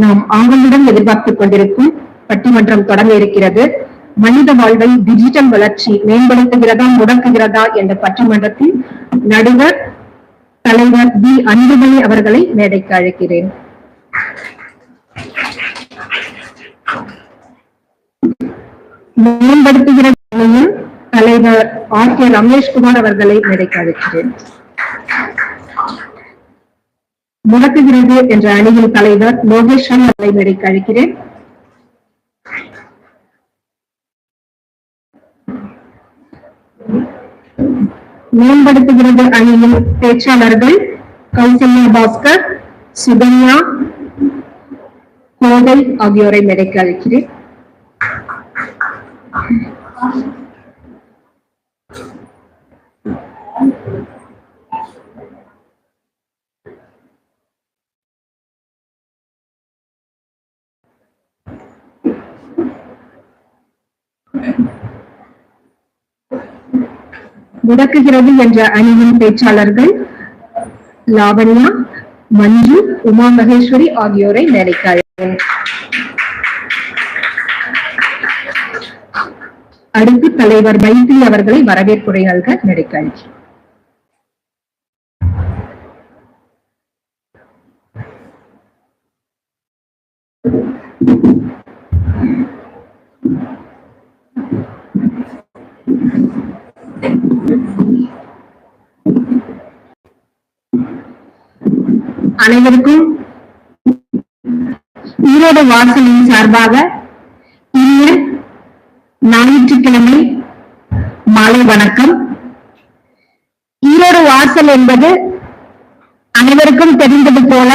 நாம் ஆவலுடன் எதிர்பார்த்துக் கொண்டிருக்கும் பட்டிமன்றம் தொடங்க இருக்கிறது. மனித வாழ்வை டிஜிட்டல் வளர்ச்சி மேம்படுத்துகிறதா முடக்குகிறதா என்ற பட்டிமன்றத்தில் நடுவர் தலைவர் பி. அன்புமணி அவர்களை மேடைக்கு அழைக்கிறேன். மேம்படுத்துகிறது தலைவர் ஆர். கே. ரமேஷ்குமார் அவர்களை மேடைக்கு அழைக்கிறேன். முடக்குகிறது என்ற அணியின் தலைவர் லோகேஸ்வரன் அவர்களை மேடைக்கு அழைக்கிறேன். மேம்படுத்துகிறது அணியின் பேச்சாளர்கள் கௌசல்யா பாஸ்கர், சுகன்யா, கோதை ஆகியோரை மேடைக்கு அழைக்கிறேன். முடக்குகிறது என்ற அணியின் பேச்சாளர்கள் லாவண்யா, மஞ்சு, உமா மகேஸ்வரி ஆகியோரை மேடைக்கு அழைக்கிறேன். அடுத்து தலைவர் மைத்ரி அவர்களை வரவேற்புரையாளர்கள் மேடைக்கு அழைக்கிறேன். அனைவருக்கும் ஈரோடு வாசலின் சார்பாக இனிய ஞாயிற்றுக்கிழமை மாலை வணக்கம். ஈரோடு வாசல் என்பது அனைவருக்கும் தெரிந்தது போல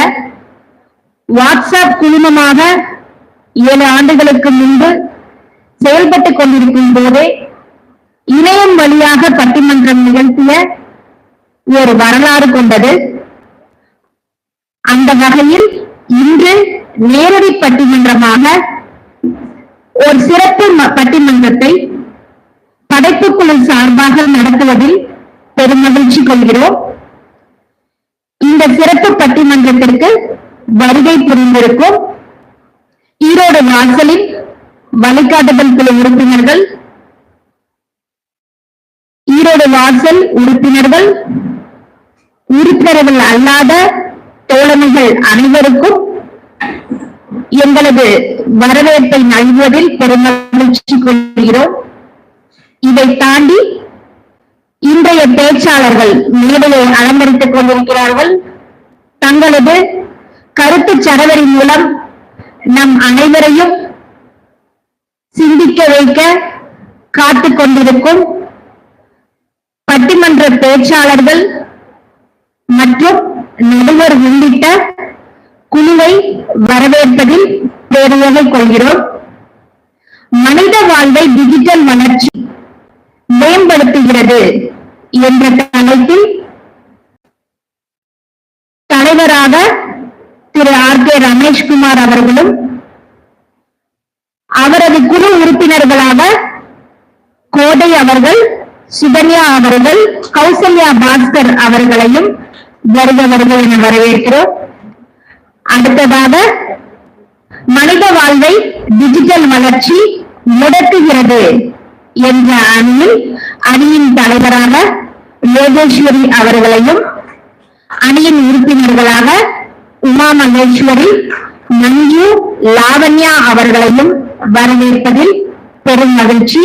வாட்ஸ்அப் குழுமமாக 7 ஆண்டுகளுக்கு முன்பு செயல்பட்டுக் கொண்டிருக்கும் போதே இணையம் வழியாக பட்டிமன்றம் நிகழ்த்திய ஒரு வரலாறு கொண்டது. அந்த வகையில் இன்று நேரடி பட்டிமன்றமாக ஒரு சிறப்பு பட்டிமன்றத்தை படைப்புக்குழு சார்பாக நடத்துவதில் பெரும் மகிழ்ச்சி கொள்கிறோம். இந்த சிறப்பு பட்டிமன்றத்திற்கு வருகை புரிந்திருக்கும் ஈரோடு வாசலின் வழிகாட்டுதல் குழு உறுப்பினர்கள், ஈரோடு வாசல் உறுப்பினர்கள், உறுப்பினர்கள் அல்லாத தோழமைகள் அனைவருக்கும் எங்களது வரவேற்பை நல்குவதில் பெரும் மகிழ்ச்சி கொள்கிறோம். இதை தாண்டி இன்றைய பேச்சாளர்கள் மேடையை அலங்கரித்துக் கொண்டிருக்கிறார்கள். தங்களது கருத்து சரவரி மூலம் நம் அனைவரையும் சிந்திக்க வைக்க காத்துக் கொண்டிருக்கும் பட்டிமன்ற பேச்சாளர்கள் மற்றும் நடுவர் உள்ளிட்ட குழுவை வரவேற்பதில் பேருவகை கொள்கிறோம். மனித வாழ்வை டிஜிட்டல் வளர்ச்சி மேம்படுத்துகிறது என்ற தலைப்பில் தலைவராக திரு ஆர். கே. ரமேஷ்குமார் அவர்களும் அவரது குழு உறுப்பினர்களாக கோதை அவர்கள், சுகன்யா அவர்கள், கௌசல்யா பாஸ்கர் அவர்களையும் வருக வருக என வரவேற்கிறோம். அடுத்ததாக மனித வாழ்வை டிஜிட்டல் வளர்ச்சி முடக்குகிறது என்ற அணியின் தலைவராக லோகேஸ்வரி அவர்களையும், அணியின் உறுப்பினர்களாக உமா மகேஸ்வரி, மஞ்சு, லாவண்யா அவர்களையும் வரவேற்பதில் பெரும் மகிழ்ச்சி.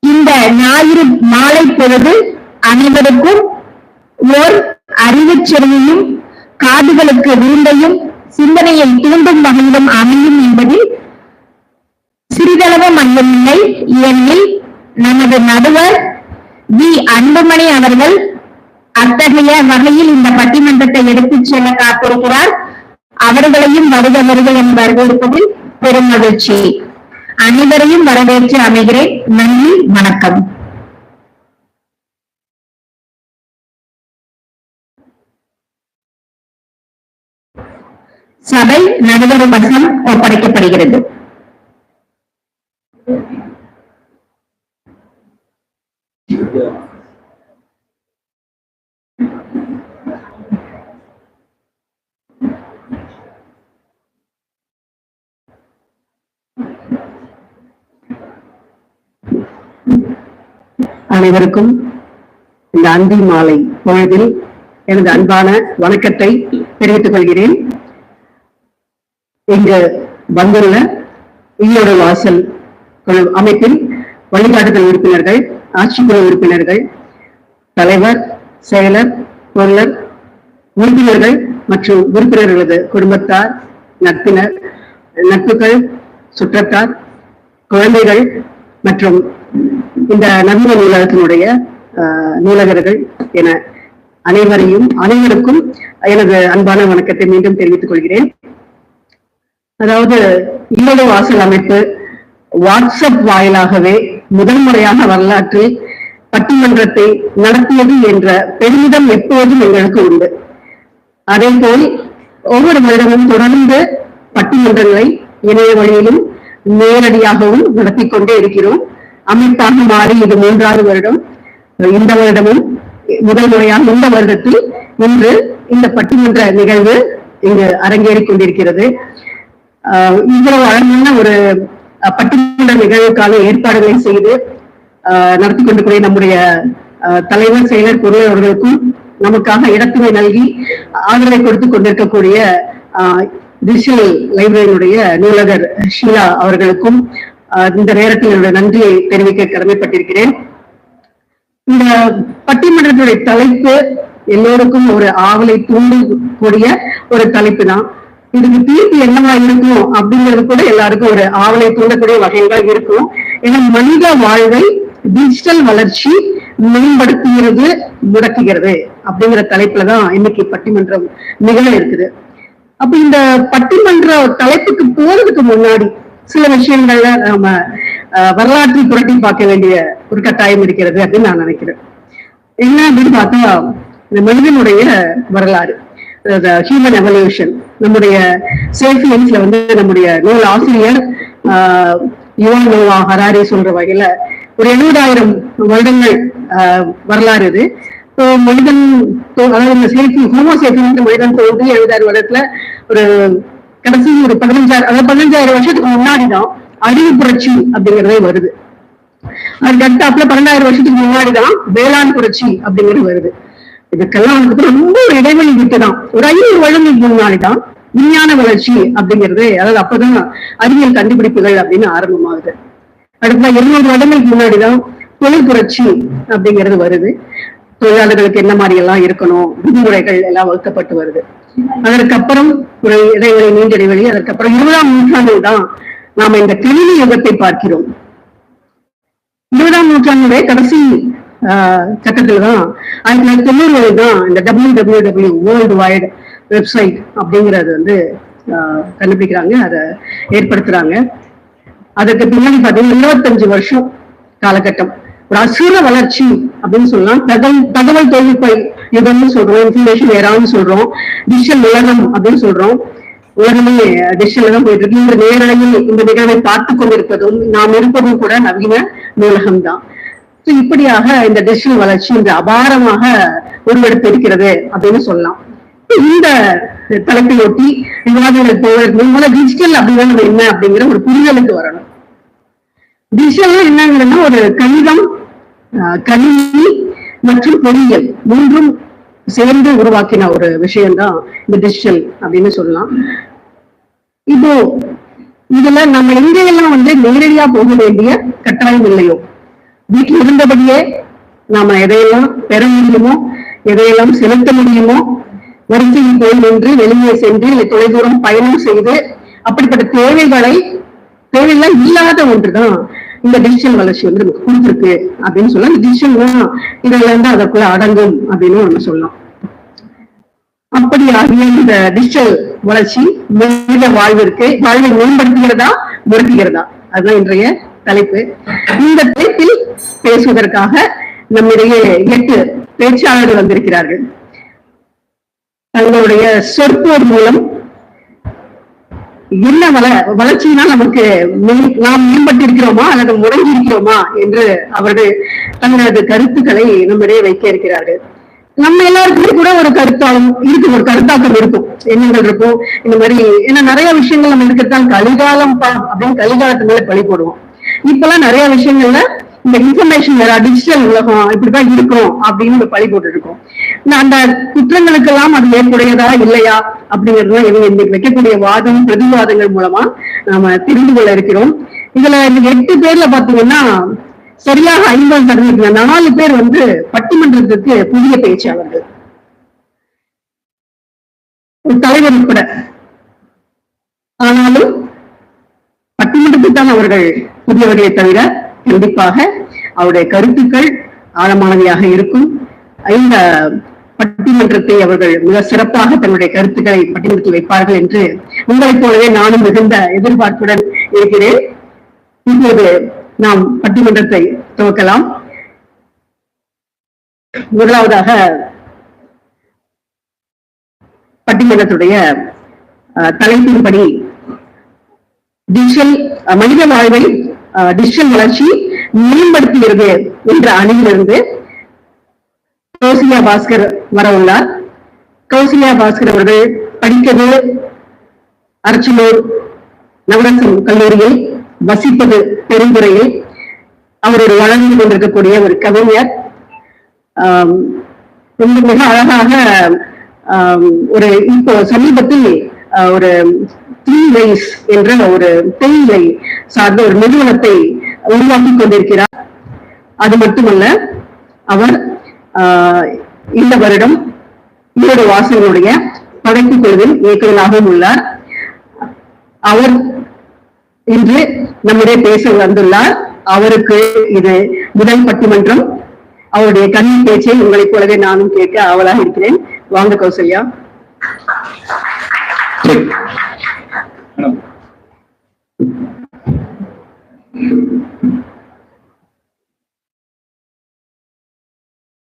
இந்த ஞாயிறு மாலை பொழுது அனைவருக்கும் ஓர் அறிவுச் செறியையும் காதுகளுக்கு விருந்தையும் சிந்தனையை தூண்டும் வகையிலும் அமையும் என்பதில் சிறிதளவு மையமில்லை. ஏனெனில் நமது நடுவர் பி. அன்புமணி அவர்கள் அத்தகைய வகையில் இந்த பட்டிமன்றத்தை எடுத்துச் செல்ல காத்திருக்கிறார். அவர்களையும் வருக வருக என வரவேற்பதில் பெரும் மகிழ்ச்சி. அனைவரையும் வரவேற்று அமைகிறேன். நன்றி, வணக்கம். சபை நடுவர் வசம் ஒப்படைக்கப்படுகிறது. அனைவருக்கும் இந்த அந்தி மாலை பொழுதில் எனது அன்பான வணக்கத்தை தெரிவித்துக் கொள்கிறேன். இங்கு வந்துள்ள ஈரோடு வாசல் அமைப்பில் வழிகாட்டுதல் உறுப்பினர்கள், ஆட்சிக்குழு உறுப்பினர்கள், தலைவர், செயலர், பொருளர், உறுப்பினர்கள் மற்றும் உறுப்பினர்களது குடும்பத்தார், நட்புகள், சுற்றத்தார், குழந்தைகள் மற்றும் இந்த நவீன நூலகத்தினுடைய நூலகர்கள் என அனைவருக்கும் எனது அன்பான வணக்கத்தை மீண்டும் தெரிவித்துக் கொள்கிறேன். அதாவது ஈரோடு வாசல் அமைப்பு வாட்ஸ்அப் வாயிலாகவே முதல் முறையாக வரலாற்றில் பட்டிமன்றத்தை நடத்தியது என்ற பெருமிதம் எப்போதும் எங்களுக்கு உண்டு. அதே போல் ஒவ்வொரு வருடமும் தொடர்ந்து பட்டிமன்றங்களை இணைய வழியிலும் நேரடியாகவும் நடத்தி கொண்டே இருக்கிறோம். அமைப்பாக மாறி இது 3வது வருடம். இந்த வருடமும் முதல் முறையாக இந்த வருடத்தில் இன்று இந்த பட்டிமன்ற நிகழ்வு இங்கு அரங்கேறிக் கொண்டிருக்கிறது. இவ்வளவு அழகான ஒரு பட்டிமன்ற நிகழ்வுக்கான ஏற்பாடுகளை செய்து நடத்தி கொண்டிருக்கிற நம்முடைய தலைவர், செயலர், பொருள் அவர்களுக்கும் நமக்காக இடத்தினை நல்கி ஆதரவை கொடுத்துக் கொண்டிருக்கக்கூடிய டிஜிட்டல் லைப்ரரியினுடைய நூலகர் ஷீலா அவர்களுக்கும் இந்த நேரத்தில் என்னுடைய நன்றியை தெரிவிக்க கடமைப்பட்டிருக்கிறேன். இந்த பட்டிமன்றத்துடைய தலைப்பு எல்லோருக்கும் ஒரு ஆவலை தூண்டக்கூடிய ஒரு தலைப்பு தான். இதுக்கு தீர்ப்பு என்னவா இருக்கும் அப்படிங்கிறது கூட எல்லாருக்கும் ஒரு ஆவலை தூண்டக்கூடிய வகைகள் இருக்கும். ஏன்னா மனித வாழ்வை டிஜிட்டல் வளர்ச்சி மேம்படுத்துகிறது, முடக்குகிறது அப்படிங்கிற தலைப்புலதான் இன்னைக்கு பட்டிமன்றம் நிகழ இருக்குது. அப்ப இந்த பட்டிமன்ற தலைப்புக்கு போறதுக்கு முன்னாடி சில விஷயங்கள்ல நாம வரலாற்றை புரட்டி பார்க்க வேண்டிய ஒரு கட்டாயம் இருக்கிறது அப்படின்னு நான் நினைக்கிறேன். என்ன அப்படின்னு பார்த்தா, இந்த மனிதனுடைய வரலாறு, ஹியூமன் எவல்யூஷன், நம்முடைய சேஃபியன்ஸ்ல நம்முடைய நூல் ஆசிரியர் யுவன் நோவா ஹராரி சொல்ற வகையில ஒரு 70,000 வருடங்கள் வரலாறு இது. மனிதன், அதாவது ஹோமோசேபியன் மனிதன் தோன்றி 70,000 வருடத்துல ஒரு கடைசி ஒரு 15,000 வருஷத்துக்கு முன்னாடிதான் அறிவு புரட்சி அப்படிங்கறதே வருது. அதுக்கு அடுத்தாப்புல 12,000 வருஷத்துக்கு முன்னாடிதான் வேளாண் புரட்சி அப்படிங்கிறது வருது. இதுக்கெல்லாம் ரொம்ப இடைவெளி விட்டுதான் ஒரு 500 வருடங்களுக்கு முன்னாடிதான் விஞ்ஞான வளர்ச்சி அப்படிங்கிறது, அதாவது அப்பதான் அறிவியல் கண்டுபிடிப்புகள் அப்படின்னு ஆரம்பமாகுது. அடுத்த 200 வருடங்களுக்கு முன்னாடிதான் தொழில் புரட்சி அப்படிங்கிறது வருது. தொழிலாளர்களுக்கு என்ன மாதிரி எல்லாம் இருக்கணும், விதிமுறைகள் எல்லாம் வகுக்கப்பட்டு வருது. அதற்கப்புறம் ஒரு இடைவெளி, நீண்ட இடைவெளி. அதற்கப்புறம் 20ஆம் நூற்றாண்டில் தான் நாம இந்த கணினி யுகத்தை பார்க்கிறோம். 20ஆம் நூற்றாண்டுடைய கடைசி கட்டத்துலதான் 1990 தான் இந்த WWW வேர்ல்டு வைடு வெப்சைட் அப்படிங்கறது கண்டுபிடிக்கிறாங்க, அதை ஏற்படுத்துறாங்க. அதற்கு பின்னாடி பாத்தீங்கன்னா 25 வருஷம் காலகட்டம் ஒரு அசுர வளர்ச்சி அப்படின்னு சொல்லலாம். தகவல் தொழில்நுட்ப யுகம்னு சொல்றோம், இன்ஃபர்மேஷன் ஏரான்னு சொல்றோம், டிஜிட்டல் உலகம் அப்படின்னு சொல்றோம். உலகமே டிஜிட்டல் தான் போயிட்டு இருக்கு. இந்த நேரலையில் இந்த நிகழ்வை பார்த்து கொண்டிருப்பதும் நாம் இருப்பதும் கூட நவீன நூலகம் தான். இப்படியாக இந்த டிஜிட்டல் வளர்ச்சி இன்று அபாரமாக உருவெடுத்து இருக்கிறது அப்படின்னு சொல்லலாம். இந்த தலைப்பையொட்டி டிஜிட்டல் அப்படிங்கிறது என்ன அப்படிங்கிற ஒரு புரிதலுக்கு வரணும். டிஜிட்டல் என்னங்கிறதுனா ஒரு கணிதம், கணினி மற்றும் பொறியியல் மூன்றும் சேர்ந்து உருவாக்கின ஒரு விஷயம்தான் இந்த டிஜிட்டல் அப்படின்னு சொல்லலாம். இப்போ இதுல நம்ம எங்கெல்லாம் நேரடியா போக வேண்டிய கட்டாயம் இல்லையோ, வீட்டில் இருந்தபடியே நாம எதையெல்லாம் பெற முடியுமோ, எதையெல்லாம் செலுத்த முடியுமோ, வரிசையில் போய் நின்று வெளியே சென்று தொலைதூரம் பயணம் செய்து அப்படிப்பட்ட தேவையெல்லாம் இல்லாத ஒன்றுதான் இந்த டிஜிட்டல் வளர்ச்சி நமக்கு கொடுத்துருக்கு அப்படின்னு சொல்லலாம். இந்த டிஜிட்டல் தான் இதுல இருந்து அதற்குள்ள அடங்கும் அப்படின்னு நம்ம சொல்லலாம். அப்படியாகிய இந்த டிஜிட்டல் வளர்ச்சி மனித வாழ்வை மேம்படுத்துகிறதா, முடக்குகிறதா, அதுதான் இன்றைய தலைப்பு. இந்த தலைப்பில் பேசுவதற்காக நம்மிடையே 8 பேச்சாளர்கள் வந்திருக்கிறார்கள். தங்களுடைய சொற்போர் மூலம் என்ன வளர்ச்சியினால் நமக்கு நாம் மேம்பட்டிருக்கிறோமா அல்லது முடங்கி இருக்கிறோமா என்று அவர்கள் தங்களது கருத்துக்களை நம்மிடையே வைக்க இருக்கிறார்கள். நம்ம எல்லாருக்குமே கூட ஒரு கருத்தாலும் இருக்கும், ஒரு கருத்தாக்கம் இருக்கும், எண்ணங்கள் இருக்கும். இந்த மாதிரி ஏன்னா நிறைய விஷயங்கள் நம்ம இருக்கிறதால் கலிகாலம் அப்படின்னு கலிகாலத்து மேல பழி போடுவோம். இப்பெல்லாம் நிறைய விஷயங்கள்ல இந்த இன்ஃபர்மேஷன் வேற டிஜிட்டல் உலகம் இப்படிதான் இருக்கும் அப்படின்னு ஒரு பழி போட்டு இருக்கோம். அந்த குற்றங்களுக்கெல்லாம் அது ஏற்புடையதா இல்லையா அப்படிங்கறதுதான் இவங்க இன்னைக்கு வைக்கக்கூடிய வாதம் பிரதிவாதங்கள் மூலமா நாம தெரிந்து கொள்ள இருக்கிறோம். இதுல இந்த 8 பேர்ல பாத்தீங்கன்னா சரியாக 50%, 4 பேர் பட்டிமன்றத்துக்கு புதிய பேச்சாளர்கள், தலைவர் உட்பட. ஆனாலும் பட்டிமன்றத்துக்கு அவர்கள் புதியவர்களை தவிர கண்டிப்பாக அவருடைய கருத்துக்கள் ஆழமானவையாக இருக்கும். இந்த பட்டிமன்றத்தை அவர்கள் மிக சிறப்பாக தன்னுடைய கருத்துக்களை பட்டிமன்றத்தில் வைப்பார்கள் என்று உங்களைப் போலவே நானும் மிகுந்த எதிர்பார்ப்புடன் இருக்கிறேன். இப்போது நாம் பட்டிமன்றத்தை துவக்கலாம். முதலாவதாக பட்டிமன்றத்துடைய தலைப்பின்படி மனித வாழ்வை டிஜிட்டல் வளர்ச்சி மேம்படுத்துகிறது என்ற அணியிலிருந்து கௌசல்யா பாஸ்கர் வர உள்ளார். கௌசல்யா பாஸ்கர் அவர்கள் படித்தது அரச்சலூர் நவரசம் கல்லூரியில், வசிப்பது பெருந்துறையில். அவருடைய வளர்ந்து கொண்டிருக்கக்கூடிய ஒரு கவிஞர். மிக அழகாக ஒரு இப்போ சமீபத்தில் ஒரு 3 ways என்ற ஒரு தேயிலை சார்ந்த ஒரு நிறுவனத்தை உருவாக்கி கொண்டிருக்கிறார். அது மட்டுமல்ல, அவர் இந்த வருடம் ஈரோடு வாசகனுடைய படைப்பு குழுவில் இயக்குநராகவும் உள்ளார். அவர் இன்று நம்முடைய பேச வந்துள்ளார். அவருக்கு இது முதல் பட்டிமன்றம். அவருடைய கண்ணி பேச்சை உங்களைப் போலவே நானும் கேட்க ஆவலாக இருக்கிறேன். வாங்க கௌசல்யா.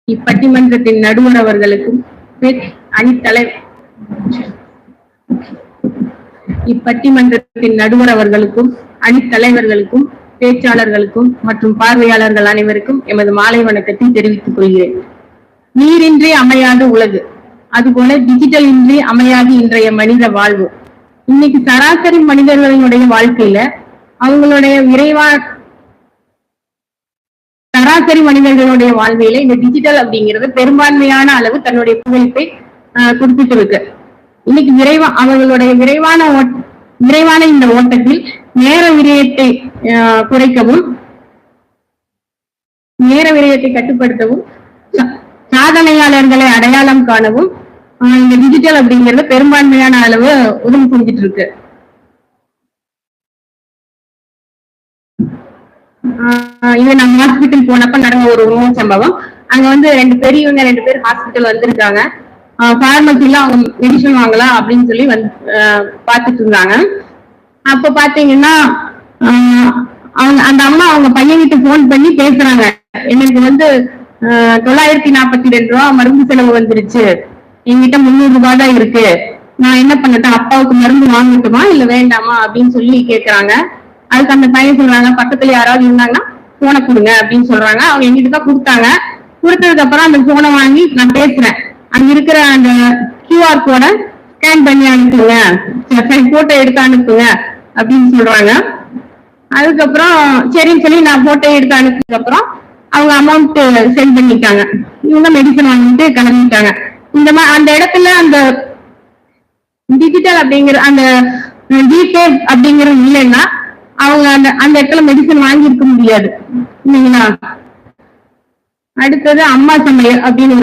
இப்பட்டிமன்றத்தின் நடுவர் அவர்களுக்கும் அணித்தலைவர்களுக்கும் பேச்சாளர்களுக்கும் மற்றும் பார்வையாளர்கள் அனைவருக்கும் எமது மாலை வணக்கத்தை தெரிவித்துக் கொள்கிறேன். நீரின்றி அமையாது உலகு, அதுபோல டிஜிட்டல் இன்றி அமையாது இன்றைய மனித வாழ்வு. இன்னைக்கு சராசரி மனிதர்களினுடைய வாழ்க்கையில அவங்களுடைய சராசரி மனிதர்களுடைய வாழ்வையில இந்த டிஜிட்டல் அப்படிங்கிறது பெரும்பான்மையான அளவு தன்னுடைய பங்களிப்பை கொடுத்துட்டு இருக்கு. இன்னைக்கு அவர்களுடைய விரைவான இந்த ஓட்டத்தில் நேர விரயத்தை குறைக்கவும், நேர விரயத்தை கட்டுப்படுத்தவும், சாதனையாளர்களை அடையாளம் காணவும் இந்த டிஜிட்டல் அப்படிங்கிறது பெரும்பான்மையான அளவு உதவி செஞ்சுட்டு இருக்கு. இது நம்ம ஹாஸ்பிட்டல் போனப்ப நடந்த ஒரு உண்மை சம்பவம். அங்க 2 பேர் ஹாஸ்பிட்டல் வந்திருக்காங்க. பார்மசில அவங்க மெடிசன் வாங்கலாம் அப்படின்னு சொல்லி பாத்துட்டு இருந்தாங்க. அப்ப பாத்தீங்கன்னா அந்த அம்மா அவங்க பையன்கிட்ட போன் பண்ணி பேசுறாங்க, எனக்கு 942 ரூபா மருந்து செலவு வந்துருச்சு, என்கிட்ட 300 ரூபாய் தான் இருக்கு, நான் என்ன பண்ணட்டும், அப்பாவுக்கு மருந்து வாங்கட்டுமா இல்ல வேண்டாமா அப்படின்னு சொல்லி கேக்குறாங்க. அதுக்கு அந்த பையன் சொல்றாங்க, பக்கத்துல யாராவது இருந்தாங்கன்னா போனை கொடுங்க அப்படின்னு சொல்றாங்க. அவங்க எங்கிட்ட தான் கொடுத்தாங்க. கொடுத்ததுக்கு அப்புறம் அந்த போனை வாங்கி நான் பேசுறேன். அங்க இருக்கிற அந்த QR கோடை ஸ்கேன் பண்ணி அனுப்புங்க, போட்டோ எடுத்து அனுப்புங்க அப்படின்னு சொல்றாங்க. அதுக்கப்புறம் சரின்னு சொல்லி நான் போட்டோ எடுத்து அனுப்புனதுக்கு அப்புறம் அவங்க அமௌண்ட் சென்ட் பண்ணிட்டாங்க. இவங்க மெடிசன் வாங்கிட்டு கிளம்பிட்டாங்க. இந்த மாதிரி அந்த இடத்துல அந்த டிஜிட்டல் அப்படிங்கிற அந்த ஜிபே அப்படிங்கிறது இல்லைன்னா அவங்க அந்த இடத்துல மெடிசன் வாங்கி இருக்க முடியாது இல்லைங்களா. அடுத்தது அம்மா சமையல் அப்படின்னு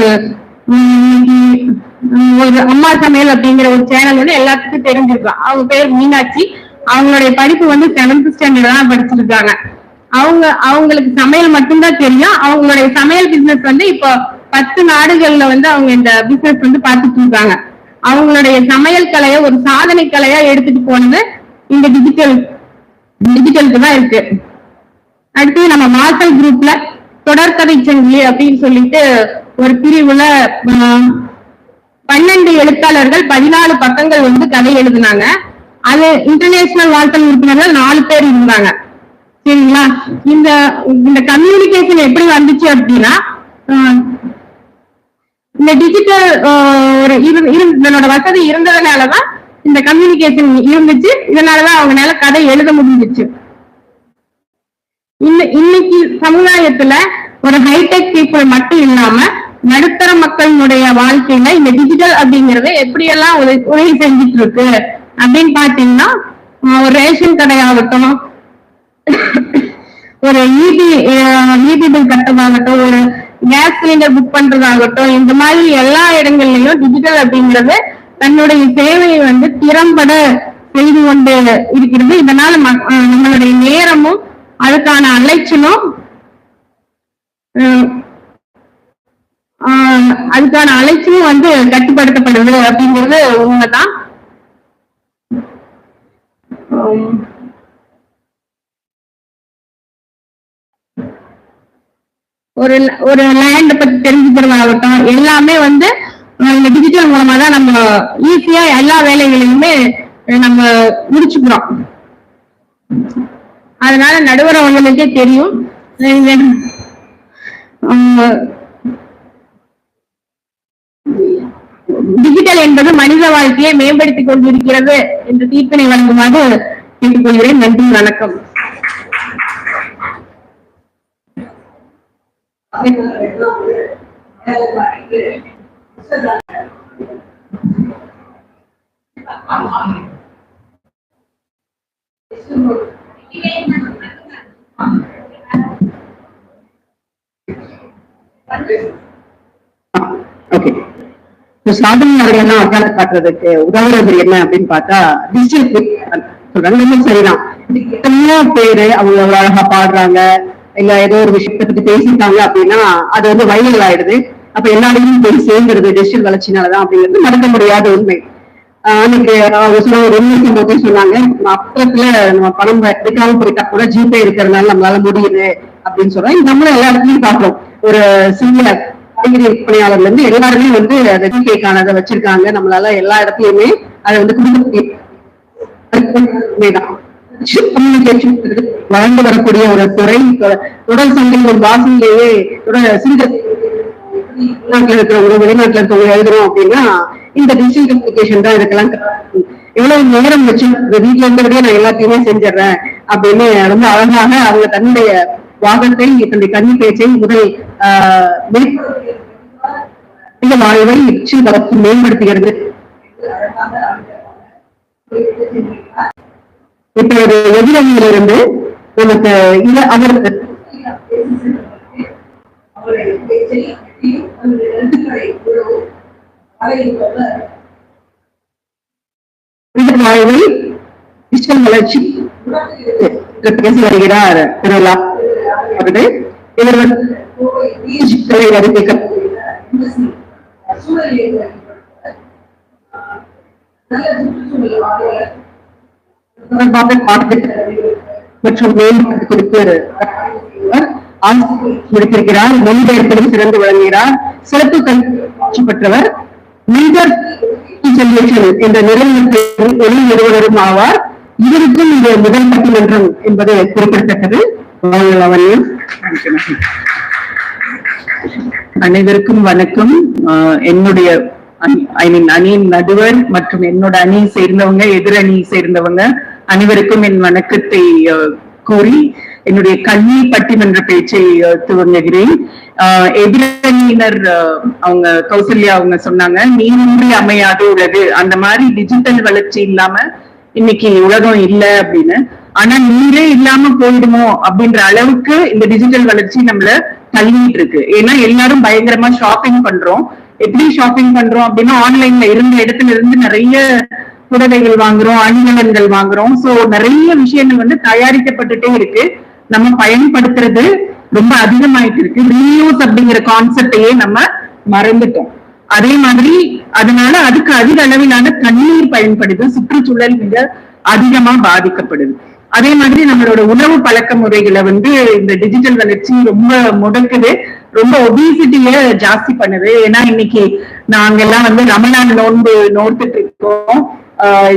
ஒரு அம்மா சமையல் அப்படிங்கிற ஒரு சேனல் எல்லாத்துக்கும் தெரிஞ்சிருக்கும். அவங்க பேர் மீனாட்சி. அவங்களுடைய படிப்பு 7th ஸ்டாண்டர்ட் தான் படிச்சிருக்காங்க. அவங்களுக்கு சமையல் மட்டும்தான் தெரியும். அவங்களுடைய சமையல் பிசினஸ் இப்போ 10 நாடுகள்ல அவங்க இந்த பிசினஸ் பார்த்துட்டு இருக்காங்க. அவங்களுடைய சமையல் கலையை ஒரு சாதனை கலையா எடுத்துட்டு போனது இந்த டிஜிட்டலுக்கு தான் இருக்கு. அடுத்து நம்ம மார்சல் குரூப்ல தொடர்கதை சங்கிலி அப்படின்னு சொல்லிட்டு ஒரு பிரிவுல 12 எழுத்தாளர்கள் 14 பக்கங்கள் கதை எழுதினாங்க. அது இன்டர்நேஷனல் வாழ்த்தல் உறுப்பினர்கள் 4 பேர் இருந்தாங்க. சரிங்களா. இந்த கம்யூனிகேஷன் எப்படி வந்துச்சு அப்படின்னா, இந்த டிஜிட்டல் ஒரு இதனோட வசதி இருந்ததுனாலதான் இந்த கம்யூனிகேஷன் இருந்துச்சு. இதனாலதான் அவங்களால கதை எழுத முடிஞ்சிச்சு. இன்னைக்கு சமுதாயத்துல ஒரு ஹைடெக் பீப்புள் மட்டும் இல்லாம நடுத்தர மக்களுடைய வாழ்க்கையில இந்த டிஜிட்டல் அப்படிங்கறது எப்படியெல்லாம் உதவி செஞ்சுட்டு இருக்கு அப்படின்னு பாத்தீங்கன்னா, ஒரு ரேஷன் கடையாகட்டும், ஒரு ஈபி பில் கட்டதாகட்டும், ஒரு கேஸ் சிலிண்டர் புக் பண்றதாகட்டும், இந்த மாதிரி எல்லா இடங்கள்லயும் டிஜிட்டல் அப்படிங்கிறது தன்னுடைய சேவையை திறம்பட செய்து கொண்டு இருக்கிறது. இதனால நம்மளுடைய நேரமும் அதுக்கான அலைச்சலும் கட்டுப்படுத்தப்படுது அப்படிங்கிறது உண்மைதான். ஒரு லேண்ட் பத்தி தெரிஞ்சுக்கிறதாகட்டும் எல்லாமே இந்த டிஜிட்டல் மூலமா தான் நம்ம ஈஸியா எல்லா வேலைகளையுமே நம்ம முடிச்சுக்கிறோம். அதனால நடுவர் அவங்களுக்கே தெரியும், டிஜிட்டல் என்பது மனித வாழ்க்கையை மேம்படுத்திக் கொண்டிருக்கிறது என்று தீர்ப்பினை வழங்குமாறு கேட்டுக்கொள்கிறேன். நன்றி, வணக்கம். சாதனையாளர்கள் அடையாளம் காட்டுறதுக்கு உதவுறது என்ன அப்படின்னு பார்த்தா டிஜிட்டல் சொல்றாங்க. சரிதான், எத்தனையோ பேரு அவங்க அழகா பாடுறாங்க, இல்ல ஏதோ ஒரு விஷயத்தை பத்தி பேசிட்டாங்க அப்படின்னா அது வைரல் ஆயிடுது. அப்ப எல்லாரையும் போய் சேர்ந்துருது டிஜிட்டல் வளர்ச்சினாலதான் அப்படிங்கிறது மறக்க முடியாத உண்மை. அன்னைக்கு அவங்க சொன்ன ஒரு உண்மைக்கும் போதே சொன்னாங்க, அப்பத்துல நம்ம பணம் எடுக்காம போயிட்டா கூட ஜிபே இருக்கிறதுனால நம்மளால முடியுது அப்படின்னு சொல்றோம். நம்மளும் எல்லா இடத்துலயும் பார்க்கிறோம். ஒரு சின்ன காய்கறி விற்பனையாளர்ல இருந்து எல்லாருமே அதை ஜிபேக்கான அதை வச்சிருக்காங்க. நம்மளால எல்லா இடத்துலயுமே அதை கொடுக்க வளர்ந்து வரக்கூடிய ஒரு துறை. தொடர் சந்தை ஒரு வாசனையிலேயே நாட்டுல இருக்கிறவங்க வெளிநாட்டுல இருக்கவங்க எழுதுறோம் அப்படின்னா இந்த டிஜிட்டல் கம்யூனிகேஷன் தான் இதுக்கெல்லாம். எவ்வளவு நேரம் வச்சு வீட்டுல இருந்தபடியே நான் எல்லாத்தையுமே செஞ்சிடறேன் அப்படின்னு ரொம்ப அழகாக அவங்க தன்னுடைய வாதத்தை, தன்னுடைய கன்னி பேச்சை முதல் வாழ்வை வளர்ச்சி மேம்படுத்துகிறது. இப்ப ஒரு எதிரணியிலிருந்து நமக்கு அவருக்கு வாழ்வை டிஜிட்டல் வளர்ச்சி பேசி வருகிறார் திருவிழா அவர்கள். இவர் மற்றும் மேம்பாட்டு குறித்து முடித்திருக்கிறார். மொழிபெயர்ப்பிலும் சிறந்து விளங்குகிறார். சிறப்பு கல்வி பெற்றவர். என்ற நிறுவனத்தின் ஒளி நிறுவனரும் ஆவார். இதற்கும் இந்த முதல் பட்டிமன்றம் என்பது குறிப்பிடத்தக்கது. அனைவருக்கும் வணக்கம். என்னுடைய அணியின் நடுவர் மற்றும் என்னோட அணியை சேர்ந்தவங்க, எதிரணி சேர்ந்தவங்க அனைவருக்கும் என் வணக்கத்தை கூறி என்னுடைய கல்வி பட்டிமன்ற பேச்சை துவங்குகிறேன். எதிரணியினர் அவங்க கௌசல்யா அவங்க சொன்னாங்க, நீரின்றி அமையாது உலகு, அந்த மாதிரி டிஜிட்டல் வளர்ச்சி இல்லாம இன்னைக்கு உலகம் இல்லை அப்படின்னு. ஆனா நீரே இல்லாம போயிடுமோ அப்படின்ற அளவுக்கு இந்த டிஜிட்டல் வளர்ச்சி நம்மள தள்ளிட்டு இருக்கு. ஏன்னா எல்லாரும் பயங்கரமா ஷாப்பிங் பண்றோம். எப்படி ஷாப்பிங் பண்றோம் அப்படின்னா, ஆன்லைன்ல இருந்த இடத்துல இருந்து நிறைய புடவைகள் வாங்குறோம், அணிகலன்கள் வாங்குறோம். சோ நிறைய விஷயங்கள் தயாரிக்கப்பட்டுட்டே இருக்கு. நம்ம பயன்படுத்துறது ரொம்ப அதிகமாயிட்டு இருக்கு. ரீயூஸ் அப்படிங்கிற கான்செப்டையே நம்ம மறந்துட்டோம். அதே மாதிரி அதனால அதுக்கு அதிக அளவிலான தண்ணீர் பயன்படுது, சுற்றுச்சூழல் மிக அதிகமா பாதிக்கப்படுது. அதே மாதிரி நம்மளோட உணவு பழக்க முறைகளை இந்த டிஜிட்டல் வளர்ச்சி ரொம்ப முடக்குது, ரொம்ப ஒபிசிட்டிய ஜாஸ்தி பண்ணுது. ஏன்னா இன்னைக்கு நாங்க எல்லாம் ரமலான் நோன்பு நோட்டுட்டு இருக்கோம்.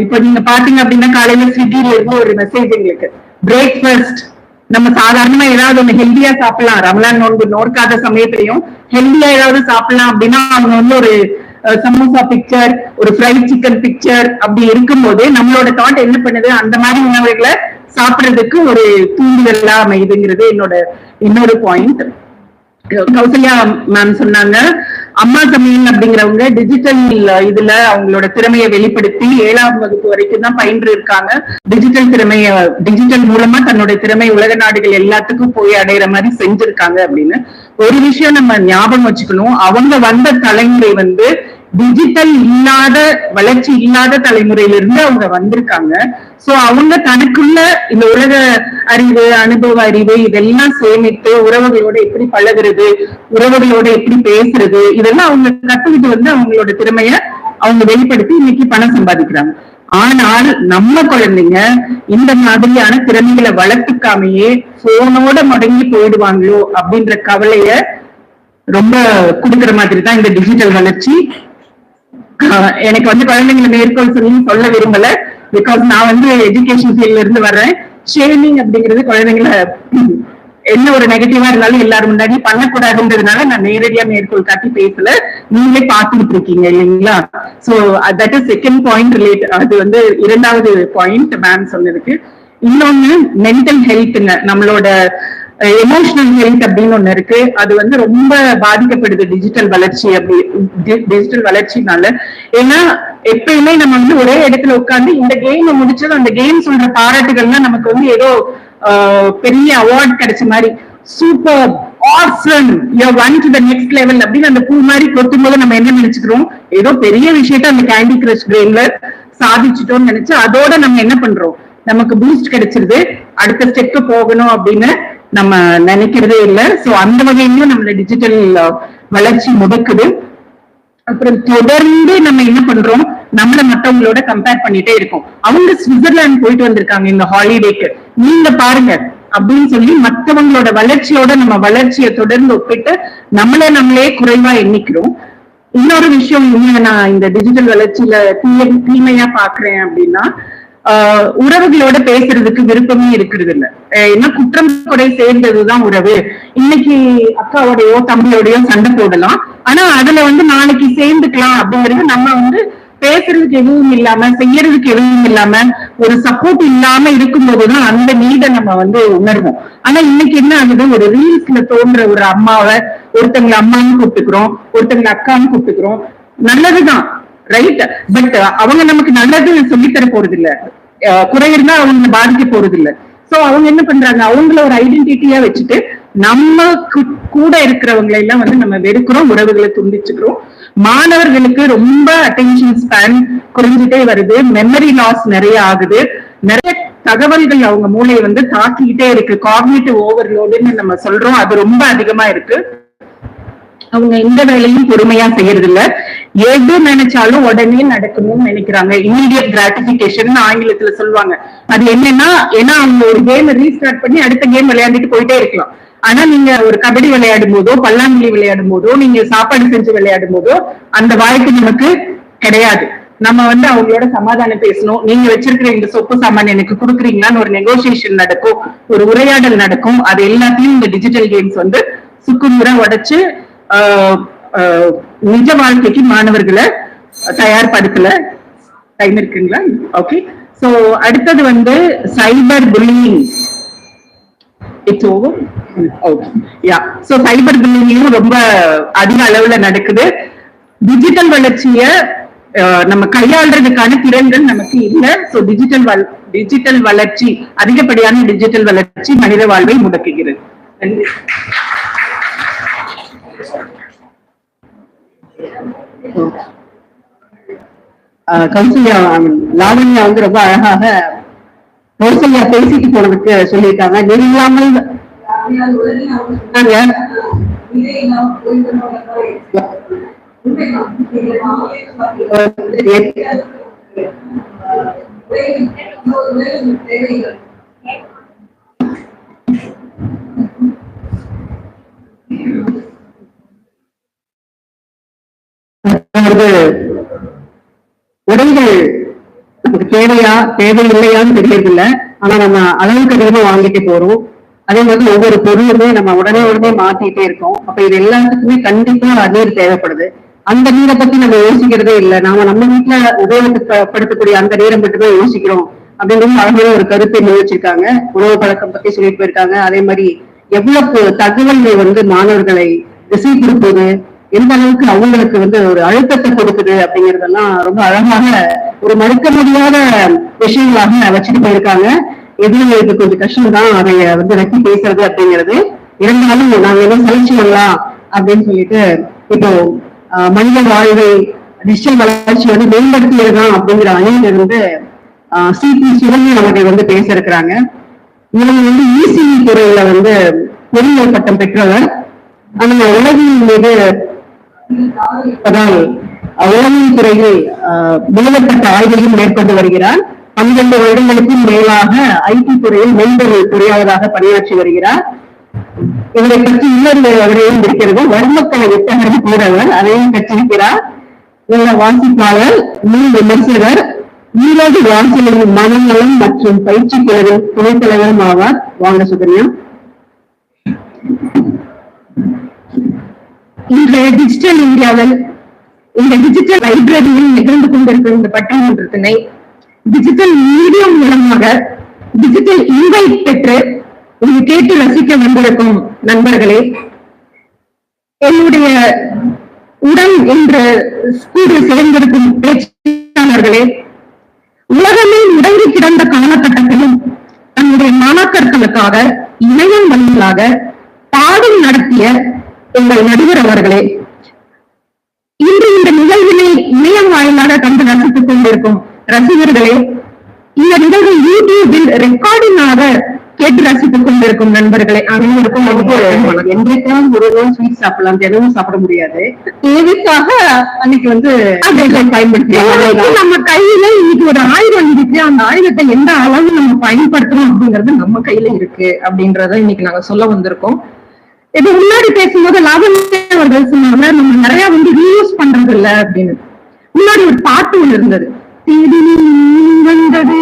இப்ப நீங்க பாத்தீங்க அப்படின்னா காலையில ஸ்விக்கில இருந்து ஒரு மெசேஜ் எங்களுக்கு, பிரேக்ஃபாஸ்ட் நம்ம சாதாரணமா ஏதாவது ஒண்ணு ஹெல்தியா சாப்பிடலாம், ரமலான் நோன்பு நோக்காத சமயத்திலையும் ஹெல்தியா ஏதாவது சாப்பிடலாம் அப்படின்னா அவங்க ஒரு சமோசா பிக்சர், ஒரு ஃப்ரைட் சிக்கன் பிக்சர் அப்படி இருக்கும்போது நம்மளோட தாட் என்ன பண்ணுது, அந்த மாதிரி உணவுகளை சாப்பிடுறதுக்கு ஒரு தூண்டுதலா அமைதுங்கிறது இன்னொரு பாயிண்ட். கௌசல்யா மேம் சொன்னாங்க, அம்மா சமையல் அப்படிங்கிறவங்க டிஜிட்டல் இதுல அவங்களோட திறமையை வெளிப்படுத்தி 7ஆம் வகுப்பு வரைக்கும் தான் பயின்று இருக்காங்க. டிஜிட்டல் மூலமா தன்னோட திறமை உலக நாடுகள் எல்லாத்துக்கும் போய் அடையிற மாதிரி செஞ்சிருக்காங்க அப்படின்னு. ஒரு விஷயம் நம்ம ஞாபகம் வச்சுக்கணும், அவங்க வந்த தலைமுறை டிஜிட்டல் இல்லாத, வளர்ச்சி இல்லாத தலைமுறையிலிருந்து அவங்க வந்திருக்காங்க. சோ அவங்க தனக்குள்ள இந்த உலக அறிவு, அனுபவ அறிவு இதெல்லாம் சேமித்து உறவுகளோட எப்படி பழகுறது, உறவுகளோட எப்படி பேசுறது, இதெல்லாம் அவங்க கத்துக்கிட்டு அவங்களோட திறமைய அவங்க வெளிப்படுத்தி இன்னைக்கு பணம் சம்பாதிக்கிறாங்க. ஆனால் நம்ம குழந்தைங்க இந்த மாதிரியான திறமைகளை வளர்த்துக்காமையே போனோட முடங்கி போயிடுவாங்களோ அப்படின்ற கவலைய ரொம்ப கொடுக்குற மாதிரி தான் இந்த டிஜிட்டல் வளர்ச்சி. எனக்கு குழந்தைங்களை மேற்கோள் சொல்லி சொல்ல விரும்பல, பிகாஸ் நான் எஜுகேஷன் ஃபீல்ட்ல இருந்து வர்றேன். ஷேமிங் அப்படிங்கிறது குழந்தைங்களை என்ன ஒரு நெகட்டிவா இருந்தாலும் எல்லாரும் முன்னாடி பண்ணக்கூடாதுன்றதுனால நான் நேரடியா மேற்கோள் காட்டி பேசல, நீங்களே பார்த்துட்டு இருக்கீங்க இல்லைங்களா. So that is second point relate. அது இரண்டாவது பாயிண்ட் மேம் சொன்னதுக்கு. இன்னொன்னு மென்டல் ஹெல்த்ங்க, நம்மளோட எமோஷனல் ஹெல்த் அப்படின்னு ஒண்ணு இருக்கு. அது ரொம்ப பாதிக்கப்படுது டிஜிட்டல் வளர்ச்சினால. ஏன்னா எப்பயுமே நம்ம ஒரே இடத்துல உட்கார்ந்து இந்த கேம் முடிச்சது, அந்த கேம் சொல்ற பாராட்டுகள்லாம் நமக்கு ஏதோ பெரிய அவார்ட் கிடைச்ச மாதிரி, super awesome you one to the next level அப்படின்னு அந்த பூ மாதிரி கொட்டும் போது நம்ம என்ன நினைச்சுக்கிறோம், ஏதோ பெரிய விஷயத்த அந்த கேண்டி கிரஷ் கேம்ல சாதிச்சுட்டோம்னு நினைச்சு அதோட நம்ம என்ன பண்றோம், நமக்கு பூஸ்ட் கிடைச்சிருது, அடுத்த ஸ்டெப்க்கு போகணும் அப்படின்னு நம்ம நினைக்கிறதே இல்லை. சோ அந்த வகையிலும் நம்மள டிஜிட்டல் வளர்ச்சி முடக்குது. அப்புறம் தொடர்ந்து நம்ம என்ன பண்றோம், நம்மள மத்தவங்களோட கம்பேர் பண்ணிட்டே இருக்கோம். அவங்க சுவிட்சர்லாந்து போயிட்டு வந்திருக்காங்க இந்த ஹாலிடேக்கு, நீங்க பாருங்க அப்படின்னு சொல்லி மத்தவங்களோட வளர்ச்சியோட நம்ம வளர்ச்சியை தொடர்ந்து ஒப்பிட்டு நம்மளே குறைவா எண்ணிக்கிறோம். இன்னொரு விஷயம் நான் இந்த டிஜிட்டல் வளர்ச்சியில தீமையா பாக்குறேன் அப்படின்னா, உறவுகளோட பேசுறதுக்கு விருப்பமே இருக்கிறது இல்ல. ஏன்னா குற்றம் கொடை சேர்ந்ததுதான் உறவு. இன்னைக்கு அக்காவோடையோ தம்பியோடையோ சண்டை போடலாம், ஆனா அதுல நாளைக்கு சேர்ந்துக்கலாம் அப்படிங்கிறது நம்ம பேசுறதுக்கு எதுவும் இல்லாம, செய்யறதுக்கு எதுவும் இல்லாம, ஒரு சப்போர்ட் இல்லாம இருக்கும்போதுதான் அந்த நீட நம்ம உணர்வோம். ஆனா இன்னைக்கு என்ன ஆகுது, ஒரு ரீல்ஸ்ல தோன்ற ஒரு அம்மாவை ஒருத்தங்களை அம்மான்னு கூப்பிட்டுக்கிறோம், ஒருத்தங்களை அக்கான்னு கூப்பிட்டுக்கிறோம். நல்லதுதான், ரைட். பட் அவங்க நமக்கு நல்லது சொல்லித்தர போறது இல்ல, குறை இருந்தா அவங்க பாதிக்க போறது இல்ல. சோ அவங்க என்ன பண்றாங்க, அவங்கள ஒரு ஐடென்டிட்டியா வச்சுட்டு நம்ம கூட இருக்கிறவங்களை எல்லாம் நம்ம வெறுக்கிறோம், உறவுகளை துண்டிச்சுக்கிறோம். மாணவர்களுக்கு ரொம்ப அட்டென்ஷன் ஸ்பேன் குறைஞ்சிட்டே வருது, மெமரி லாஸ் நிறைய ஆகுது, நிறைய தகவல்கள் அவங்க மூளையை தாக்கிக்கிட்டே இருக்கு. காக்னிட்டிவ் ஓவர்லோடுன்னு நம்ம சொல்றோம், அது ரொம்ப அதிகமா இருக்கு. அவங்க எந்த வேலையும் பொறுமையா செய்யறது இல்ல, எது நினைச்சாலும் உடனே நடக்கணும்னு நினைக்கிறாங்க. இமீடியட் கிராட்டிபிகேஷன் ஆங்கிலத்துல சொல்லுவாங்க. அது என்னன்னா, ஏன்னா அவங்க ஒரு கேம் ரீஸ்டார்ட் பண்ணி அடுத்த கேம் விளையாண்டுட்டு போயிட்டே இருக்கலாம். ஆனா நீங்க ஒரு கபடி விளையாடும் போதோ, பல்லாங்குழி விளையாடும் போதோ, நீங்க சாப்பாடு செஞ்சு விளையாடும் போதோ அந்த வாய்ப்பு நமக்கு கிடையாது. நம்ம அவங்களோட சமாதானம் பேசணும், நீங்க வச்சிருக்கிற இந்த சொப்பு சாமான் எனக்கு கொடுக்குறீங்களான்னு ஒரு நெகோசியேஷன் நடக்கும், ஒரு உரையாடல் நடக்கும். அது எல்லாத்தையும் இந்த டிஜிட்டல் கேம்ஸ் சுக்குநூறா உடைச்சு நிஜ வாழ்க்கைக்கு மாணவர்களை தயார்படுத்தல. டைம் இருக்குங்களா? ஓகே. சோ அடுத்தது cyber bullying. It's over. Okay, yeah. So cyber புல்லிங்கும் ரொம்ப அதிக அளவுல நடக்குது. டிஜிட்டல் வளர்ச்சிய நம்ம கையாளுறதுக்கான திறன்கள் நமக்கு இல்ல. சோ டிஜிட்டல் வளர்ச்சி, அதிகப்படியான டிஜிட்டல் வளர்ச்சி மனித வாழ்வை முடக்குகிறது. கௌசல்யா, லாவண்யா ரொம்ப அழகாக கௌசல்யா பேசிட்டு போனதுக்கு சொல்லியிருக்காங்க. நெறியாமல் உடைகள் நமக்கு தேவையா தேவையில்லையான்னு தெரியறதில்ல. ஆனா நம்ம அளவுக்கு அதிகமா வாங்கிட்டு போறோம். அதே மாதிரி ஒவ்வொரு பொருளுமே நம்ம உடனே மாத்திட்டே இருக்கோம். அப்ப இது எல்லாத்துக்குமே கண்டிப்பா நீர் தேவைப்படுது. அந்த நீரை பத்தி நம்ம யோசிக்கிறதே இல்லை. நம்ம வீட்டுல உபயோகப்படுத்தக்கூடிய அந்த நீரை மட்டுமே யோசிக்கிறோம் அப்படின்னு அழகான ஒரு கருத்தை முன்வச்சிருக்காங்க. உணவு பழக்கம் பத்தி சொல்லிட்டு போயிருக்காங்க. அதே மாதிரி எவ்வளவு தகவல்கள் மாணவர்களை திசை கொடுப்பது, எந்த அளவுக்கு அவங்களுக்கு ஒரு அழுத்தத்தை கொடுக்குது அப்படிங்கறதெல்லாம் ரொம்ப அழகாக ஒரு மறுக்க முடியாத விஷயங்களாக வச்சுட்டு போயிருக்காங்க. எதுவும் இது கொஞ்சம் கஷ்டம் தான் அதை வெட்டி பேசுறது அப்படிங்கிறது. இருந்தாலும் நாங்க என்ன சலிச்சுக்கலாம் அப்படின்னு சொல்லிட்டு இப்போ மனித வாழ்வை டிஜிட்டல் வளர்ச்சி மேம்படுத்தியதுதான் அப்படிங்கிற அணியிலிருந்து சிபி சுரங்கி அவர்கள் பேச இருக்கிறாங்க. இவங்க இசிஇ துறையில பொறியியல் பட்டம் பெற்றவர். அந்த உலகின் மீது உளவியல் துறையில் முதல்கட்ட ஆய்வையும் மேற்கொண்டு வருகிறார். 12 வருடங்களுக்கும் மேலாக ஐடி துறையில் மென்பொருள் பொறியாளராக பணியாற்றி வருகிறார். இவரை பற்றி இன்னொரு வகையும் இருக்கிறது. வர்மக்கலை வித்தகர் கூறவர், அதையும் பெற்றிருக்கிறார். இந்த வாசிப்பாளர், நூல் விமர்சகர், ஈரோடு வாசலின் மனநலம் மற்றும் பயிற்சி குழுவின் துணைத் தலைவரும் ஆவார். வாங்க சுகன்யா. இன்றைய டிஜிட்டல் இந்தியாவில் இந்த டிஜிட்டல் லைப்ரரியில் நிகழ்ந்து கொண்டிருக்கிற இந்த பட்டிமன்றத்தினை டிஜிட்டல் மீடியம் மூலமாக டிஜிட்டல் இன்வைட் பெற்று இங்கு கேட்டு ரசிக்க வந்திருக்கும் நண்பர்களே, என்னுடைய உடன் என்ற ஸ்கூலில் சேர்ந்திருக்கும் பேச்சாளர்களே, உலகமே முடங்கி கிடந்த காலகட்டத்திலும் தன்னுடைய மாணாக்கர்களுக்காக இணையம் வழியாக பாடம் நடத்திய எங்கள் நடுவர் அவர்களே, இன்று இந்த நிகழ்வினை இணையம் வாயிலாக கண்டு ரசித்துக் கொண்டிருக்கும் ரசிகர்களே, இந்த நிகழ்வு யூடியூபில் ரெக்கார்டிங்காக கேட்டு ரசித்துக் கொண்டிருக்கும் நண்பர்களே, அனைவருக்கும் என்றைக்காவது ஒரு நாள் ஸ்வீட் சாப்பிடலாம், தினமும் சாப்பிட முடியாது. தேவைக்காக அன்னைக்கு பயன்படுத்தி நம்ம கையில இன்னைக்கு ஒரு ஆயுதம் இருக்கு. அந்த ஆயுதத்தை எந்த அளவு நம்ம பயன்படுத்தணும் அப்படிங்கறது நம்ம கையில இருக்கு அப்படின்றத இன்னைக்கு நாங்க சொல்ல வந்திருக்கோம். இது முன்னாடி பேசும்போது லாவண்யா அவர்கள் சொன்னாங்க, நம்ம நிறைய ரீயூஸ் பண்றது இல்ல அப்படின்னு. முன்னாடி ஒரு பாட்டு ஒண்ணு இருந்தது, தேடினி வந்தது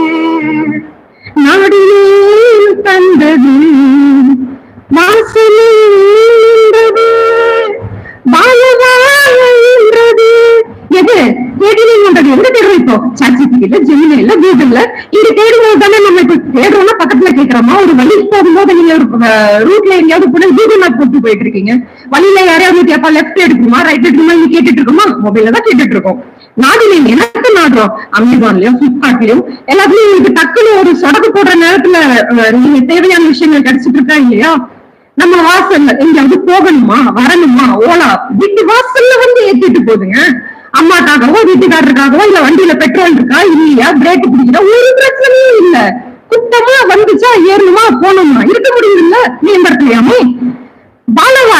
நாடினே தந்தது வாசலே வாழவாழன்றது. எது தேடினீங்கன்றது எந்த தேடுறோம்? இப்போ சாட்சிபில, ஜெமினில, கூகுள்ல இங்க தேடும்போது தானே நம்ம இப்ப தேடுறோம்னா பக்கத்துல கேட்கிறோமா? ஒரு வழி போகும்போது நீங்க ரூட்ல எங்கேயாவது போன கூகுள் மேப் போட்டு போயிட்டு இருக்கீங்க, வழியில யாரையாவது கேப்பா லெஃப்ட் எடுக்குமா ரைட் எடுக்குமா நீங்க கேட்டுட்டு இருக்கோமா? மொபைல்ல தான் கேட்டுட்டு இருக்கோம். நாடுனீங்க எனக்கு நாடுறோம், அமேசான்லயும் பிளிப்கார்ட்லயும் எல்லாத்துலயும் உங்களுக்கு டக்குனு ஒரு சொடக்கு போடுற நேரத்துல நீங்க தேவையான விஷயங்கள் கிடைச்சிட்டு இருக்கா இல்லையா? நம்ம வாசல்ல எங்கேயாவது போகணுமா வரணுமா, ஓலா வீட்டு வாசல்ல ஏத்திட்டு போகுதுங்க. அம்மாக்காகவோ வீட்டுக்காரருக்காகவோ இல்ல வண்டியில பெட்ரோல் இருக்கா இல்லையா, பிரேக் பிடிக்கிறா, ஒரு பிரச்சனையும் இல்ல. குத்தமா வந்துச்சா ஏறணுமா போகணுமா இருக்க முடியுதுல்ல, மேம்படுத்தலையாமே வாழவா?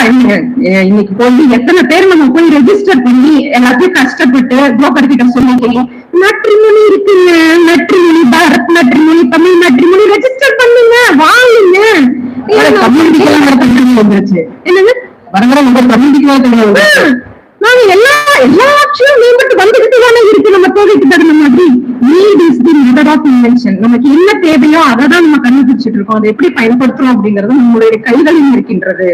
இன்னைக்கு போய் எத்தனை பேர் நம்ம போய் ரெஜிஸ்டர் பண்ணி எல்லாத்தையும் கஷ்டப்பட்டு புரோக்கர் கிட்ட சொல்லி மேட்ரிமோனி இருக்குங்க, matrimony, Bharat matrimony, Tamil matrimony register பண்ணுங்க, வாங்குங்க. என்னது நாங்க எல்லா ஆப்ஷனும் மேம்பட்டு வந்துகிட்டு தானே இருக்கு. நம்ம தேவைக்கு தகுந்த மாதிரி need is the method of invention. நமக்கு என்ன தேவையோ அதை தான் நம்ம கண்டுபிடிச்சிட்டு இருக்கோம். அதை எப்படி பயன்படுத்துறோம் அப்படிங்கிறது நம்மளுடைய கைகளில் இருக்கின்றது.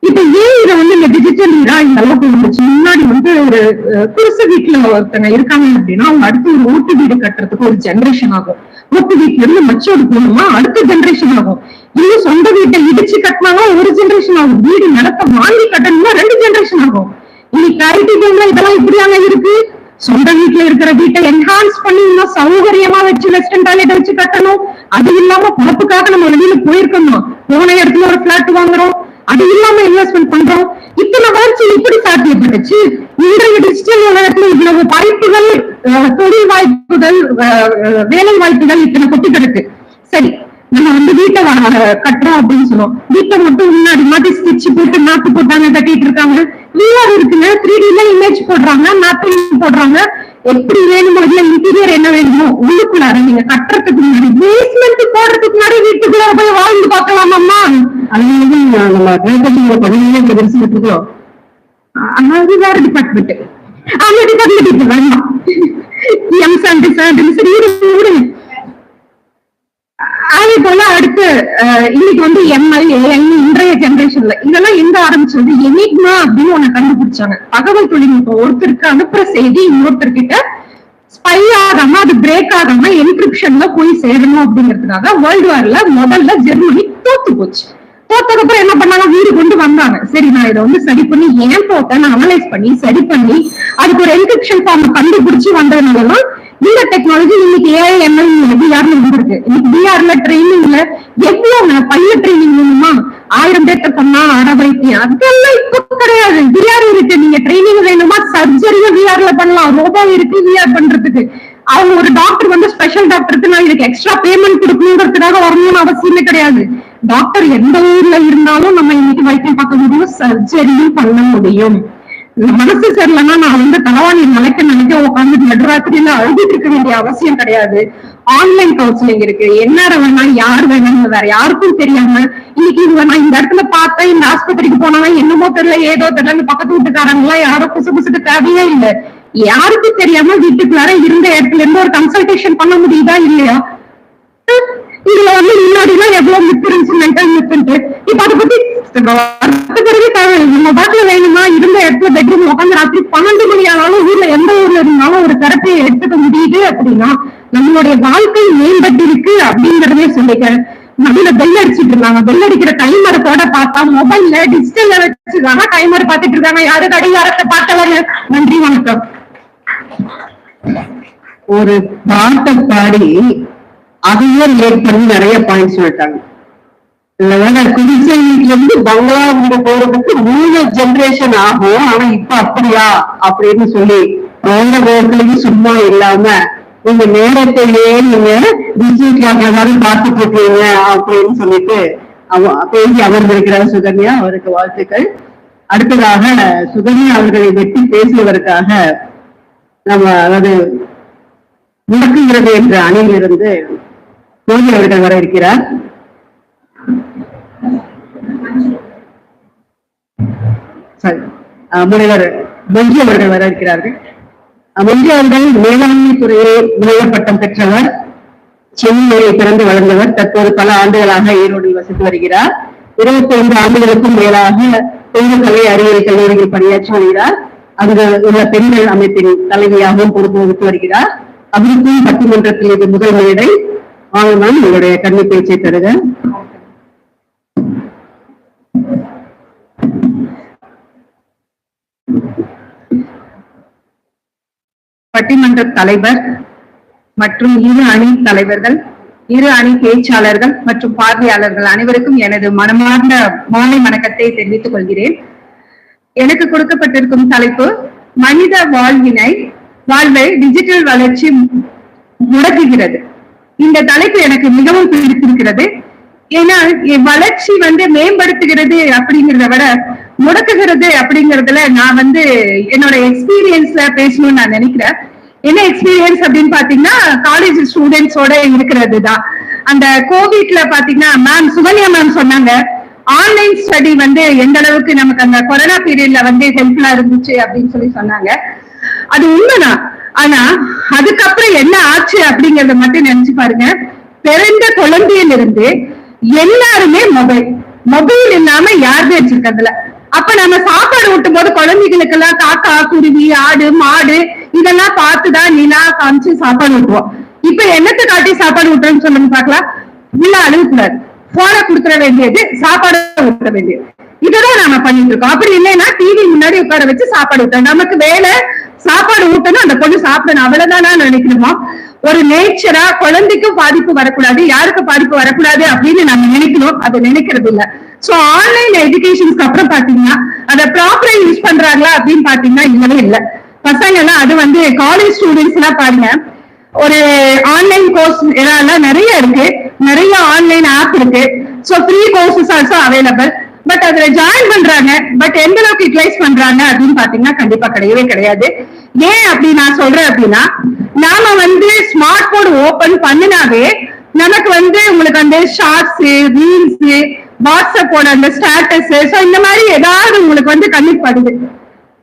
இப்ப ஏன் இதை இந்த டிஜிட்டல் ஈரா இந்த அளவுக்கு இருந்துச்சு? முன்னாடி ஒரு குடிசை வீட்டுல ஒருத்தங்க இருக்காங்க அப்படின்னா அவங்க அடுத்து ஒரு ஓட்டு வீடு கட்டுறதுக்கு ஒரு ஜெனரேஷன் ஆகும். ஓட்டு வீட்டுல இருந்து மச்சோடு போகணுமா அடுத்த ஜெனரேஷன் ஆகும். இன்னும் சொந்த வீட்டை இடிச்சு கட்டினாலும் ஒரு ஜெனரேஷன் ஆகும். வீடு நிலத்தை வாங்கி கட்டணும்னா 2 ஜெனரேஷன் ஆகும். இன்னைக்கு ஐடி டைம்ல இதெல்லாம் இப்படியாங்க இருக்கு. சொந்த வீட்டுல இருக்கிற வீட்டை என்ஹான்ஸ் பண்ணி இன்னும் சௌகரியமா வச்சு வெஸ்டர்ன் டாய்லெட் வச்சு கட்டணும். அது இல்லாம பொழப்புக்காக நம்ம வெளியில போயிருக்கணும், போன இடத்துல ஒரு பிளாட் வாங்குறோம், அது இல்லாம இன்வெஸ்ட்மெண்ட் பண்றோம். இத்தனை வளர்ச்சி இப்படி சாத்தியப்பட்டுச்சு. இன்றைய டிஜிட்டல் உலகத்துல இவ்வளவு வாய்ப்புகள், தொழில் வாய்ப்புகள், வேலை வாய்ப்புகள் இத்தனை கொட்டி கிடக்கு. சரி, நம்ம வீட்டை கட்டுறோம் அப்படின்னு சொல்லுவோம். வீட்டை மட்டும் முன்னாடி மாதிரி ஸ்டிச் போட்டு மேப் போட்டாங்க கட்டிட்டு இருக்காங்க. விஆர் இருக்குங்க, 3Dல இமேஜ் போடுறாங்க, மேப்பிங் போடுறாங்க. எப்படி வேணுமோ இல்ல இன்டீரியர் என்ன வேணுமோ உள்ளுக்குள்ளார நீங்க கட்டுறதுக்கு முன்னாடி பேஸ்மெண்ட் போடுறதுக்கு முன்னாடி வீட்டுக்குள்ள போய் வாழ்ந்து பார்க்கலாமாம்மா. அது வேற டிபார்ட்மெண்ட், அந்த டிபார்ட்மெண்ட் இப்ப வேண்டாம். அதே போல அடுத்து இன்னைக்கு எம்எல், ஏஐ இன்றைய ஜெனரேஷன்ல இதெல்லாம் எங்க ஆரம்பிச்சது? எனிக்மா அப்படின்னு ஒண்ணு கண்டுபிடிச்சாங்க. தகவல் தொழில்நுட்பம் ஒருத்தருக்கு அனுப்புற செய்தி இன்னொருத்தர்கிட்ட ஸ்பை ஆகாம அது பிரேக் ஆகாம என்கிரிப்ஷன்ல போய் சேரணும் அப்படிங்கிறதுக்காக வேர்ல்டு வார்ல முதல்ல ஜெர்மனி தோத்து போச்சு. தோத்ததுக்கப்புறம் என்ன பண்ணாங்க, வீடு கொண்டு வந்தாங்க. சரி, நான் இதை வந்து சரி பண்ணி ஏன் தோத்தேன்னு அனலைஸ் பண்ணி சரி பண்ணி அதுக்கு ஒரு என்கிரிப்ஷன் ஃபார்ம் கண்டுபிடிச்சு வந்ததுனாலதான் இந்த டெக்னாலஜி இன்னைக்கு ஏஐஎம்எல் பிஆர்ல வந்திருக்கு. இன்னைக்கு பிஆர்ல ட்ரைனிங்ல எவ்வளவு பைலட் ட்ரைனிங் வேணுமா, 1000 பேர்த்த பண்ணா வைத்தியம் அதெல்லாம் இப்ப கிடையாது. பிஆர் இருக்கு, நீங்க ட்ரைனிங் வேணுமா சர்ஜரியும் பிஆர்ல பண்ணலாம், ரோபோ இருக்கு பிஆர் பண்றதுக்கு. அவங்க ஒரு டாக்டர் வந்து ஸ்பெஷல் டாக்டருக்கு நான் இதுக்கு எக்ஸ்ட்ரா பேமெண்ட் கொடுக்கணுங்கிறதுக்காக வரணும்னு அவசியமே கிடையாது. டாக்டர் எந்த ஊர்ல இருந்தாலும் நம்ம இன்னைக்கு வைத்தியம் பார்க்க முடியும், சர்ஜரியும் பண்ண முடியும். மனசு சரியில்லைன்னா நான் வந்து தலைவாணி நினைக்க உட்காந்து நடுராத்திரியில அழுதுட்டு இருக்க வேண்டிய அவசியம் கிடையாது. ஆன்லைன் கவுன்சிலிங் இருக்கு, என்ன வேணா யார் வேணும்னு வேற யாருக்கும் தெரியாம இன்னைக்கு நான் இந்த இடத்துல பார்த்தேன், இந்த ஆஸ்பத்திரிக்கு போனா என்னமோ தெரியல ஏதோ தெரியல, பக்கத்து வீட்டுக்காரங்க எல்லாம் யாரும் புசுக்கு தேவையே இல்லை. யாருக்கும் தெரியாம வீட்டுக்குள்ளார இருந்த இடத்துல இருந்து ஒரு கன்சல்டேஷன் பண்ண முடியுதா இல்லையா? இதுல வந்து முன்னாடி எல்லாம் எவ்வளவு மித்து இருந்துச்சு, மென்டல் மித்துன்ட்டு. இப்ப அதை பத்தி பிறகு நம்ம பாட்டுல வேணுமா இருந்த இடத்துல பெட்ரூம் உட்காந்து ராத்திரி 12 மணி ஆனாலும் ஊர்ல எந்த ஊர்ல இருந்தாலும் ஒரு தெரப்பியை எடுத்துக்க முடியுது அப்படின்னா நம்மளுடைய வாழ்க்கை மேம்பட்டு இருக்கு அப்படிங்கறதே சொல்லிக்கிறேன். நடுவுல பெல் அடிச்சுட்டு இருக்காங்க, பெல் அடிக்கிற டைமரத்தோட பார்த்தா மொபைல்ல டிஜிட்டல்ல வச்சுக்காங்க டைமர் பார்த்துட்டு இருக்காங்க. யாரு கடிகாரத்தை பார்த்தவங்க. நன்றி, வணக்கம். ஒரு பாட்டை பாடி அதையே ரிலேட் பண்ணி நிறைய பாயிண்ட்ஸ் சொல்லிட்டாங்க. குடிசைல இருந்து பங்களா வீடு போறதுக்கு 3 ஜெனரேஷன் ஆகும், ஆனா இப்ப அப்படியா அப்படின்னு சொல்லி எந்த கோரத்திலையும் சும்மா இல்லாம உங்க நேரத்திலேயே நீங்க டிஜிட்டல் பார்த்துட்டு இருக்கீங்க அப்படின்னு சொல்லிட்டு பேசி அமர்ந்திருக்கிறார் சுகன்யா. அவருக்கு வாழ்த்துக்கள். அடுத்ததாக சுகன்யா அவர்களை வெட்டி பேசுவதற்காக நம்ம அதாவது முடக்குகிறது என்ற அணியிலிருந்து கோவி அவர்கள் வர இருக்கிறார். முனைவர் மஞ்சி அவர்கள் வர இருக்கிறார்கள். மஞ்சி அவர்கள் மேலாண்மை துறையில் முனைவர் பட்டம் பெற்றவர், சென்னையை பிறந்து வளர்ந்தவர். தற்போது பல ஆண்டுகளாக ஈரோடில் வசித்து வருகிறார். 25 ஆண்டுகளுக்கும் மேலாக பெண்கள் கலை அறிவியல் கல்லூரியில் பணியாற்றி வருகிறார். அங்கு உள்ள பெண்கள் அமைப்பின் தலைவியாகவும் பொறுப்பு வகித்து வருகிறார். அவருக்கும் பட்டிமன்றத்தில் இது முதல் மேடை. வாங்கலாம், உங்களுடைய கண்ணி பேச்சை தருக. பட்டிமன்ற தலைவர் மற்றும் இரு அணி தலைவர்கள், இரு அணி பேச்சாளர்கள் மற்றும் பார்வையாளர்கள் அனைவருக்கும் எனது மனமார்ந்த மாலை வணக்கத்தை தெரிவித்துக் கொள்கிறேன். எனக்கு கொடுக்கப்பட்டிருக்கும் தலைப்பு மனித வாழ்வை டிஜிட்டல் வளர்ச்சி முடக்குகிறது. இந்த தலைப்பு எனக்கு மிகவும் பிடித்திருக்கிறது. ஏன்னா வளர்ச்சி மேம்படுத்துகிறது அப்படிங்கிறத விட முடக்குகிறது அப்படிங்கறதுல நான் என்னோட எக்ஸ்பீரியன்ஸ்ல பேசணும்னு நான் நினைக்கிறேன். என்ன எக்ஸ்பீரியன்ஸ் அப்படின்னு பாத்தீங்கன்னா காலேஜ் ஸ்டூடெண்ட்ஸோட இருக்கிறது தான். அந்த கோவிட்ல பாத்தீங்கன்னா மேம் சுகன்யா மேம் சொன்னாங்க ஆன்லைன் ஸ்டடி எந்த அளவுக்கு நமக்கு அந்த கொரோனா பீரியட்ல ஹெல்ப்ஃபுல்லா இருந்துச்சு அப்படின்னு சொல்லி சொன்னாங்க. அது உண்மைதான். ஆனா அதுக்கப்புறம் என்ன ஆச்சு அப்படிங்கறத மட்டும் நினைச்சு பாருங்க. பிறந்த குழந்தையிலிருந்து எல்லாருமே மொபைல் இல்லாம யாருமே வச்சிருக்கிறதுல. அப்ப நம்ம சாப்பாடு ஊட்டும் போது குழந்தைகளுக்கு எல்லாம் காக்கா, குருவி, ஆடு, மாடு இதெல்லாம் பார்த்துதான் நிலா காமிச்சு சாப்பாடு ஊட்டுவோம். இப்ப என்னத்தை காட்டி சாப்பாடு ஊட்டுறோம்னு சொல்லுங்க பாக்கலாம். உள்ள அழுகக்கூடாது, போன கொடுத்துட வேண்டியது, சாப்பாடு ஊட்ட வேண்டியது, இதுதான் நாம பண்ணிட்டு இருக்கோம். அப்படி இல்லைன்னா டிவி முன்னாடி உட்கார வச்சு சாப்பாடு ஊட்டணும். நமக்கு வேலை சாப்பாடு ஊட்டணும், அந்த பொண்ணு சாப்பிடணும், அவ்வளவுதானா நினைக்கணுமா? ஒரு நேச்சரா குழந்தைக்கும் பாதிப்பு வரக்கூடாது, யாருக்கும் பாதிப்பு வரக்கூடாது அப்படின்னு நம்ம நினைக்கணும். அதை நினைக்கிறது இல்ல. சோ ஆன்லைன் எஜுகேஷனுக்கு அப்புறம் பாத்தீங்கன்னா அதை ப்ராப்பரா யூஸ் பண்றாங்களா அப்படின்னு பாத்தீங்கன்னா இல்லவே இல்லை. பசங்க எல்லாம் அது காலேஜ் ஸ்டூடெண்ட்ஸ் எல்லாம் பாருங்க, ஒரு ஆன்லைன் கோர்ஸ் எல்லாம் நிறைய இருக்கு, நிறைய ஆன்லைன் ஆப் இருக்கு. So free courses also available. But அதுல ஜாயின் பண்றாங்க, பட் எந்த அளவுக்கு யூட்டிலைஸ் பண்றாங்க அப்படின்னு பாத்தீங்கன்னா கண்டிப்பா கிடையவே கிடையாது. ஏன் அப்படி நான் சொல்றேன் அப்படின்னா, நாம ஸ்மார்ட் போன் ஓபன் பண்ணினாவே நமக்கு உங்களுக்கு அந்த ஷார்ட்ஸ், ரீல்ஸ், வாட்ஸ்அப்போட அந்த ஸ்டேட்டஸ், சோ இந்த மாதிரி ஏதாவது உங்களுக்கு கண்ணுக்கு படுது.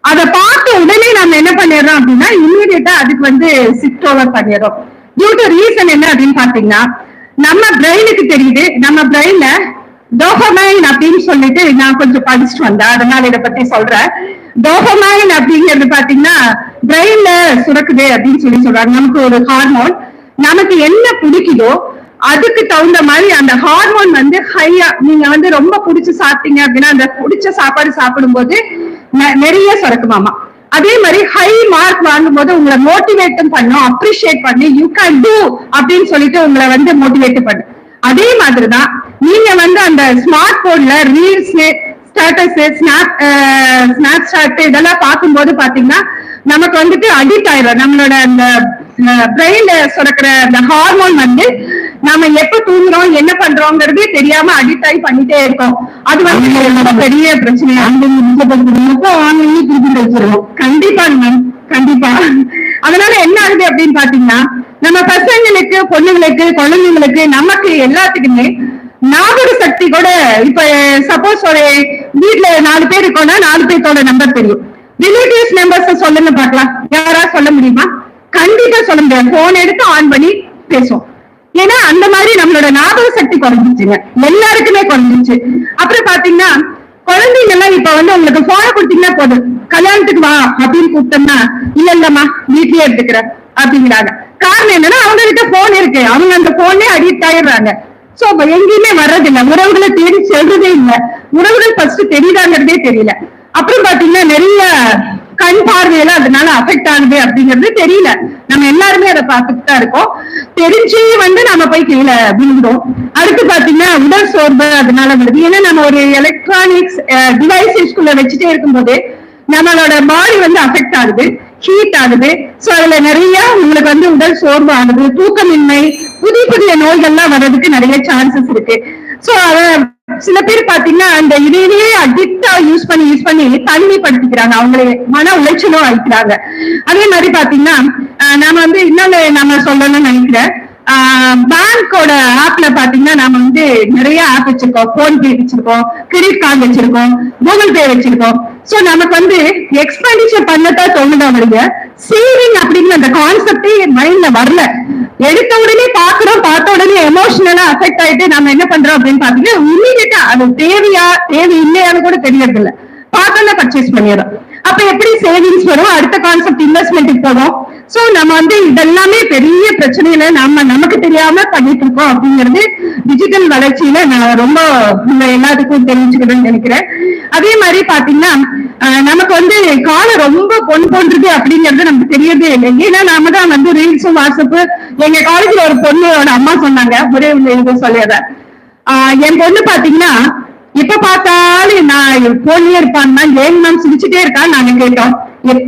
அதை பார்த்த உடனே நம்ம என்ன பண்ணிடுறோம் அப்படின்னா இமீடியட்டா அதுக்கு ஷிஃப்ட் ஓவர் பண்ணிடுறோம். டியூ டு ரீசன் என்ன அப்படின்னு பாத்தீங்கன்னா, நம்ம பிரெயினுக்கு தெரியுது, நம்ம பிரெயின்ல டோபமைன் அப்படின்னு சொல்லிட்டு நான் கொஞ்சம் படிச்சுட்டு வந்தேன், அதனால இதை பத்தி சொல்றேன். டோபமைன் அப்படிங்கிறது பாத்தீங்கன்னா பிரெயின்ல சுரக்குது அப்படின்னு சொல்றாங்க. நமக்கு ஒரு ஹார்மோன், நமக்கு என்ன பிடிக்குதோ அதுக்கு தகுந்த மாதிரி அந்த ஹார்மோன் வந்து ஹையா, நீங்க வந்து ரொம்ப பிடிச்சு சாப்பிட்டீங்க அப்படின்னா அந்த பிடிச்ச சாப்பாடு சாப்பிடும்போது நிறைய சுரக்குமாமா. அதே மாதிரி ஹை மார்க் வாங்கும் போது உங்களை மோட்டிவேட்டும் பண்ணும், அப்ரிஷியேட் பண்ணி யூ கேன் டூ அப்படின்னு சொல்லிட்டு உங்களை வந்து மோட்டிவேட் பண்ணும். அதே மாதிரிதான் நீங்க வந்து அந்த ஸ்மார்ட் போன்ல ரீல்ஸ், ஸ்டேட்டஸ், ஸ்னாப் சாட் இதெல்லாம் பார்க்கும்போது பாத்தீங்கன்னா நமக்கு வந்துட்டு அடிக்ட் ஆயிடும். நம்மளோட அந்த பிரெயின்ல சுரக்கிற அந்த ஹார்மோன் வந்து நம்ம எப்ப தூங்குறோம் என்ன பண்றோங்கிறதே தெரியாம அடிக்ட் ஆகி பண்ணிட்டே இருக்கோம். அது வந்து பெரிய பிரச்சனையா கண்டிப்பா மேம், கண்டிப்பா. அதனால என்ன ஆகுது அப்படின்னு பாத்தீங்கன்னா நம்ம பசங்களுக்கு, பொண்ணுங்களுக்கு, குழந்தைங்களுக்கு, நமக்கு எல்லாத்துக்குமே ஞாபக சக்தி கூட, இப்ப சப்போஸ் ஒரு வீட்டுல 4 பேர் இருக்கோம்னா 4 பேர்த்தோட நம்பர் தெரியும். ரிலேட்டிவ்ஸ் நம்பர்ஸ் சொல்லுங்க பாக்கலாம், யாரா சொல்ல முடியுமா? கண்டிப்பா சொல்ல முடியாது. போன் எடுத்து ஆன் பண்ணி பேசுவோம். ஏன்னா அந்த மாதிரி நம்மளோட ஞாபக சக்தி குறைஞ்சிச்சுங்க, எல்லாருக்குமே குறைஞ்சிச்சு. அப்புறம் பாத்தீங்கன்னா குழந்தைங்க எல்லாம் இப்ப வந்து உங்களுக்கு போன கொடுத்தீங்கன்னா போதும், கல்யாணத்துக்கு வா அப்படின்னு கூப்பிட்டோம்னா இல்ல இல்லம்மா வீட்லயே எடுத்துக்கிற அப்படிங்கிறாங்க. காரணம் என்னன்னா அவங்க கிட்ட போன் இருக்கு, அவங்க அந்த போனே அடிக்ட் ஆயிடுறாங்க. சோ எங்கேயுமே வர்றதில்லை, உறவுகளை தேடி செல்றதே இல்லை, உறவுகள் ஃபர்ஸ்ட் தெரியுதாங்கிறதே தெரியல. அப்புறம் பாத்தீங்கன்னா நிறைய கண் பார்வையில அதனால அஃபெக்ட் ஆகுது அப்படிங்கிறது தெரியல. நம்ம எல்லாருமே அதை பார்த்துட்டு தான் இருக்கோம். தெரிஞ்சு வந்து நம்ம போய் கீழே விழுந்தோம். அடுத்து பாத்தீங்கன்னா உடல் சோர்வு அதனால வருது. ஏன்னா நம்ம ஒரு எலக்ட்ரானிக்ஸ் டிவைசஸ்குள்ள வச்சுட்டே இருக்கும்போது நம்மளோட பாடி வந்து அஃபெக்ட் ஆகுது, ஹீட் ஆகுது. சோ அதுல நிறைய உங்களுக்கு வந்து உடல் சோர்வு ஆகுது, தூக்கமின்மை, புதிய புதிய நோய்கள்லாம் வர்றதுக்கு நிறைய சான்சஸ் இருக்கு. சோ சில பேர் பாத்தீங்கன்னா அந்த இதையே அடிக்டா யூஸ் பண்ணி தனிமைப்படுத்திக்கிறாங்க, அவங்களை மன உளைச்சலும் ஆயிக்கிறாங்க. அதே மாதிரி பாத்தீங்கன்னா நாம வந்து இன்னொன்னு நம்ம சொல்லணும்னு நினைக்கிறேன். பேங்கோட ஆப்ல பாத்தீங்கன்னா நாம வந்து நிறைய ஆப் வச்சிருக்கோம். போன் பே வச்சிருக்கோம், கிரெடிட் கார்டு வச்சிருக்கோம், கூகுள் பே வச்சிருக்கோம். சோ நமக்கு வந்து எக்ஸ்பெண்டிச்சர் பண்ணத்தான் தோணுதா வருங்க, சேவிங் அப்படிங்கிற அந்த கான்செப்டே மைண்ட்ல வரல. எடுத்த உடனே பாக்குறோம், பார்த்த உடனே எமோஷனலா அஃபெக்ட் ஆயிட்டு நம்ம என்ன பண்றோம் அப்படின்னு பாத்தீங்கன்னா இமீடியட்டா அது தேவையா தேவை இல்லையான்னு கூட தெரியறது இல்ல, பார்த்தோம்னா பர்ச்சேஸ் பண்ணிடுறோம். அப்ப எப்படி சேவிங்ஸ் வரும், அடுத்த கான்செப்ட் இன்வெஸ்ட்மெண்ட்டுக்கு போகும். சோ நம்ம வந்து இதெல்லாமே பெரிய பிரச்சனையில நமக்கு தெரியாம பண்ணிட்டு இருக்கோம் அப்படிங்கிறது டிஜிட்டல் வளர்ச்சியில நான் ரொம்ப எல்லாத்துக்கும் தெரிஞ்சுக்கணும்னு நினைக்கிறேன். அதே மாதிரி பாத்தீங்கன்னா நமக்கு வந்து காலம் ரொம்ப பொன் போன்றது அப்படிங்கிறது நமக்கு தெரியறதே இல்லை. ஏன்னா நாம தான் வந்து ரீல்ஸும் வாட்ஸ்அப். எங்க காலேஜ்ல ஒரு பொண்ணோட அம்மா சொன்னாங்க, ஒரே இது சொல்லியத, என் பொண்ணு பாத்தீங்கன்னா எப்ப பார்த்தாலும் நான் போன்லயே இருப்பான்னா ஏன் மேம் சிரிச்சுட்டே இருக்கான்னு நாங்க கேட்டோம்.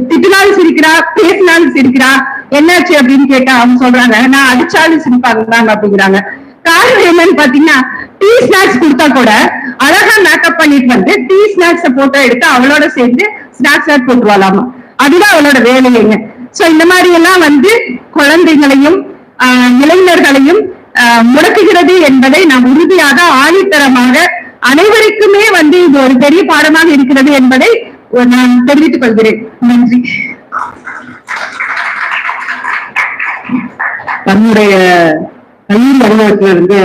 திட்டினாலும் சிரிக்கிறா, பேசினாலும் சிரிக்கிறா, என்னாச்சு அப்படின்னு கேட்டா அவங்க சொல்றாங்க நான் அடிச்சாலும் சிரிப்பாங்க அப்படிங்கிறாங்க. காரணம் என்னன்னு பாத்தீங்கன்னா டீ ஸ்நாக்ஸ் கொடுத்தா கூட அழகா மேக்கப் பண்ணிட்டு வந்து டீ ஸ்நாக்ஸ் போட்டோ எடுத்து அவளோட சேர்ந்து ஸ்நாக்ஸ் போட்டுருவாளாமா, அதுதான் அவளோட வேலையைங்க. சோ இந்த மாதிரி எல்லாம் வந்து குழந்தைகளையும் இளைஞர்களையும் முடக்குகிறது என்பதை நாம் உறுதியாக ஆணித்தரமாக அனைவருக்குமே வந்து இது ஒரு பெரிய பாடமாக இருக்கிறது என்பதை நான் தெரிவித்துக் கொள்கிறேன். நன்றி. தன்னுடைய கல்வி அனுபவத்துல இருந்து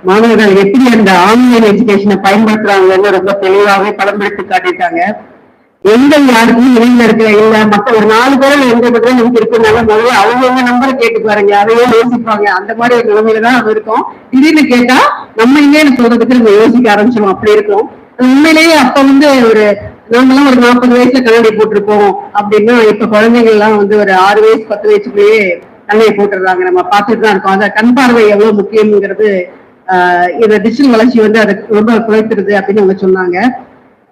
மாணவர்கள் எப்படி அந்த ஆன்லைன் எஜுகேஷனை பயன்படுத்துறாங்கன்னு ரொம்ப தெளிவாகவே படம்பெடுத்து காட்டிட்டாங்க. எங்கள் யாருக்கும் இணையில இருக்க இல்ல மற்ற ஒரு 4 பேரும் எங்க மட்டும் நமக்கு இருக்கிறதுனால முதல்ல அவங்க நம்பரை கேட்டு பாருங்க, அதையே யோசிப்பாங்க. அந்த மாதிரி ஒரு நிலைமையில தான் நம்ம இருக்கோம். திடீர்னு கேட்டா நம்ம இல்லைன்னு சொல்றதுக்கு நம்ம யோசிக்க ஆரம்பிச்சிடும். அப்படி இருக்கும். உண்மையிலேயே அப்ப வந்து ஒரு நாமெல்லாம் ஒரு 40 வயசுல கண்ணாடி போட்டிருப்போம் அப்படின்னா இப்ப குழந்தைகள் எல்லாம் வந்து ஒரு 6 வயசு 10 வயசுக்குள்ளேயே கண்ணாடி போட்டுடுறாங்க. நம்ம பார்த்துட்டு தான் இருக்கோம். அந்த கண் பார்வை எவ்வளவு முக்கியம்ங்கிறது இந்த டிஜிட்டல் வளர்ச்சி வந்து அதை ரொம்ப குறைத்துருது அப்படின்னு அவங்க சொன்னாங்க.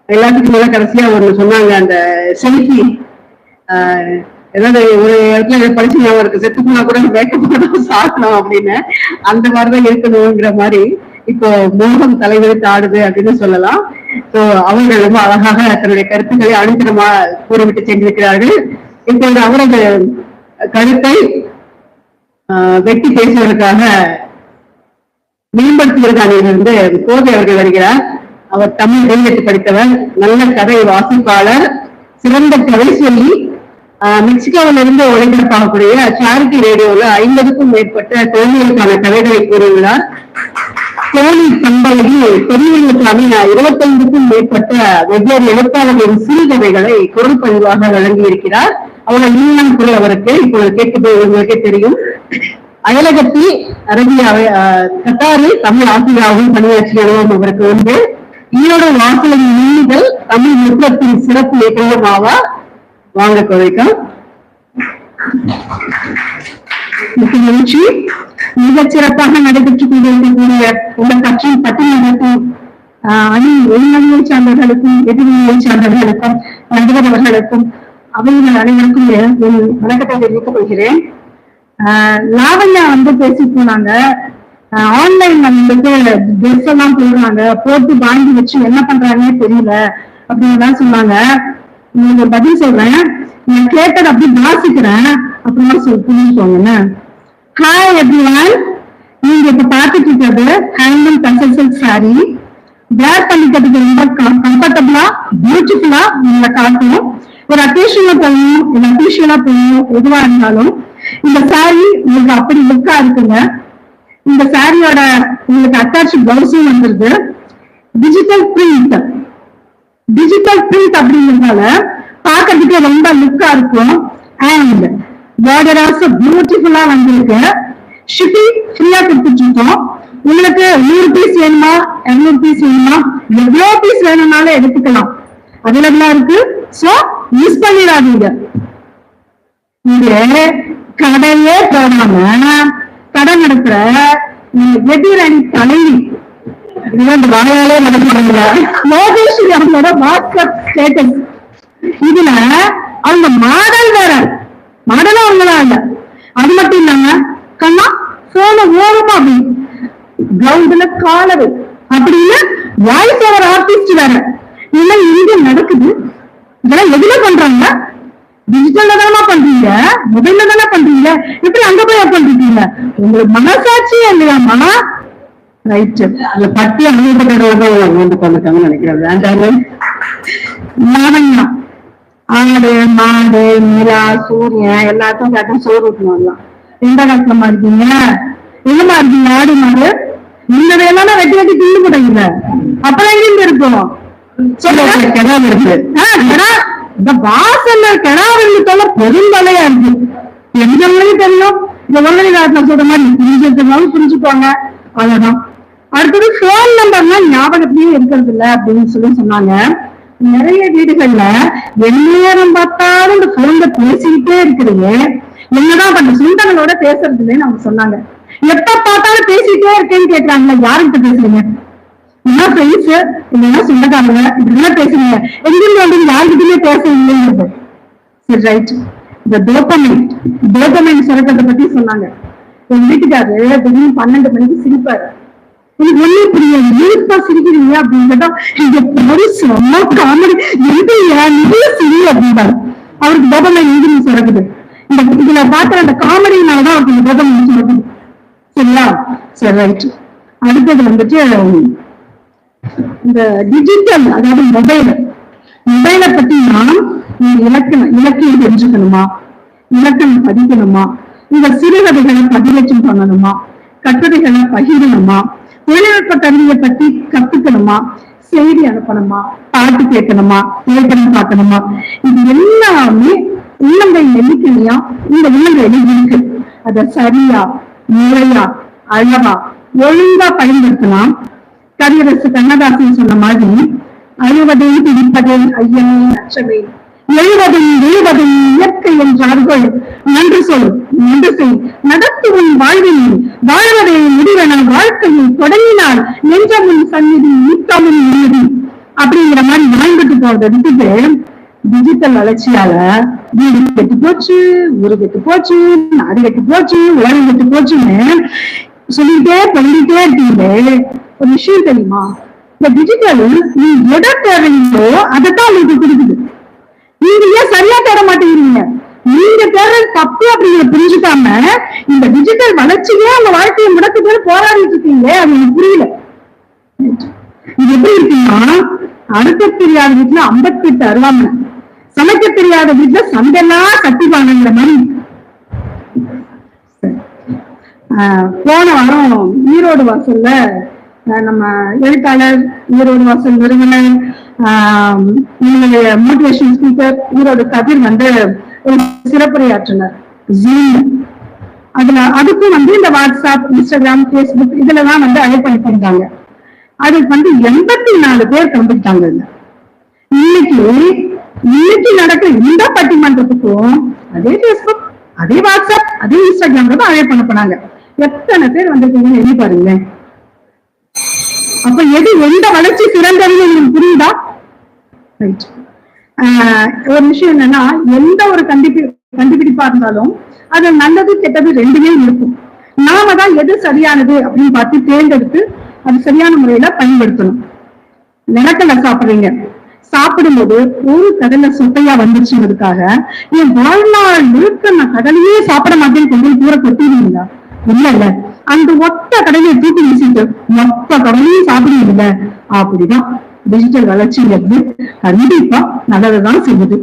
எல்லாத்துக்கும் மேல கடைசியா ஒண்ணு சொன்னாங்க, அந்த செல்ஃபி ஏதாவது ஒரு இடத்துல படிச்சு ஞாபகம் இருக்கு, செத்து போனா கூட மேக்கப் தான் சாக்கணும் அப்படின்னு, அந்த மாதிரிதான் இருக்கணுங்கிற மாதிரி இப்போ மோகம் தலைவருக்கு ஆடுது அப்படின்னு சொல்லலாம். சோ அவர்கள் ரொம்ப அழகாக தன்னுடைய கருத்துக்களை அனுத்திரமா கூறிவிட்டு சென்றிருக்கிறார்கள். இப்போது அவரது கருத்தை வெட்டி பேசுவதற்காக மேம்படுத்துவதற்கு அணியிலிருந்து கோதை அவர்கள் வருகிறார். அவர் தமிழ் வெளியேற்று படித்தவர், நல்ல கதை வாசிப்பாளர், சிறந்த கதை சொல்லி மெக்சிகோவிலிருந்து ஒளிபரப்பாகக்கூடிய சேரிட்டி ரேடியோல 50க்கும் மேற்பட்ட குழந்தைகளுக்கான கதைகளை கூறியுள்ளார். தோழி பண்பலையில் பெரியவர்களுக்கான 25க்கும் மேற்பட்ட வெவ்வேறு எழுத்தாளர்களின் சிறுகதைகளை குரல் பதிவாக வழங்கியிருக்கிறார். அவங்க இனிமையான குரல் அவருக்கு இப்பொழுது கேட்குது உங்களுக்கே தெரியும். அயலகத்தில் அரபியாவை கத்தாரில் தமிழ் ஆசிரியராகவும் பணியாற்றிய அனுபவம் அவருக்கு வந்து ஈரோடு வாசலின் மின்னுதல் தமிழ் முற்றத்தின் சிறப்பு இயக்கம் ஆவார். வாங்க கோவைக்கம். மகிழ்ச்சி. மிகச் சிறப்பாக நடைபெற்றுக் கொண்டிருக்கக்கூடிய உங்கள் கட்சியின் பட்டிமன்றத்தின் அணி உள்நன்மையை சார்ந்தவர்களுக்கும் எதிர்நன்மையை சார்ந்தவர்களுக்கும் நடுவர்களுக்கும் அவைகள் அனைவருக்கும் என் வணக்கத்தை தெரிவித்துக் கொள்கிறேன். லாவண்யா வந்து பேசி போனாங்க. ஆன்லைன்ல வந்துட்டு ட்ரெஸ் எல்லாம் போடுறாங்க, போட்டு வாங்கி வச்சு என்ன பண்றாங்கன்னே தெரியல அப்படின்னு சொன்னாங்க. நீங்க பதில் சொல்றேன், நான் கேட்டதை அப்படி வாசிக்கிறேன், அப்புறமா புரிஞ்சுக்கோங்க. ஹாய் எவ்ரிவன், நீங்க இப்ப பாத்துட்டு இருக்கிறது ஹேண்ட்லூம் டசல் சில்க் சாரி. வேர் பண்ணிக்கிறதுக்கு ரொம்ப கம்ஃபர்டபுளா பியூட்டிஃபுல்லா உங்களை காட்டும். ஒரு அக்கேஷன்ல போகணும், ஒரு அபிஷியலா போகணும், எதுவா இருந்தாலும் இந்த சாரி உங்களுக்கு அப்படி லுக்கா இருக்குங்க. இந்த சாரியோட உங்களுக்கு அட்டாச் பிளவுஸும் வந்துருது. டிஜிட்டல் பிரிண்ட் அப்படிங்கிறதுனால பாக்கிறதுக்கு ரொம்ப லுக்கா இருக்கும். அண்ட் பார்டர் ஆல்சோ பியூட்டிஃபுல்லா வந்திருக்கு. ஷிப்பிங் ஃப்ரீயா கொடுத்துட்டு இருக்கோம். உங்களுக்கு 100 பீஸ் வேணுமா, 200 பீஸ் வேணுமா, எவ்வளவு பீஸ் வேணும்னாலும் எடுத்துக்கலாம், அவைலபிளா இருக்கு. சோ மிஸ் பண்ணிடாதீங்க. இங்க கடையே போடாம கடை நடத்துற எதிரணி தலைவி வாயாலே நடக்கிறாங்க லோகேஸ்வரி அவங்களோட வாட்ஸ்அப் ஸ்டேட்டஸ். இதுல அவங்க மாடல் வேற, மாடலும் அவங்களாம் இல்ல. அது மட்டும் இல்லாம கண்ணா போன ஓரமா அப்படி கிரவுண்ட்ல காலவை அப்படின்னு வாய்ஸ் ஓவர் ஆர்டிஸ்ட் வேற. இதெல்லாம் இங்க நடக்குது. இதெல்லாம் எதுல பண்றாங்க? டிஜிட்டல்ல தானே பண்றீங்க, மொபைல்ல தானே பண்றீங்க, இப்படி அங்க போய் பண்றீங்க? உங்களுக்கு மனசாட்சியே இல்லையாமா? ரைட். அந்த பட்டி அனுபவப்பட்டவங்க நினைக்கிறேன். லாவண்யா ஆடு மாடு நிலா சூரியன் எல்லாத்தையும் கேட்டும் சோறு ஊட்டணும். எந்த கஷ்டமா இருக்கீங்க? என்னமா இருக்கீங்க? ஆடு மாடு இந்த வேலை வெட்டி வெட்டி தின்னு போட்டீங்க. அப்பெல்லாம் எங்க இருக்கும்? கிடா இருக்கு. இந்த வாசல்ல கிடா இருந்துட்டோம்னா பெருந்தலையா இருக்கு. எங்களுக்கு தெரியும். இந்த ஒவ்வொரு காலத்துல சொல்ற மாதிரி புரிஞ்சுக்கிறதுனாலும் புரிஞ்சுப்பாங்க. அவ்வளவுதான். அடுத்தது போன் நம்பர்லாம் ஞாபகத்திலேயே இருக்கிறது இல்ல அப்படின்னு சொன்னாங்க. நிறைய வீடுகள்ல எந்நேரம் பார்த்தாலும் இந்த போன்ல பேசிக்கிட்டே இருக்கிறீங்க, என்னதான் பண்ற சொந்தங்களோட பேசுறது இல்லைன்னு அவங்க சொன்னாங்க. எப்ப பார்த்தாலும் பேசிட்டே இருக்கேன்னு கேட்கறாங்க. யாருக்கிட்ட பேசுறீங்க? என்ன ஃப்ரெண்ட்ஸ் இல்லைன்னா சொந்தக்காரங்க இப்படிலாம் பேசுறீங்க, எங்கிருந்து வந்து யாருக்கிட்டயுமே பேச இல்லைங்கிறது. சரி ரைட். இந்த டோபமைன் சுரக்கத்தை பத்தி சொன்னாங்க. எங்க வீட்டுக்காரு திடீர்னு 12 மணிக்கு சிரிப்பாரு. எனக்கு ஒண்ணு புரியாது, இழுப்பா சிரிக்கிறீங்க அப்படின்னு கேட்டா இங்க சொன்ன காமெடி எந்தியா நிறைய சிரி அப்படின்பாரு. அவருக்கு டோபமைன் எங்கிருந்து சுரக்குது? இந்த இதுல பாக்குற அந்த காமெடினாலதான் அவருக்கு இந்த டோபமைன் சுரக்குது. சரியா? சரி ரைட். அடுத்தது வந்துட்டு இந்த டிஜிட்டல், அதாவது மொபைலை பத்தி நாம் இலக்கியம் தெரிஞ்சுக்கணுமா, இலக்கணம் படிக்கணுமா, இந்த சிறுகதைகளை பதிவேற்றம் பண்ணணுமா, கட்டுரைகளை பகிரணுமா, தொழில்நுட்ப கல்வியை பத்தி கத்துக்கணுமா, செய்தி அனுப்பணுமா, பாட்டு கேட்கணுமா, திரைப்படம் பார்க்கணுமா, இது எல்லாமே உள்ளங்கை எண்ணிக்கையா இந்த உள்ளங்கையில இருக்கு. அத சரியா முறையா அழகா ஒழுங்கா பயன்படுத்தலாம். கவியரசு கண்ணதாசன் சொன்ன மாதிரி அழுவதை பிடிப்பதை ஐயமே அச்சமே, எழுவதும் எழுவதும் இயற்கை என்றார்கள். நன்று சொல் நன்று செய் நடத்துவும் வாழ்வில் வாழ்வதை முடிவென வாழ்க்கையில் தொடங்கினால் நெஞ்சமும் சந்நிதி நித்தமும் நிம்மதி அப்படிங்கிற மாதிரி வாழ்ந்துட்டு போறதை எடுத்துட்டு டிஜிட்டல் வளர்ச்சியால வீடு கெட்டு போச்சு, ஊரு கெட்டு போச்சு, நாடு கெட்டு போச்சு, உலகம் கெட்டு போச்சுன்னு சொல்லிட்டே இருக்கீங்க. ஒரு விஷயம் தெரியுமா? இந்த டிஜிட்டல் நீ எதை தேவையோ அதைத்தான் உங்களுக்கு கொடுக்குது. நீங்க ஏன் சரியா தேட மாட்டேங்கிறீங்க? நீங்க தேடுறது தப்பு அப்படிங்கிற புரிஞ்சுக்காம இந்த டிஜிட்டல் வளர்ச்சியே அந்த வாழ்க்கையை முடக்குதுன்னு போராடிட்டு இருக்கீங்க. அது எனக்கு புரியல. இது எப்படி இருக்குன்னா, அடுக்க தெரியாத வீட்டுல 58 அருவாமனை, சமைக்க தெரியாத வீட்டுல சண்டெல்லாம் கட்டிப்பாங்கிற மாதிரி. போன வாரம் ஈரோடு வாசல்ல நம்ம எழுத்தாளர், ஈரோடு வாசல் நிறுவனர், மோட்டிவேஷன் ஸ்பீக்கர் ஈரோடு கதிர் வந்து ஒரு சிறப்புரையாற்றினார். ஜூம் அதுக்கும் இந்த வாட்ஸ்அப், இன்ஸ்டாகிராம், பேஸ்புக் இதுலதான் அழைப்பு அனுப்பியிருந்தாங்க. அதுக்கு 84 பேர் கலந்துட்டாங்க. இன்னைக்கு நடக்கிற இந்த பட்டிமன்றத்துக்கும் அதே பேஸ்புக், அதே வாட்ஸ்அப், அதே இன்ஸ்டாகிராம்ல தான் அழைப்பு அனுப்பினாங்க. எத்தனை பேர் வந்திருக்கீங்கன்னு எண்ணி பாருங்க. அப்ப எந்த வளர்ச்சி சிறந்தது புரியுதா? ஒரு விஷயம் என்னன்னா, எந்த ஒரு கண்டுபிடிப்பா இருந்தாலும் அது நல்லது கெட்டது ரெண்டுமே இருக்கும். நாம தான் எது சரியானது அப்படின்னு பார்த்து தேர்ந்தெடுத்து அது சரியான முறையில பயன்படுத்தணும். நிலக்கடலை சாப்பிடும்போது ஒரு கடலை சொட்டையா வந்துச்சுங்கிறதுக்காக என் வாழ்நாள் முழுக்க நான் கடலையே சாப்பிட மாட்டேன்னு கொஞ்சம் தூர கொட்டிடுவீங்களா? இல்ல, அந்த ஒத்த கடலையை தூக்கி வீசிட்டு மொத்த கடலையும் சாப்பிடுவீங்க. அப்படிதான் டிஜிட்டல் வளர்ச்சிங்கிறது கண்டிப்பா நல்லதுதான் செய்யுது.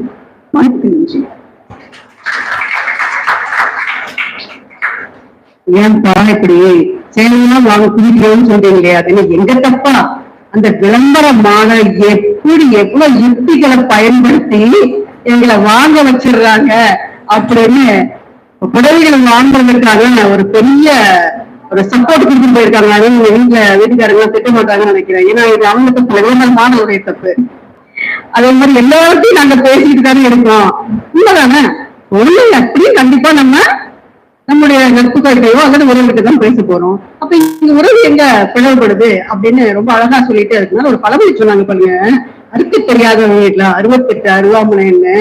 ஏன்பா இப்படி சேவையெல்லாம் வாங்க குடிக்கிறோம்னு சொல்றீங்களே, அது எங்க தப்பா? அந்த விளம்பரமான எப்படி எவ்வளவு யுக்திகளை பயன்படுத்தி எங்களை வாங்க வச்சிடுறாங்க அப்படின்னு புடவைகளை வாங்குறதுக்காக ஒரு பெரிய ஒரு சப்போர்ட் கொடுத்துட்டு போயிருக்காங்க. அது வீட்டுக்காரங்க திட்ட மாட்டாங்கன்னு நினைக்கிறேன். ஏன்னா இது அவங்களுக்கு விளம்பரமான ஒரு தப்பு. அதே மாதிரி எல்லாத்தையும் நாங்க பேசிட்டு தானே இருக்கோம். உண்மைதானே? ஒண்ணு அப்படியும் கண்டிப்பா நம்முடைய நட்புகள்கிட்டயோ அல்லது உறவுகிட்ட தான் பேச போறோம். அப்ப இந்த உறவு எங்க பிளவுபடுது அப்படின்னு ரொம்ப அழகா சொல்லிட்டே இருக்குனால ஒரு பழமொழி சொன்னாங்க பாருங்க, அறுக்க தெரியாதவங்க வீட்டுல 68 அருவாமனைன்னு.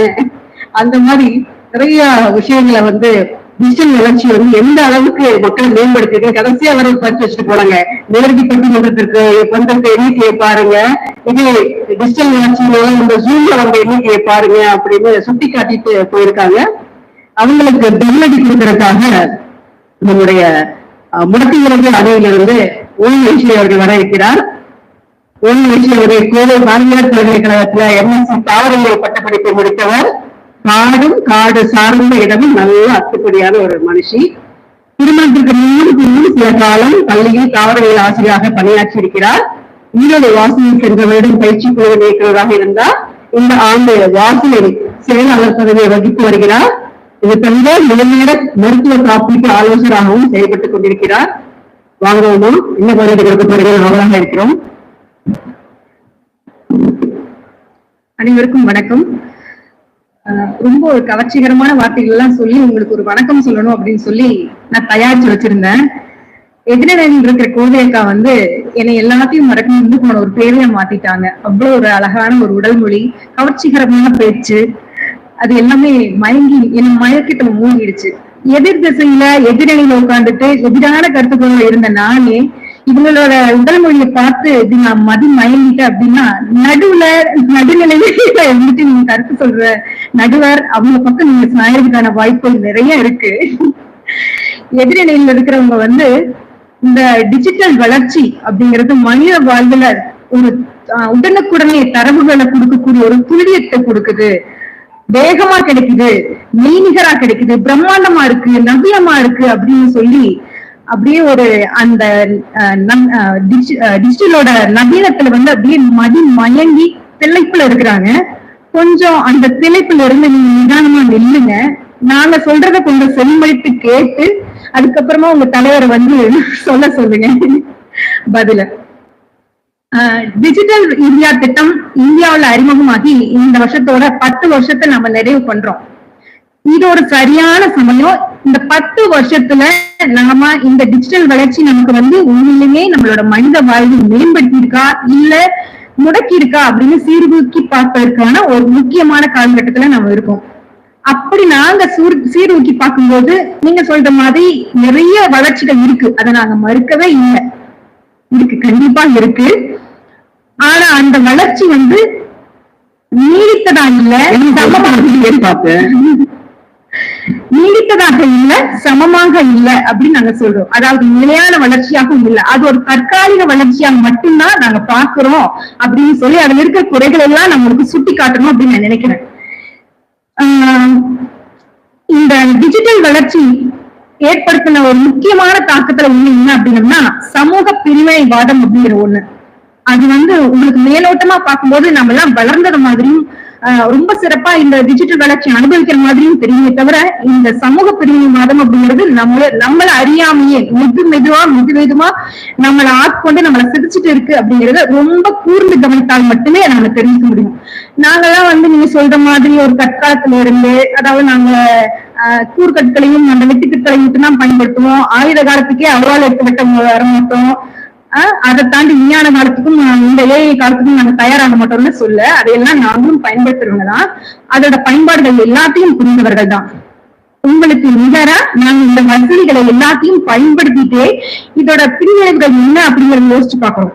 அந்த மாதிரி நிறைய விஷயங்களை டிஜிட்டல் வளர்ச்சி எந்த அளவுக்கு மக்களை மேம்படுத்திருக்கு. கடைசியா வர பறிச்சு வச்சுட்டு போனாங்க. நேரடி பட்டிமன்றத்திற்கு வந்திருக்க எண்ணிக்கையை பாருங்க, இது டிஜிட்டல் வளர்ச்சியினால இந்த ஜூம்ல வந்த எண்ணிக்கையை பாருங்க அப்படின்னு சுட்டி காட்டிட்டு போயிருக்காங்க. அவங்களுக்கு பதிலடி கொடுக்கறதுக்காக நம்முடைய முடக்குகிறது அணையிலிருந்து ஓய்வு அவர்கள் வர இருக்கிறார். ஓய்வு அவர்கள் கோவை மாநில பல்கலைக்கழகத்துல MSc தாவரவியல் பட்டப்படிப்பை முடித்தவர். காடு சார்ந்த இடமும் நல்ல அத்துப்படியான ஒரு மனுஷி. திருமணத்திற்கு முன்பு சில காலம் பள்ளியில் தாவரவியல் ஆசிரியராக பணியாற்றி இருக்கிறார். ஈரோடு வாசலில் சென்ற வருடம் பயிற்சி குழு இயக்குநராக இருந்தார். இந்த ஆண்டு வாசலில் செயலாளர் பதவியை வகித்து வருகிறார். இது தவிர நிலைநேர மருத்துவ காப்பீட்டு ஆலோசகராகவும் செயல்பட்டுக் கொண்டிருக்கிறார். வாங்குவோமா? என்ன பதிலடி கொடுக்க போறீர்கள்? அவராக இருக்கிறோம். அனைவருக்கும் வணக்கம். ரொம்ப ஒரு கவர்ச்சிகரமான வார்த்தைகள் எல்லாம் சொல்லி உங்களுக்கு ஒரு வணக்கம் சொல்லணும் அப்படின்னு சொல்லி நான் தயாரிச்சு வச்சிருந்தேன். எதிரில் இருக்கிற கோதையக்கா என்னை எல்லாத்தையும் மறந்து போன ஒரு பேரைய மாத்திட்டாங்க. அவ்வளவு ஒரு அழகான ஒரு உடல் மொழி, கவர்ச்சிகரமான பேச்சு, அது எல்லாமே என்னை மயக்கிட்ட மூழ்கிடுச்சு. எதிர் திசையில எதிரணியில உட்காந்துட்டு எதிரான கருத்துக்களோட இருந்த நானே இவங்களோட உடல் மொழியை பார்த்து நான் மயங்கிட்டேன் அப்படின்னா நடுநிலையில இருந்துட்டு நீங்க கருத்து சொல்ற நடுவர் அவங்க பக்கம் நீங்க சாயறதுக்கான வாய்ப்புகள் நிறைய இருக்கு. எதிரணியில இருக்கிறவங்க இந்த டிஜிட்டல் வளர்ச்சி அப்படிங்கிறது மனித வாழ்வுல ஒரு உடனுக்குடனே தரவுகளை கொடுக்கக்கூடிய ஒரு துல்லியத்தை கொடுக்குது, வேகமா கிடைக்குது, மெய்நிகரா கிடைக்குது, பிரம்மாண்டமா இருக்கு, நவீனமா இருக்கு அப்படின்னு சொல்லி அப்படியே ஒரு அந்த டிஜிட்டலோட நவீனத்துல அப்படியே மயங்கி திளைப்புல இருக்கிறாங்க. கொஞ்சம் அந்த திளைப்புல இருந்து நீங்க நிதானமா நில்லுங்க. நாங்க சொல்றத கொஞ்சம் செவிமடுத்து கேட்டு அதுக்கப்புறமா உங்க தலைவரை சொல்ல சொல்லுங்க பதில. டிஜிட்டல் இந்தியா திட்டம் இந்தியாவில் அறிமுகமாகி இந்த வருஷத்தோட 10 வருஷத்தை நம்ம நிறைவு பண்றோம். இது ஒரு சரியான சமயம். இந்த 10 வருஷத்துல நாம இந்த டிஜிட்டல் வளர்ச்சி நமக்கு உண்மையிலுமே நம்மளோட மனித வாழ்வு மேம்படுத்தி இருக்கா இல்ல முடக்கி இருக்கா அப்படின்னு சீர்தூக்கி பார்ப்பதற்கான ஒரு முக்கியமான காலகட்டத்துல நம்ம இருக்கோம். அப்படி நாங்க சீர்தூக்கி பார்க்கும்போது நீங்க சொல்ற மாதிரி நிறைய வளர்ச்சிகள் இருக்கு, அதை நாங்க மறுக்கவே இல்லை. இருக்கு, கண்டிப்பா இருக்கு. ஆனா அந்த வளர்ச்சி நீடித்ததா இல்ல, நீடித்ததாக இல்ல, சமமாக இல்ல அப்படின்னு நாங்க சொல்றோம். அதாவது நிலையான வளர்ச்சியாகவும் இல்ல, அது ஒரு தற்காலிக வளர்ச்சியாக மட்டும்தான் நாங்க பாக்குறோம் அப்படின்னு சொல்லி அதுல இருக்க குறைகள் எல்லாம் நம்மளுக்கு சுட்டி காட்டணும் அப்படின்னு நான் நினைக்கிறேன். இந்த டிஜிட்டல் வளர்ச்சி ஏற்படுத்தின ஒரு முக்கியமான தாக்கத்துல என்ன அப்படின்னா சமூக பிரிவினைவாதம் அப்படிங்கிற ஒண்ணு. அது உங்களுக்கு மேலோட்டமா பார்க்கும்போது நம்ம எல்லாம் வளர்ந்தது மாதிரியும் ரொம்ப சிறப்பா இந்த டிஜிட்டல் வளர்ச்சி அனுபவிக்கிற மாதிரியும் தெரியுமே தவிர இந்த சமூக பிரிவினைவாதம் அப்படிங்கிறது நம்மள அறியாமையே மெதுவா நம்மளை ஆட்கொண்டு நம்மளை சிரிச்சுட்டு இருக்கு அப்படிங்கறத ரொம்ப கூர்ந்து கவனித்தால் மட்டுமே நம்ம தெரிஞ்சுக்க முடியும். நாங்கெல்லாம் நீங்க சொல்ற மாதிரி ஒரு கற்காலத்துல இருந்து, அதாவது நாங்க கூர்கற்களையும் அந்த வெட்டுக்கற்களையும் தான் பயன்படுத்துவோம். ஆயுத காலத்துக்கே அவ்வாறு எடுத்து விட்ட வர மாட்டோம். அதை தாண்டி விஞ்ஞான காலத்துக்கும் இந்த ஏஐ காலத்துக்கும் நாங்க தயாராக மாட்டோம்னு சொல்ல, அதையெல்லாம் நாங்களும் பயன்படுத்துறவங்க தான். அதோட பயன்பாடுகள் எல்லாத்தையும் புரிந்தவர்கள் தான். உங்களுக்கு நிகரா நாங்க இந்த வசதிகளை எல்லாத்தையும் பயன்படுத்திட்டு இதோட பின்விளைவுகள் என்ன அப்படிங்கறத யோசிச்சு பாக்குறோம்.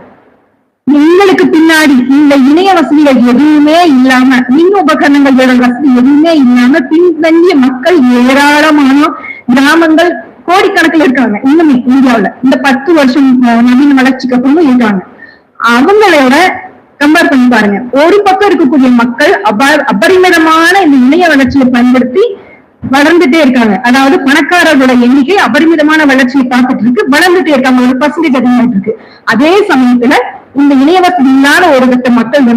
உங்களுக்கு பின்னாடி இந்த இணைய வசதிகள் எதுவுமே இல்லாம, மின் உபகரணங்களோட வசதி எதுவுமே இல்லாம பின்தங்கிய மக்கள் ஏராளமான கிராமங்கள் கோடிக்கணக்கில் இருக்காங்க. இன்னுமே இந்தியாவுல இந்த 10 வருஷம் நவீன வளர்ச்சிக்கு அப்புறமும் இருக்காங்க. அவங்களோட கம்பேர் பண்ணி பாருங்க. ஒரு பக்கம் இருக்கக்கூடிய மக்கள் அபரிமிதமான இந்த இணைய வளர்ச்சியை பயன்படுத்தி வளர்ந்துட்டே இருக்காங்க. அதாவது பணக்காரர்களோட எண்ணிக்கை அபரிமிதமான வளர்ச்சியை பார்த்துட்டு இருக்கு, வளர்ந்துட்டே இருக்காங்க, ஒரு பர்சன்டேஜ் அதிகமாயிட்டு இருக்கு. அதே சமயத்துல இந்த இணைய வசதி இல்லாத ஒரு கட்ட மக்கள்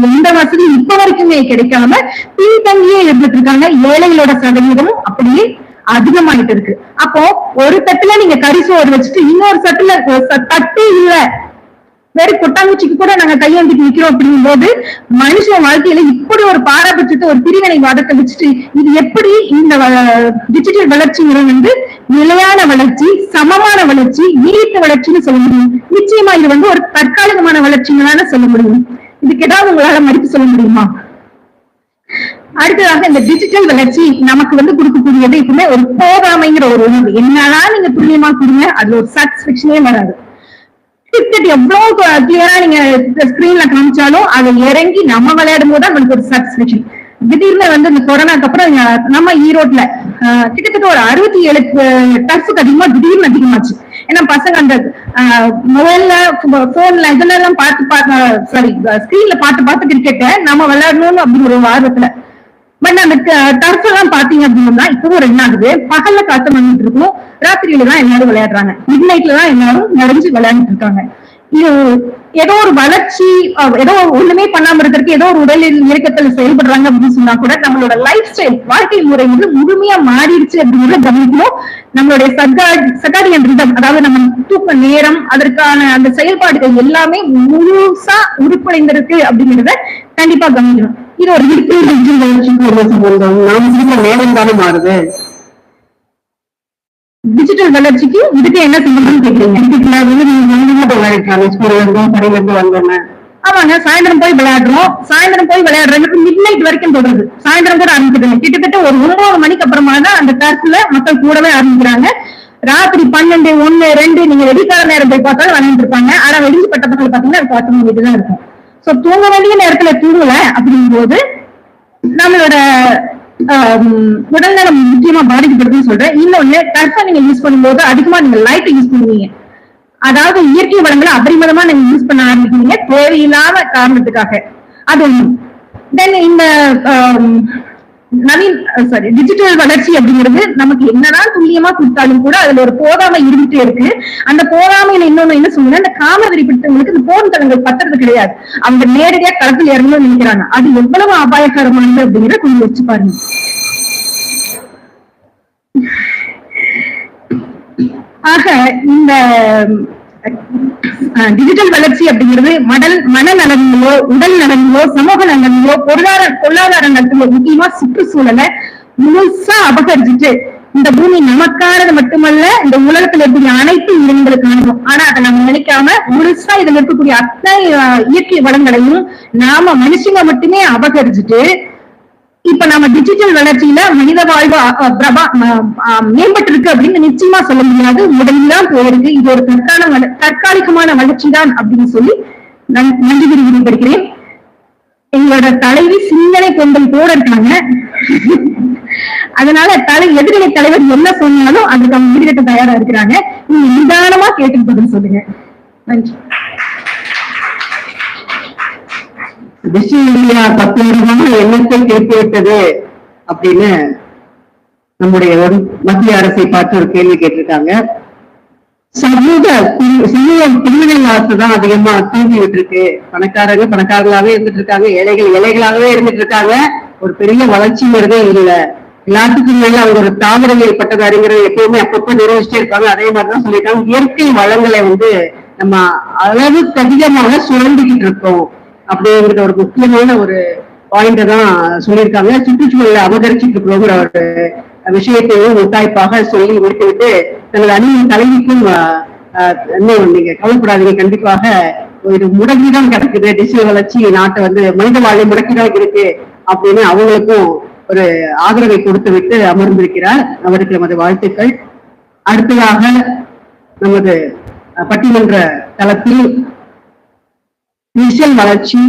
எந்த வசதி இப்ப வரைக்குமே கிடைக்காம பின்தங்கியே இருந்துட்டு இருக்காங்க. ஏழைகளோட சதவீதமும் அப்படியே அதிகமாயிட்டு இருக்கு. அப்போ ஒரு தட்டுல நீங்க கரிசோறு வச்சுட்டு இன்னொரு தட்டுல தட்டு இல்ல, வெறும் கொட்டாங்குச்சிக்கு கூட நாங்க கையெழுந்துட்டு நிக்கிறோம் அப்படிங்கும் போது மனுஷன் வாழ்க்கையில இப்படி ஒரு பாரபட்சத்தை, ஒரு பிரிவினை வாதத்தை வச்சுட்டு இது எப்படி இந்த டிஜிட்டல் வளர்ச்சிங்கிறது நிலையான வளர்ச்சி, சமமான வளர்ச்சி, நீடித்த வளர்ச்சின்னு சொல்ல முடியும்? நிச்சயமா இது ஒரு தற்காலிகமான வளர்ச்சிங்களான சொல்ல முடியும். இதுக்கு ஏதாவது உங்களால மதிப்பு சொல்ல முடியுமா? அடுத்ததாக இந்த டிஜிட்டல் வளர்ச்சி நமக்கு கொடுக்கக்கூடியது இப்பவுமே ஒரு போகாமைங்கிற ஒரு உணர்வு. என்னதான் நீங்க துல்லியமா கொடுங்க, அதுல ஒரு சாட்டிஸ்பேக்ஷனே வராது. கிரிக்கெட் எவ்வளவு கிளியரா நீங்க ஸ்கிரீன்ல காமிச்சாலும் அதை இறங்கி நம்ம விளையாடும் போது நமக்கு ஒரு சாட்டிஸ்பேக்ஷன். திடீர்னு இந்த கொரோனாக்கு அப்புறம் நம்ம ஈரோட்ல கிட்டத்தட்ட ஒரு 67 டர்ஃபுக்கு திடீர்னு அதிகமாச்சு. ஏன்னா பசங்க அந்த மொபைல்ல போன்ல இதெல்லாம் ஸ்கிரீன்ல பார்த்து கிரிக்கெட்ட நம்ம விளையாடணும்னு அப்படிங்கிற ஒரு ஆர்வத்துல. பட் அந்த டர்ஃப் எல்லாம் பாத்தீங்க அப்படின்னா இப்பவும் என்ன ஆகுது, பகல்ல காத்து வந்துட்டு இருக்கும், ராத்திரியில தான் எல்லாரும் விளையாடுறாங்க, மிட் நைட்ல தான் எல்லாரும் நிறைஞ்சு விளையாண்டுட்டு இருக்காங்க. இது ஏதோ ஒரு வளர்ச்சி, ஏதோ ஒண்ணுமே பண்ணாம இருக்கிறதுக்கு ஏதோ ஒரு உடலில் இயக்கத்தில் செயல்படுறாங்க அப்படின்னு சொன்னா கூட நம்மளோட லைஃப் ஸ்டைல், வாழ்க்கை முறை முழுமையா மாறிடுச்சு அப்படிங்கிறத கவனிக்கணும். நம்மளுடைய சர்காடியன் ரிதம், அதாவது நம்ம தூக்க நேரம், அதற்கான அந்த செயல்பாடுகள் எல்லாமே முழுசா உருப்படைந்திருக்கு அப்படிங்கிறத கண்டிப்பா கவனிக்கணும். இது ஒரு நேரம் தானே மாறுது. டிஜிட்டல் வளர்ச்சிக்கு இதுக்கு என்ன சம்பந்தம் கேக்குறீங்க? ஆமாங்க, சாயந்தரம் போய் விளையாடுறோம். சாயந்தரம் போய் விளையாடுறதுக்கு மிட் நைட் வரைக்கும் தொடருது. சாயந்தரம் கூட ஆரம்பிச்சிருங்க. கிட்டத்தட்ட ஒரு 9 மணிக்கு அப்புறமா தான் அந்த டர்ஃப்ல மக்கள் கூடவே ஆரம்பிக்கிறாங்க. ராத்திரி 12, 1, 2 நீங்க வெடிக்கால நேரம் போய் பார்த்தாலும் விளையாண்டு இருப்பாங்க. ஆனா வெடிஞ்சு பட்ட பக்கத்துல பாத்தீங்கன்னா 10 மணிக்கு தான் இருக்கும். சோ தூங்க வேண்டிய நேரத்துல தூங்கல அப்படிங்கும் போது நம்மளோட உடல்நலம் முக்கியமா பாதிக்கப்படுதுன்னு சொல்றேன். இன்னொன்னு, டர்ஃபை நீங்க யூஸ் பண்ணும்போது அதிகமா நீங்க லைட்டை யூஸ் பண்ணுவீங்க. அதாவது இயற்கை வளங்களை அபரிமிதமா நீங்க யூஸ் பண்ண ஆரம்பிக்கிறீங்க தேவையில்லாத காரணத்துக்காக. அது ஒண்ணு. தென் இந்த டிஜிட்டல் வளர்ச்சி அப்படிங்கிறது நமக்கு என்னதான் துல்லியமா கொடுத்தாலும் கூட அதுல ஒரு போதாமை இருந்துட்டே இருக்கு. அந்த போதாமையில இன்னொன்னு என்ன சொல்லுங்க, இந்த காமவெறி பிடித்தவங்களுக்கு இந்த போன் தளங்கள் பத்துறது கிடையாது. அவங்க நேரடியா களத்தில் இறங்கணும்னு நினைக்கிறாங்க. அது எவ்வளவு அபாயகரமானது அப்படிங்கிறத கொஞ்சம் வச்சு பாருங்க. ஆக இந்த டிஜிட்டல் வளர்ச்சி அப்படிங்கிறது மனநலனிலோ, உடல் நலனிலோ, சமூக நலனிலோ, பொருளாதார நலத்திலோ, முக்கியமா சுற்றுச்சூழலை முழுசா அபகரிச்சுட்டு இந்த பூமி நமக்கானது மட்டுமல்ல, இந்த உலகத்துல இருக்கக்கூடிய அனைத்து உயிரினங்களுக்கானதும். ஆனா அதை நம்ம நினைக்காம முழுசா இதுல இருக்கக்கூடிய அத்தனை இயற்கை வளங்களையும் நாம மனுஷங்க மட்டுமே அபகரிச்சுட்டு இப்ப நம்ம டிஜிட்டல் வளர்ச்சியில மனித வாழ்வு மேம்பட்டு இருக்கு அப்படின்னு நிச்சயமா சொல்ல முடியாது. முதல்லாம் போயிருக்கு. இது ஒரு தற்காலிகமான வளர்ச்சி தான் அப்படின்னு சொல்லி நன்றி விரும்புகிறேன். எங்களோட தலைவி சிந்தனை கொண்டல் கூட இருக்காங்க. அதனால எதிரிலை தலைவர் என்ன சொன்னாலும் அதுக்கு அவங்க ஈடுகட்ட தயாரா இருக்கிறாங்க. நீங்க நிதானமா கேட்டு பதில் சொல்லுங்க. நன்றி. டிஜிட்டல் இந்தியா 10 வருடமா எண்ணத்தை கேட்டுவிட்டது அப்படின்னு நம்முடைய மத்திய அரசை பார்த்து ஒரு கேள்வி கேட்டிருக்காங்க. சமூகம் பிரிவினைவாதத்தை தான் அதிகமா தூங்கிட்டு இருக்கு. பணக்காரங்க பணக்காரர்களாவே இருந்துட்டு இருக்காங்க, ஏழைகள் ஏழைகளாகவே இருந்துட்டு இருக்காங்க. ஒரு பெரிய வளர்ச்சிங்கிறதே இல்லை. எல்லாத்துக்கும் மேல அவங்க ஒரு தாவரவியல் பட்டதாரிங்கிறது எப்பவுமே அப்பப்ப நிர்வகிச்சுட்டே இருப்பாங்க. அதே மாதிரிதான் சொல்லியிருக்காங்க, இயற்கை வளங்களை நம்ம அளவுக்கு அதிகமாக சுரண்டிக்கிட்டு இருக்கோம் அப்படிங்கிற ஒரு முக்கியமான ஒரு பாயிண்ட தான் சொல்லியிருக்காங்க. சுற்றுச்சூழலை அபகரிச்சுட்டு இருக்கிறோங்கிற ஒரு விஷயத்தையும் முத்தாய்ப்பாக சொல்லி முடித்துவிட்டு தனது அணியின் தலைவிக்கும் இன்னும் நீங்க கவலைப்படாதீங்க, கண்டிப்பாக ஒரு முடக்கிதான் கிடக்குது, டிஜிட்டல் வளர்ச்சி நாட்டை மனித வாழ்வை முடக்கிதான் இருக்கு அப்படின்னு அவங்களுக்கும் ஒரு ஆதரவை கொடுத்து விட்டு அமர்ந்திருக்கிறார். அவருக்கு நமது வாழ்த்துக்கள். அடுத்ததாக நமது பட்டிமன்ற தளத்தில் டிஜிட்டல் வளர்ச்சி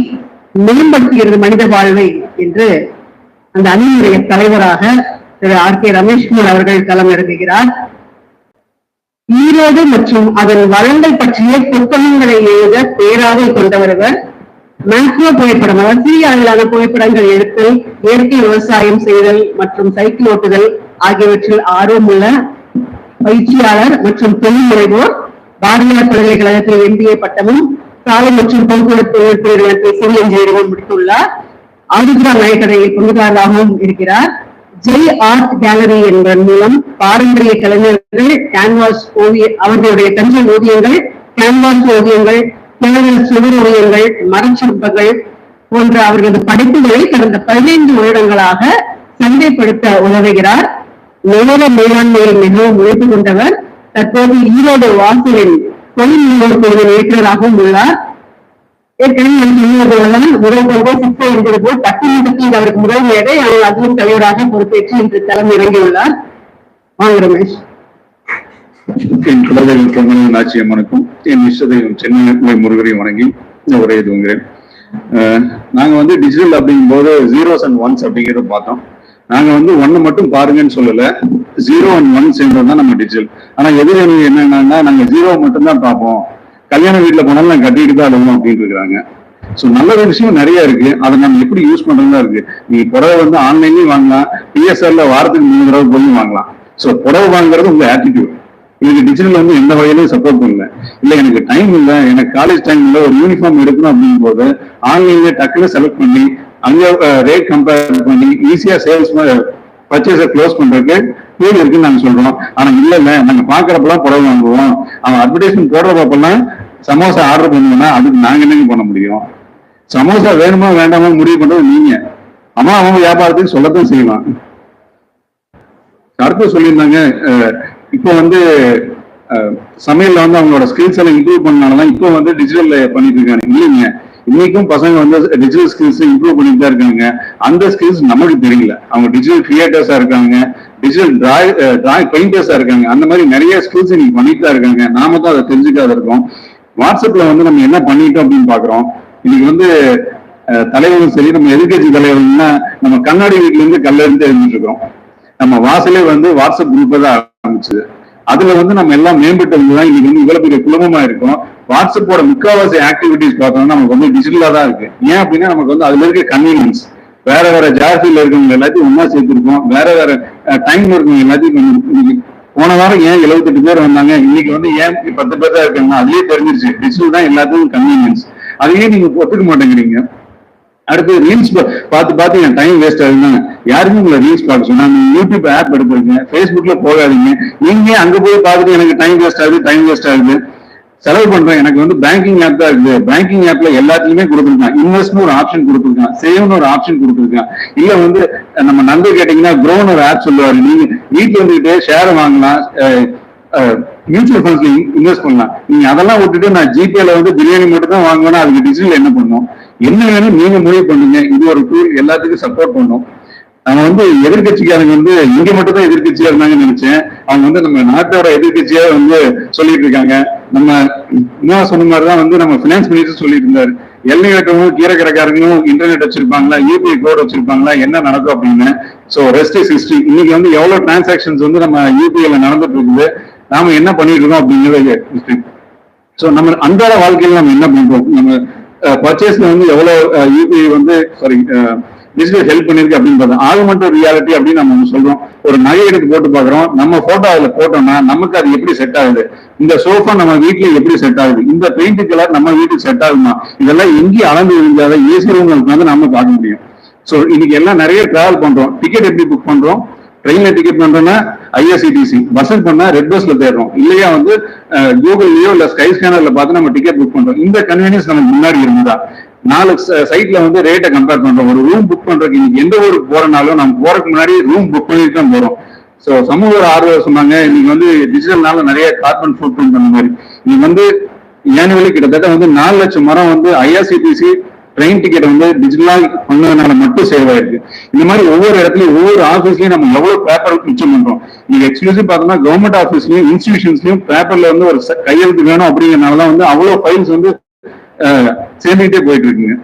மேம்படுத்துகிறது மனித வாழ்வை என்று அந்த அணியினுடைய தலைவராக திரு R.K. ரமேஷ்குமார் அவர்கள் களம் இறங்குகிறார். ஈரோடு மற்றும் அதன் வளங்கள் பற்றிய புத்தகங்களை எழுத பேராவை கொண்டவர். மேக்ரோ புகைப்படம், சிறிய அளவிலான புகைப்படங்கள் எடுத்தல், இயற்கை விவசாயம் செய்தல் மற்றும் சைக்கிள் ஓட்டுதல் ஆகியவற்றில் ஆர்வமுள்ள பயிற்சியாளர் மற்றும் தொழில் முனைவோர். பாரதியார் பல்கலைக்கழகத்தில் MBA பட்டமும் சாலை மற்றும் போக்குவரத்து நிறுவனத்தில் சிவில் இன்ஜினியரிங் முடித்துள்ளார். ஆதித்ரா நாயக்கடையில் பங்குதாரராகவும் இருக்கிறார். ஜெய் ஆர்ட் கேலரி என்பதன் மூலம் பாரம்பரிய கலைஞர்கள் கேன்வாஸ் அவர்களுடைய தஞ்சை ஓவியங்கள், கேன்வாஸ் ஓவியங்கள், சுவர் ஓவியங்கள், மரச்சிற்பங்கள் போன்ற அவர்களது படைப்புகளை கடந்த 15 வருடங்களாக சந்தைப்படுத்த உதவுகிறார். நேர மேலாண்மையில் மிகவும் உழைப்பு கொண்டவர். தற்போது ஈரோடு வாசலின் தொழில் முனைவோர் குழுவின் இயக்குநராகவும் உள்ளார். பட்டிமன்றத்தில் அவருக்கு முதல் மேடை, அவர் அதிலும் தலைவராக பொறுப்பேற்று இன்று களம் இறங்கியுள்ளார். வாங்க ரமேஷ். என் குலதெய்வம் பொங்கல் நாச்சியம்மனுக்கும் என் இஷ்டதெய்வம் சென்னை முருகரையும் வணங்கி உரையை துவங்குகிறேன். நாங்க டிஜிட்டல் அப்படிங்கும் போது 0s and 1s அப்படிங்கிறத பார்த்தோம். நாங்க 1 மட்டும் பாருங்கன்னு சொல்லல, 0 and 1 சேர்ந்ததுதான் நம்ம டிஜிட்டல். ஆனா எதிரணி என்னன்னா நாங்க 0 மட்டும் தான் பார்ப்போம், கல்யாண வீட்டுல போனாலும் நான் கட்டிட்டு தான் அழுவோம் அப்படின்னு இருக்கிறாங்க. சோ நல்ல விஷயம் நிறைய இருக்கு, அதை நம்ம எப்படி யூஸ் பண்றதா இருக்கு. நீங்க புடவை ஆன்லைன்லயும் வாங்கலாம், PSRல வாரத்துக்கு 3 தடவை போய் வாங்கலாம். சோ புடவை வாங்குறது உங்க ஆட்டிடியூட். இதுக்கு டிஜிட்டல் எந்த வகையிலும் சப்போர்ட் பண்ணல. இல்ல எனக்கு டைம் இல்லை, எனக்கு காலேஜ் டைம் இல்லை, ஒரு யூனிஃபார்ம் எடுக்கணும் அப்படிங்கும் போது ஆன்லைன்ல டக்குன்னு செலக்ட் பண்ணி அங்க ரேட் கம்பேர் பண்ணி ஈஸியா சேல்ஸ் பர்ச்சேஸை க்ளோஸ் பண்றதுக்கு பேர் இருக்குன்னு நாங்க சொல்றோம். ஆனா இல்ல நாங்க பாக்குறப்பெல்லாம் புடவை வாங்குவோம், அவன் அட்வர்டைஸ்மெண்ட் போடுறப்பெல்லாம் சமோசா ஆர்டர் பண்ணுவோம்னா அதுக்கு நாங்க என்னங்க பண்ண முடியும்? சமோசா வேணுமா வேண்டாமா முடிவு பண்றது நீங்க. ஆமா அவங்க வியாபாரத்துக்கு சொல்லத்தான் செய்யலாம். அடுத்து சொல்லியிருந்தாங்க இப்போ சமையல்ல அவங்களோட ஸ்கில்ஸ் எல்லாம் இம்ப்ரூவ் பண்ணனாலதான் இப்போ டிஜிட்டல்ல பண்ணிட்டு இருக்காங்க. இல்லைங்க, இன்னைக்கும் பசங்க டிஜிட்டல் ஸ்கில்ஸ் இம்ப்ரூவ் பண்ணிட்டு தான் இருக்காங்க. அந்த ஸ்கில்ஸ் நமக்கு தெரியல. அவங்க டிஜிட்டல் கிரியேட்டர்ஸா இருக்காங்க, டிஜிட்டல் டிராயிங் பெயிண்டர்ஸா இருக்காங்க. அந்த மாதிரி நிறைய ஸ்கில்ஸ் இன்னைக்கு பண்ணிட்டு தான் இருக்காங்க. நாம தான் அதை தெரிஞ்சுக்காத இருக்கோம். வாட்ஸ்அப்ல நம்ம என்ன பண்ணிட்டோம் அப்படின்னு பாக்குறோம். இன்னைக்கு தலைவரும் சரி, நம்ம எதிர்கட்சி தலைவர்கள்னா நம்ம கண்ணாடி வீட்டுல இருந்து கல்ல இருந்து தெரிஞ்சுட்டு இருக்கோம். நம்ம வாசலே வாட்ஸ்அப் குரூப் தான் ஆரம்பிச்சது. அதுல நம்ம எல்லாம் மேம்பட்டதுதான் இன்னைக்கு இவ்வளவு பெரிய குழுமமா இருக்கும். வாட்ஸ்அப்போட முக்காவாசி ஆக்டிவிட்டிஸ் பார்த்தோம்னா நமக்கு டிஜிட்டலா தான் இருக்கு. ஏன் அப்படின்னா நமக்கு அதுல இருக்க கன்வீனியன்ஸ், வேற வேற ஜார்ஜில இருக்கவங்க எல்லாத்தையும் ஒன்னா சேர்த்திருக்கோம். வேற வேற டைம்ல இருக்கவங்க எல்லாத்தையும் போன வாரம் ஏன் 78 பேர் வந்தாங்க, இன்னைக்கு ஏன் 10 பேர் தான் இருக்காங்க, அதுலயே தெரிஞ்சிருச்சு. டிஜிட்டல் தான் எல்லாத்துக்கும் கன்வீனியன்ஸ். அதையே நீங்க ஒத்துக்க மாட்டேங்கிறீங்க. அடுத்து ரீல்ஸ் பார்த்து என் டைம் வேஸ்ட் ஆகுதுங்க. யாருமே உங்களை ரீல்ஸ் பார்க்க சொன்னா யூடியூப் ஆப் எடுத்துருங்க, ஃபேஸ்புக்ல போகாதீங்க. நீங்க அங்க போய் பார்த்துட்டு எனக்கு டைம் வேஸ்ட் ஆகுது செலவு பண்றேன். எனக்கு பேங்கிங் ஆப் தான் இருக்குது. பேங்கிங் ஆப்ல எல்லாத்துலயுமே கொடுத்துருக்கான். இன்வெஸ்ட்னு ஒரு ஆப்ஷன் கொடுத்துருக்கான், சேவ்னு ஒரு ஆப்ஷன் கொடுத்துருக்கான். இல்ல நம்ம நண்பர் கேட்டீங்கன்னா க்ரோன்னு ஒரு ஆப் சொல்லுவாரு. நீங்க வீட்டுல இருந்துகிட்டே ஷேர் வாங்கலாம், மியூச்சுவல் ஃபண்ட்ஸ்ல இன்வெஸ்ட் பண்ணலாம். நீங்க அதெல்லாம் விட்டுட்டு நான் ஜிபேல பிரியாணி மட்டும் தான் வாங்குவேன்னா அதுக்கு டிஜிட்டல் என்ன பண்ணும்? என்ன வேணும் நீங்க முடிவு பண்ணுங்க. இது ஒரு டூல், எல்லாத்துக்கும் சப்போர்ட் பண்ணும். நம்ம எதிர்கட்சிக்காரங்க இங்க மட்டும் தான் எதிர்கட்சியா இருந்தாங்கன்னு நினைச்சேன். அவங்க நம்ம நாட்டோட எதிர்கட்சியா சொல்லிட்டு இருக்காங்க. நம்ம இன்னும் சொன்ன மாதிரிதான் நம்ம பினான்ஸ் மினிஸ்டர் சொல்லிட்டு இருந்தாரு, எல்லை கட்டவும் கீரை கடைக்காரங்களும் இன்டர்நெட் வச்சிருப்பாங்களா, யூபிஐ கோட் வச்சிருப்பாங்களா, என்ன நடக்கும் அப்படின்னு. So rest is history. இன்னைக்கு எவ்வளவு டிரான்சாக்சன்ஸ் நம்ம யூபிஐல நடந்துட்டு இருக்குது, நாம என்ன பண்ணிட்டு இருக்கோம் அப்படிங்கிறது. சோ நம்ம அன்றாட வாழ்க்கையில நம்ம என்ன பண்றோம், நம்ம பர்ச்சேஸ்ல எவ்வளவு யூபிஐ சாரி டிஜிட்டல் ஹெல்ப் பண்ணிருக்கு அப்படின்னு பார்த்தோம். ஆகுமெண்டட் ரியாலிட்டி அப்படின்னு நம்ம சொல்றோம். ஒரு நகை எடுத்து போட்டு பாக்குறோம், நம்ம போட்டோ அதுல போட்டோம்னா நமக்கு அது எப்படி செட் ஆகுது? இந்த சோஃபா நம்ம வீட்டுல எப்படி செட் ஆகுது, இந்த பெயிண்ட் கலர் நம்ம வீட்டுக்கு செட் ஆகுமா, இதெல்லாம் எங்கேயும் அளந்து இருந்தாத ஏசி ரூம்களுக்கு வந்து நம்ம பார்க்க முடியும். சோ இன்னைக்கு எல்லாம் நிறைய டிராவல் பண்றோம். டிக்கெட் எப்படி புக் பண்றோம்? ட்ரெயின்ல டிக்கெட் பண்றோம்னா ஐஆர்சிடிசி, பஸ்ஸுக்கு பண்ணா ரெட் பஸ்ல தேடுறோம், இல்லையா வந்து கூகுள்லயோ இல்ல ஸ்கை ஸ்கேனர்ல பார்த்து நம்ம டிக்கெட் புக் பண்றோம். இந்த கன்வீனியன்ஸ் நமக்கு முன்னாடி இருந்தா 4 சைட்ல வந்து ரேட்டை கம்பேர் பண்றோம். ஒரு ரூம் புக் பண்றதுக்கு இன்னைக்கு எந்த ஊருக்கு போறனாலும் நம்ம போறதுக்கு முன்னாடி ரூம் புக் பண்ணிட்டு தான் போறோம். சோ சமூக ஆர்வலர் சொன்னாங்க இன்னைக்கு வந்து டிஜிட்டல்னால நிறைய கார்பன் ஃபுட் பிரிண்ட் பண்ண மாதிரி இன்னைக்கு வந்து ஏனுவலி கிட்டத்தட்ட வந்து 4 லட்சம் மரம் வந்து ஐஆர்சிடிசி ட்ரெயின் டிக்கெட் வந்து டிஜிட்டலா பண்ணதுனால மட்டும் சேவ் ஆயிருக்கு. இந்த மாதிரி ஒவ்வொரு இடத்துலயும் ஒவ்வொரு ஆஃபீஸ்லயும் நம்ம எவ்வளவு பேப்பர் மிச்சம் பண்றோம். நீங்க எக்ஸ்க்ளூசிவ் பார்த்தோம்னா கவர்மெண்ட் ஆஃபீஸ்லயும் இன்ஸ்டிடியூஷன்ஸ்லயும் பேப்பர்ல வந்து ஒரு கையெழுத்து வேணும் அப்படிங்கறதுனாலதான் வந்து அவ்வளவு ஃபைல்ஸ் வந்து சேர்ந்துகிட்டே போயிட்டு இருக்குங்க.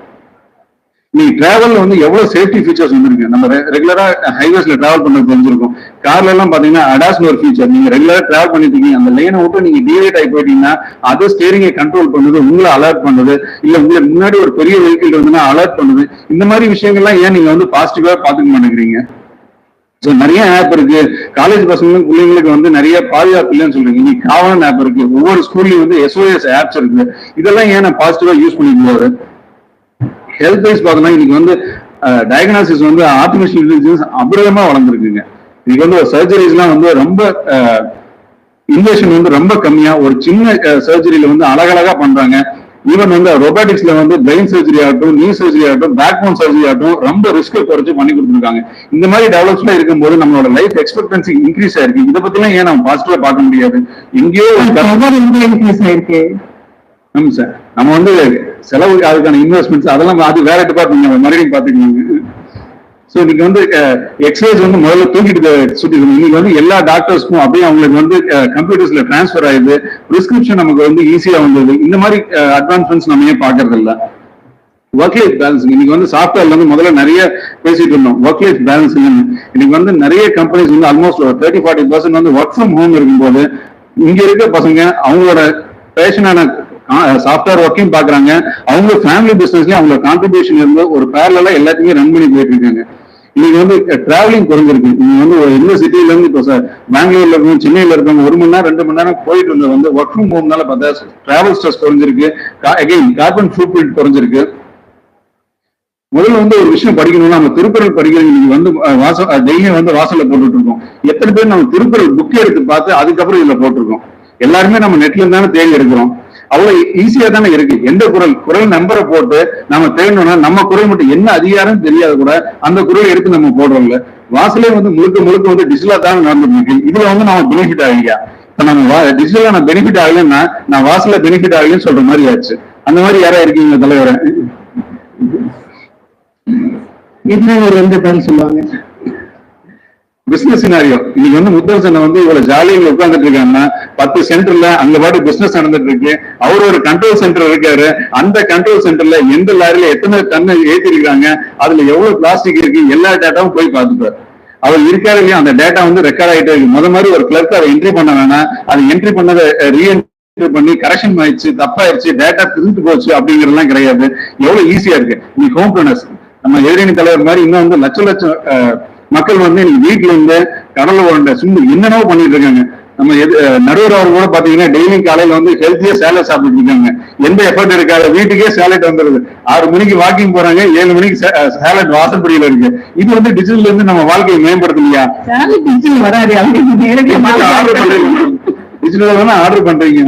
நீங்க டிராவல்ல வந்து எவ்வளவு சேஃப்டி ஃபீச்சர்ஸ் வந்துருக்கு. நம்ம ரெகுலரா ஹைவேஸ்ல டிராவல் பண்றது தெரிஞ்சிருக்கும். கார்ல எல்லாம் பாத்தீங்கன்னா அடாஸ்னு ஒரு ஃபீச்சர், நீங்க ரெகுலரா டிராவல் பண்ணிட்டு இருக்கீங்க, அந்த லைனை விட்டு நீங்க டிவேட் ஆகி போயிட்டீங்கன்னா அது ஸ்டேரிங்கை கண்ட்ரோல் பண்ணுது, உங்களை அலர்ட் பண்ணுது, இல்ல உங்களுக்கு முன்னாடி ஒரு பெரிய வெஹிக்கிள் இருந்ததுன்னா அலர்ட் பண்ணுது. இந்த மாதிரி விஷயங்கள்லாம் ஏன் நீங்க வந்து பாசிட்டிவா பாத்துக்க மாட்டேங்கிறீங்க? சோ நிறைய ஆப் இருக்கு. காலேஜ் பசங்களுக்கு பிள்ளைங்களுக்கு வந்து நிறைய பாதுகாப்பு இல்லைன்னு சொல்றீங்க. இன்னைக்கு காவலன் ஆப் இருக்கு, ஒவ்வொரு ஸ்கூல்லயும் வந்து SOS ஆப்ஸ் இருக்கு. இதெல்லாம் ஏன் நான் பாசிட்டிவா யூஸ் பண்ணிக்குவாரு? ஹெல்த் வைஸ் பார்த்தோம்னா இன்னைக்கு வந்து டயக்னாசிஸ் வந்து ஆர்டிபிஷியல் இன்டெலிஜென்ஸ் அபரிதமா வளர்ந்துருக்குங்க. இன்னைக்கு வந்து சர்ஜரிஸ் எல்லாம் வந்து ரொம்ப இன்வெஷன் வந்து ரொம்ப கம்மியா ஒரு சின்ன சர்ஜரியில வந்து அழகழகா பண்றாங்க. ஈவன் வந்து ரொபாட்டிக்ஸ்ல வந்து பிரெயின் சர்ஜரி ஆகட்டும், நீ சர்ஜரி ஆகட்டும், பேக் போன் சர்ஜரி ஆகட்டும் ரொம்ப ரிஸ்க் குறைச்சு பண்ணி கொடுத்துருக்காங்க. இந்த மாதிரி டெவலப்ஸ்லாம் இருக்கும்போது நம்மளோட லைஃப் எக்ஸ்பெக்டன்சி இன்க்ரீஸ் ஆயிருக்கு. இதை பத்திலாம் ஏன் நம்ம பாசிட்டிவா பார்க்க முடியாது? எங்கேயோ இன்க்ரீஸ் ஆயிருக்கு. ஆமா சார், நம்ம வந்து செலவு அதுக்கான இன்வெஸ்ட்மெண்ட்ஸ் அதெல்லாம் அது வேற டிபார்ட்மெண்ட் மறுபடியும் பாத்துக்கோங்க. சோ இன்னைக்கு வந்து எக்ஸசைஸ் வந்து முதல்ல தூக்கிட்டு சுத்திக்கணும். இன்னைக்கு வந்து எல்லா டாக்டர்ஸ்க்கும் அப்படியே அவங்களுக்கு வந்து கம்ப்யூட்டர்ஸ்ல டிரான்ஸ்பர் ஆயிடுது, பிரிஸ்கிரிப்ஷன் நமக்கு வந்து ஈஸியா வந்தது. இந்த மாதிரி அட்வான்ஸ்மெண்ட்ஸ் நம்ம ஏன் பாக்குறது இல்ல? ஒர்க் லைஃப் பேலன்ஸ் இன்னைக்கு வந்து சாஃப்ட்வேர்ல வந்து முதல்ல நிறைய பேசிட்டு இருந்தோம். ஒர்க் லைஃப் பேலன்ஸ் இன்னைக்கு வந்து நிறைய கம்பெனிஸ் வந்து ஆல்மோஸ்ட் 30-40% வந்து ஒர்க் ஃப்ரம் ஹோம் இருக்கும்போது இங்க இருக்க பசங்க அவங்களோட பேஷனான சாஃப்ட்வேர் ஒர்க்கையும் பாக்குறாங்க, அவங்க ஃபேமிலி பிசினஸ்லயும் அவங்களோட கான்ட்ரிபியூஷன் இருந்து ஒரு பேரலா எல்லாத்தையுமே ரன் பண்ணி போயிட்டு இருக்காங்க. இன்னைக்கு வந்து டிராவலிங் குறைஞ்சிருக்கு. நீங்க வந்து எந்த சிட்டில இருந்து இப்போ சார் பெங்களூர்ல இருக்கவங்க, சென்னையில இருக்கவங்க 1 மணி நேரம் 2 மணி நேரம் போயிட்டு இருந்தது வந்து ஒர்க் ஃப்ரம் ஹோம்னால பார்த்தா டிராவல் ஸ்ட்ரெஸ் குறைஞ்சிருக்கு. அகைன் கார்பன் ஃபுட் பிரிண்ட் குறைஞ்சிருக்கு. முதல்ல வந்து ஒரு விஷயம் படிக்கணும்னா நம்ம திருக்குறள் படிக்கிறது இன்னைக்கு வந்து டெய்லியும் வந்து வாசல்ல போட்டுட்டு இருக்கோம். எத்தனை பேர் நம்ம திருக்குறள் புக் எடுத்து பார்த்து அதுக்கப்புறம் இதுல போட்டிருக்கோம்? எல்லாருமே நம்ம நெட்ல இருந்தானே தேடி எடுக்கிறோம். அவ்வளவு ஈஸியா தானே இருக்கு. எந்த குரல் நம்பரை போட்டு நம்ம தேடணும்னா நம்ம குரல் மட்டும் என்ன அதிகாரம் தெரியாத கூட அந்த குரல் எடுத்து நம்ம போடுறோம்ல. வாசலே வந்து முழுக்க வந்து டிஜிட்டலா தான் நடந்துட்டு இருக்கு. இதுல வந்து நம்ம பெனிஃபிட் ஆகலையா? இப்ப நம்ம டிஜிட்டலா நான் பெனிஃபிட் ஆகலன்னா நான் வாசல்ல பெனிஃபிட் ஆகலன்னு சொல்ற மாதிரி ஆச்சு. அந்த மாதிரி யாரா இருக்கீங்க தலைவரை? எத்தனை வந்து பதில் சொல்லுவாங்க? பிசினஸ் சினாரியோ இன்னைக்கு வந்து முத்தரசன் வந்து இவ்வளவு ஜாலியா உட்கார்ந்துட்டு இருக்காங்கன்னா 10 சென்டர்ல அங்க பாட்டு பிசினஸ் நடந்துட்டு இருக்கு. அவர் ஒரு கண்ட்ரோல் சென்டர் இருக்காரு. அந்த கண்ட்ரோல் சென்டர்ல எந்த லாரில எத்தனை டன்னு ஏற்றி இருக்காங்க, அதுல எவ்வளவு பிளாஸ்டிக் இருக்கு, எல்லா டேட்டாவும் போய் பார்த்துப்பாரு. அவர் இருக்காரு இல்லையா, அந்த டேட்டா வந்து ரெக்கார்ட் ஆகிட்டே இருக்கு. மாதிரி ஒரு கிளர்க் அதை என்ட்ரி பண்ண வேணாம், அது என்ட்ரி பண்ணதை ரீஎன்ட்ரி பண்ணி கரெக்ஷன் ஆயிடுச்சு, தப்பாயிருச்சு, டேட்டா பிரிஞ்சு போச்சு அப்படிங்கறதுலாம் கிடையாது. எவ்வளவு ஈஸியா இருக்கு. இன்னைக்கு ஹோம் பிளானர்ஸ் நம்ம எதிரணி தலைவர் மாதிரி இன்னும் வந்து லட்சம் மக்கள் வந்து இன்னைக்கு வீட்டுல இருந்து கடலை உருண்டை சுண்டு என்னென்னவோ பண்ணிட்டு இருக்காங்க. நம்ம நடுவர் அவர் கூட பாத்தீங்கன்னா டெய்லி காலையில வந்து ஹெல்த்தியா சேலட் சாப்பிட்டு இருக்காங்க. எந்த எஃபர்ட் இருக்காது, வீட்டுக்கே சேலட் வந்துருது. 6 மணிக்கு வாக்கிங் போறாங்க, 7 மணிக்கு சேலட் வாசப்படியில இருக்கு. இது வந்து டிஜிட்டல் இருந்து நம்ம வாழ்க்கையை மேம்படுத்தலையா? டிஜிட்டல் வராது, டிஜிட்டல் ஆர்டர் பண்றீங்க.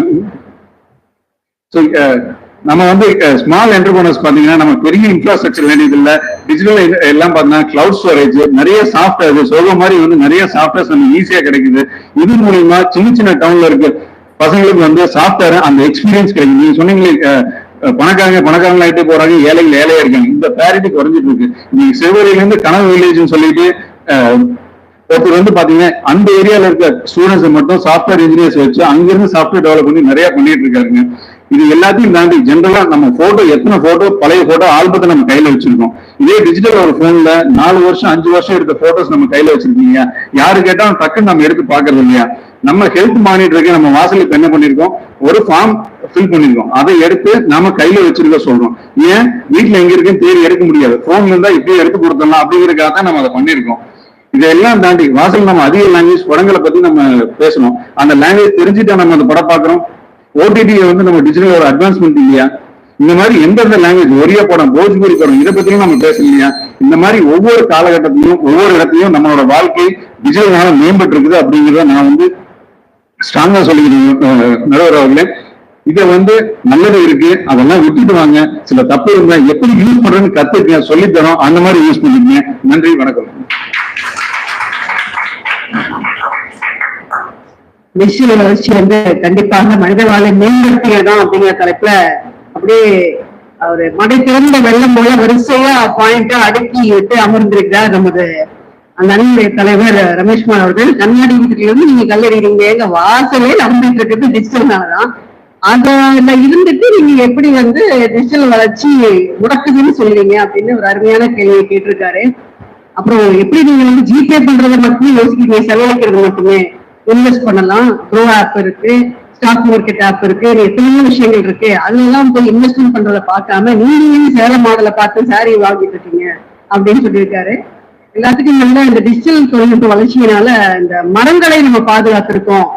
நம்ம வந்து ஸ்மால் என்டர்பிரைனர்ஸ் பாத்தீங்கன்னா நம்ம பெரிய இன்ஃப்ராஸ்ட்ரக்சர் வேண்டியது இல்ல. டிஜிட்டல் எல்லாம் பாத்தீங்கன்னா கிளவுட் ஸ்டோரேஜ், நிறைய சாஃப்ட்வேர் சொல்ற மாதிரி வந்து நிறைய சாஃப்ட்வேர்ஸ் நம்ம ஈஸியா கிடைக்குது. இது மூலியமா சின்ன டவுன்ல இருக்க பசங்களுக்கு வந்து சாஃப்ட்வேர் அந்த எக்ஸ்பீரியன்ஸ் கிடைக்கும். நீங்க சொன்னீங்களே பணக்காரங்க ஆயிட்டே போறாங்க, ஏழைகள் ஏழையா இருக்காங்க. இந்த பேரிட்டி குறைஞ்சிட்டு இருக்கு. நீங்க சிவகரையில இருந்து கனவு வில்லேஜ்னு சொல்லிட்டு ஒருத்தர் வந்து பாத்தீங்கன்னா அந்த ஏரியால இருக்க ஸ்டூடெண்ட்ஸ் மட்டும் சாஃப்ட்வேர் இன்ஜினியர்ஸ் வச்சு அங்கிருந்து சாஃப்ட்வேர் டெவலப் பண்ணி நிறைய பண்ணிட்டு இருக்காங்க. இது எல்லாத்தையும் தாண்டி ஜென்ரலா நம்ம போட்டோ, எத்தனை போட்டோ, பழைய போட்டோ ஆல்பத்தை நம்ம கையில வச்சிருக்கோம். இதே டிஜிட்டல் ஒரு போன்ல 4 வருஷம் 5 வருஷம் எடுத்த போட்டோஸ் நம்ம கையில வச்சிருக்கீங்க. யாரு கேட்டாலும் டக்குன்னு நம்ம எடுத்து பாக்குறது இல்லையா? நம்ம ஹெல்த் மானிட்டருக்கு நம்ம வாசலுக்கு என்ன பண்ணிருக்கோம், ஒரு ஃபார்ம் ஃபில் பண்ணிருக்கோம். அதை எடுத்து நாம கையில வச்சிருக்க சொல்றோம். ஏன் வீட்டுல எங்க இருக்குன்னு தேடி எடுக்க முடியாது, போன்ல இருந்தா இப்படியே எடுத்து கொடுத்துடலாம் அப்படிங்கிறதுக்காக தான் நம்ம அதை பண்ணிருக்கோம். இதெல்லாம் தாண்டி வாசல் நம்ம அதிக லாங்குவேஜ் படங்களை பத்தி நம்ம பேசணும். அந்த லாங்குவேஜ் தெரிஞ்சுட்டா நம்ம அந்த படம் பாக்குறோம். ஓடிடி வந்து நம்ம டிஜிட்டல் ஒரு அட்வான்ஸ்மெண்ட் இல்லையா? இந்த மாதிரி எந்தெந்த லாங்குவேஜ், ஒரியா படம், போஜ்பூரி படம், இதை பத்தியும் நம்ம பேச இல்லையா? இந்த மாதிரி ஒவ்வொரு காலகட்டத்திலையும் ஒவ்வொரு இடத்துலயும் நம்மளோட வாழ்க்கை டிஜிட்டல்னால மேம்பட்டு இருக்குது அப்படிங்கிறத நான் வந்து ஸ்ட்ராங்கா சொல்லிக்கிறேன் நடுவர் அவர்களே. இதை வந்து நல்லது இருக்கு, அதெல்லாம் விட்டுட்டு வாங்க. சில தப்பு இருந்தா எப்படி யூஸ் பண்றேன்னு கத்துக்க, சொல்லித்தரோம், அந்த மாதிரி யூஸ் பண்ணிக்கங்க. நன்றி, வணக்கம். டிஜிட்டல் வளர்ச்சி வந்து கண்டிப்பாக மனித வாழ்வை மேம்படுத்தியதான் அப்படிங்கிற தலைப்புல அப்படியே ஒரு மடை திறந்த வெள்ளம் போல வரிசையா பாயிண்டா அடுக்கி விட்டு அமர்ந்திருக்கிறார் நமது அந்த அணியுடைய தலைவர் ரமேஷ்குமார் அவர்கள். கண்ணாடி வீட்டுல இருந்து நீங்க கல்லறிறீங்க, எங்க வாசலே நடந்துட்டு இருக்கிறது டிஜிட்டல்னாலதான். அதுல இருந்துட்டு நீங்க எப்படி வந்து டிஜிட்டல் வளர்ச்சி முடக்குதுன்னு சொல்லுவீங்க அப்படின்னு ஒரு அருமையான கேள்வியை கேட்டிருக்காரு. அப்புறம் எப்படி நீங்க வந்து ஜிபே பண்றதை மட்டுமே யோசிக்கிறீங்க, செலவழிக்கிறது மட்டுமே. இன்வெஸ்ட் பண்ணலாம், ப்ரோ ஆப் இருக்கு, ஸ்டாக் மார்க்கெட் ஆப் இருக்கு, எத்தனையோ விஷயங்கள் இருக்கு. அதெல்லாம் போய் இன்வெஸ்ட்மெண்ட் பண்றதை பார்க்காம நீங்க சேல மாடலை பார்த்து சாரி வாங்கிட்டு இருக்கீங்க அப்படின்னு சொல்லியிருக்காரு. எல்லாத்துக்கும் நல்ல இந்த டிஜிட்டல் தொழில்நுட்ப வளர்ச்சியினால இந்த மரங்களை நம்ம பாதுகாத்திருக்கோம்.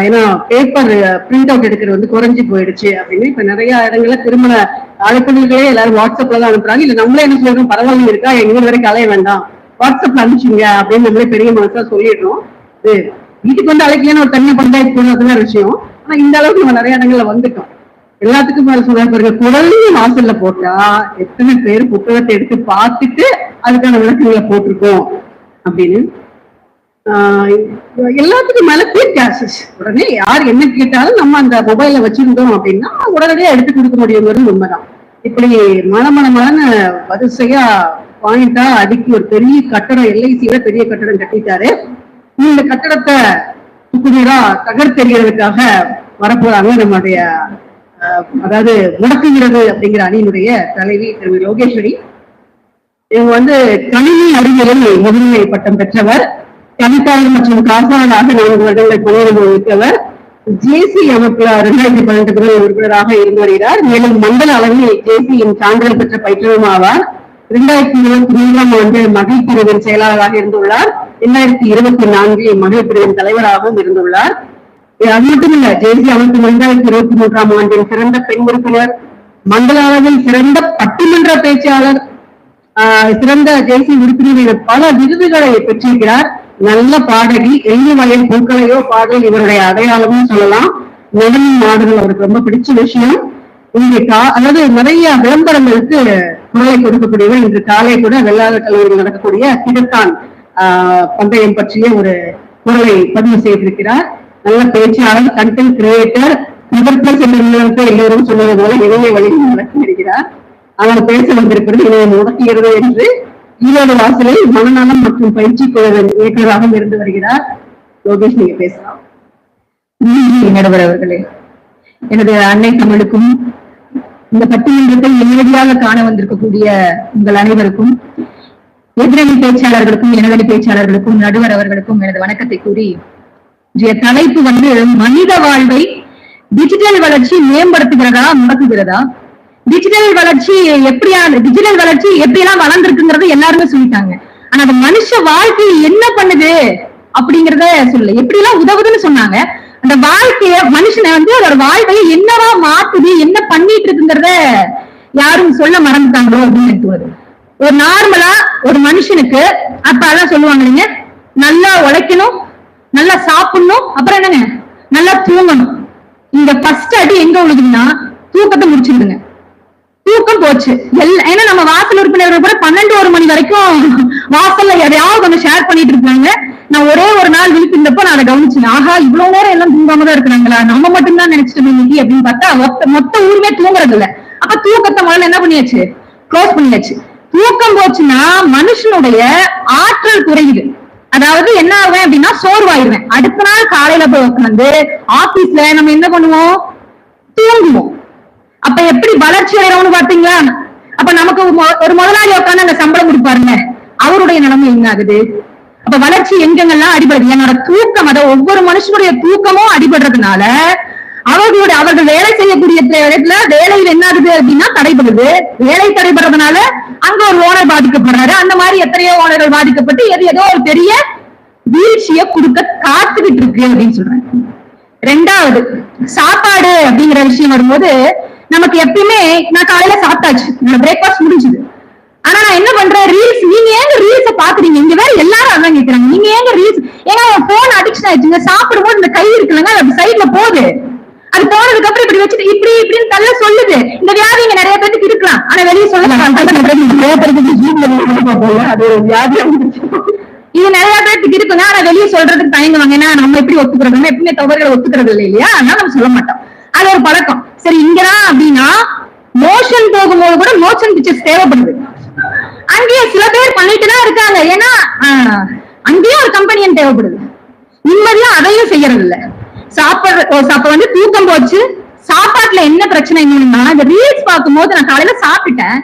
ஏன்னா பேப்பர் பிரிண்ட் அவுட் எடுக்கிறது வந்து குறைஞ்சு போயிடுச்சு அப்படின்னு இப்ப நிறைய இடங்கள்ல திருமண அழைப்புகளே எல்லாரும் வாட்ஸ்அப்ல தான் அனுப்புறாங்க. இல்ல நம்மளே என்ன சொல்றோம், பரவாயில்ல இருக்கா, எங்க வரைக்கும் அலைய வேண்டாம், வாட்ஸ்அப்ல அனுப்பிச்சுங்க அப்படின்னு நம்மளே பெரிய மனசா சொல்லிடுறோம். வீட்டுக்கு வந்து அழைக்கலன்னு ஒரு தனியா பஞ்சாயத்து போனதுதான் விஷயம். ஆனா இந்த அளவுக்கு நம்ம நிறைய இடங்கள்ல வந்துட்டோம். எல்லாத்துக்கும் மேல சொல்ற பாருங்க, குழந்தை வாசல்ல போட்டா எத்தனை பேர் புத்தகத்தை எடுத்து பார்த்துட்டு அதுக்கான விளக்கங்களை போட்டிருக்கோம் அப்படின்னு. எல்லாத்துக்கும் மேல குயிக் ஆக்சஸ், உடனே யார் என்ன கேட்டாலும் நம்ம அந்த மொபைல்ல வச்சிருந்தோம் அப்படின்னா உடனடியா எடுத்து கொடுக்க முடியுங்கிறது உண்மைதான். இப்படி மன வரிசையா பாயிண்டா அடுக்கி ஒரு பெரிய கட்டடம், எல்ஐசியில பெரிய கட்டடம் கட்டிட்டாரு. இந்த கட்டடத்தை துக்குநீரா தகர்த்தெறிகிறதுக்காக வரப்போறாங்க நம்முடைய அதாவது முடக்குகிறது அப்படிங்கிற அணியினுடைய தலைவி திரு லோகேஸ்வரி. இவங்க வந்து கணினி அறிவியலில் முதுநிலை பட்டம் பெற்றவர், கணித்தாளர் மற்றும் காசாளராக 4 வருடங்கள் பணியாளர் மிக்கவர். ஜேசி அமைப்புல 2018 முதல் உறுப்பினராக இருந்து வருகிறார். மேலும் மண்டல அளவில் ஜேசியின் சான்றிதழ் பெற்ற பயிற்றுவரும் ஆவார். 2023ஆம் ஆண்டு மகளிர் பிரிவின் செயலாளராக இருந்துள்ளார். 2024 மகளிர் பிரிவின் தலைவராகவும் இருந்துள்ளார். அது மட்டும் இல்ல, ஜேசி அமைப்பு 2023ஆம் ஆண்டின் சிறந்த பெண் உறுப்பினர், மண்டல அளவில் சிறந்த பட்டிமன்ற பேச்சாளர், சிறந்த ஜேசி உறுப்பினர் பல விருதுகளை பெற்றிருக்கிறார். நல்ல பாடகி, எள்ளி வயல் பூக்களையோ பாடல் இவருடைய அடையாளமும் சொல்லலாம். நடனம் ஆடுதல் அவருக்கு ரொம்ப பிடிச்ச விஷயம். இங்கே அதாவது நிறைய விளம்பரங்களுக்கு குரலை கொடுக்கக்கூடியவர். இன்று காலை கூட வெள்ளாள கல்லூரியில் நடக்கக்கூடிய கிடத்தான் பந்தயம் பற்றிய ஒரு குரலை பதிவு செய்திருக்கிறார். நல்ல பேச்சாளர், கண்டென்ட் கிரியேட்டர், எல்லோரும் சொன்னது போல இணைய வழியில் நடத்தி வருகிறார். அவர் பேச வந்திருக்கிறது இணையம் முடக்குகிறது என்று ஈரோடு வாசலில் மனநலம் மற்றும் பயிற்சி இயக்குநராகவும் இருந்து வருகிறார். லோகேஷ், நீங்க பேசலாம். நடுவர் அவர்களே, எனது அன்னை தமிழுக்கும் இந்த பட்டிமன்றத்தை நேரடியாக காண வந்திருக்கக்கூடிய உங்கள் அனைவருக்கும், எதிரணி பேச்சாளர்களுக்கும் இனவெளி பேச்சாளர்களுக்கும் நடுவர் அவர்களுக்கும் எனது வணக்கத்தை கூறி, தலைப்பு வந்து மனித வாழ்வை டிஜிட்டல் வளர்ச்சி மேம்படுத்துகிறதா முடக்குகிறதா? டிஜிட்டல் வளர்ச்சி எப்படியெல்லாம் வளர்ந்துருக்குங்கிறத எல்லாருமே சொல்லிட்டாங்க. ஆனா அது மனுஷ வாழ்க்கையை என்ன பண்ணுது அப்படிங்கறத சொல்லல. எப்படி எல்லாம் உதவுதுன்னு சொன்னாங்க. அந்த வாழ்க்கைய மனுஷனை வந்து அதோட வாழ்க்கையை என்னவா மாத்துது, என்ன பண்ணிட்டு இருக்குங்கிறத யாரும் சொல்ல மறந்துட்டாங்களோ அப்படின்னு எனக்கு வருது. ஒரு நார்மலா ஒரு மனுஷனுக்கு அப்ப அதான் சொல்லுவாங்க, நீங்க நல்லா உழைக்கணும், நல்லா சாப்பிடணும், அப்புறம் என்னங்க நல்லா தூங்கணும். இந்த ஃபர்ஸ்ட் அடி எங்க உழுதுன்னா தூக்கத்தை முடிச்சிருந்துங்க. தூக்கம் போச்சு. ஏன்னா நம்ம வாசல் உறுப்பினர்கள் கூட 12-1 மணி வரைக்கும் வாசல்ல எதையாவது கொஞ்சம் ஷேர் பண்ணிட்டு இருக்காங்க. நான் ஒரே ஒரு நாள் விழிப்பிருந்தப்போ நான் அதை கவனிச்சேன். ஆஹா, இவ்வளவு நேரம் எல்லாம் தூங்காம தான் இருக்கிறாங்களா, நம்ம மட்டும் தான் நினைச்சிட்டு இன்னைக்கு அப்படின்னு பார்த்தா மொத்த ஊருமே தூங்குறது இல்ல. அப்ப தூக்கத்தை முதல்ல என்ன பண்ணியாச்சு, க்ளோஸ் பண்ணியாச்சு. தூக்கம் போச்சுன்னா மனுஷனுடைய ஆற்றல் குறையுது. அதாவது என்ன ஆகுவேன் அப்படின்னா சோர்வாயிருவேன். அடுத்த நாள் காலையில போய் உட்காந்து ஆபீஸ்ல நம்ம என்ன பண்ணுவோம், தூங்குவோம். அப்ப எப்படி வளர்ச்சி அடைறோம்னு பாத்தீங்களா? அப்ப நமக்கு ஒரு முதலாளி உட்காந்து அங்க சம்பளம் கொடுப்பாருங்க, அவருடைய நிலைமை என்ன ஆகுது? அப்ப வளர்ச்சி எங்கெங்கெல்லாம் அடிபடுது? என்னோட தூக்கம், அதை ஒவ்வொரு மனுஷனுடைய தூக்கமும் அடிபடுறதுனால அவர்கள் வேலை செய்யக்கூடிய இடத்துல வேலையில் என்ன ஆகுது அப்படின்னா தடைபடுது. வேலை தடைபடுறதுனால அங்க ஒரு ஓனர் பாதிக்கப்படுறாரு. அந்த மாதிரி எத்தனையோ ஓனர்கள் பாதிக்கப்பட்டு ஏதோ ஒரு பெரிய வீழ்ச்சியை கொடுக்க காத்துக்கிட்டு இருக்கு அப்படின்னு சொல்றாங்க. ரெண்டாவது, சாப்பாடு அப்படிங்கிற விஷயம் வரும்போது நமக்கு எப்பயுமே, நான் காலையில சாப்பிட்டாச்சு, பிரேக்ஃபாஸ்ட் முடிஞ்சுது, ஆனா நான் என்ன பண்றேன், ரீல்ஸ். நீங்க ஏங்க ரீல்ஸ பாக்குறீங்க? இங்க வேற எல்லாரும் அதான் கேக்குறாங்க, நீங்க ஏங்க ரீல்ஸ்? ஏன்னா போன் அடிக்ஷன் ஆயிடுச்சுங்க. சாப்பிடும்போது இந்த கை இருக்குல்லங்க, அது சைட்ல போகுது, அது போனதுக்கு அப்புறம் இப்படி வச்சுட்டு இப்படின்னு தள்ள சொல்லுது. இந்த வியாதி இங்க நிறைய பேருக்கு இருக்கலாம், ஆனா வெளியே சொல்லலாம். அது ஒரு வியாதி. இது நிறைய பேருக்கு இருக்குங்க, ஆனா வெளியே சொல்றதுக்கு தயங்குவாங்க. ஏன்னா நம்ம எப்படி ஒத்துக்கிறது, நம்ம எப்பவுமே தவறுகளை ஒத்துக்கிறது இல்லை இல்லையா, அதனால நம்ம சொல்ல மாட்டோம். அது ஒரு பழக்கம். சரி, இங்கதான் அப்படின்னா மோஷன் போகும்போது கூட மோஷன் பிக்சர்ஸ் தேவைப்படுது. அங்கேயே சில பேர் பண்ணிட்டுதான் இருக்காங்க, ஏன்னா அங்கேயும் ஒரு கம்பெனியன் தேவைப்படுது. நிம்மதியா அதையும் செய்யறது இல்ல. அப்ப வந்து தூக்கம் போச்சு. சாப்பாட்டுல என்ன பிரச்சனைன்னா, இந்த ரீல்ஸ் பார்க்கும்போது நான் காலையில சாப்பிட்டேன்,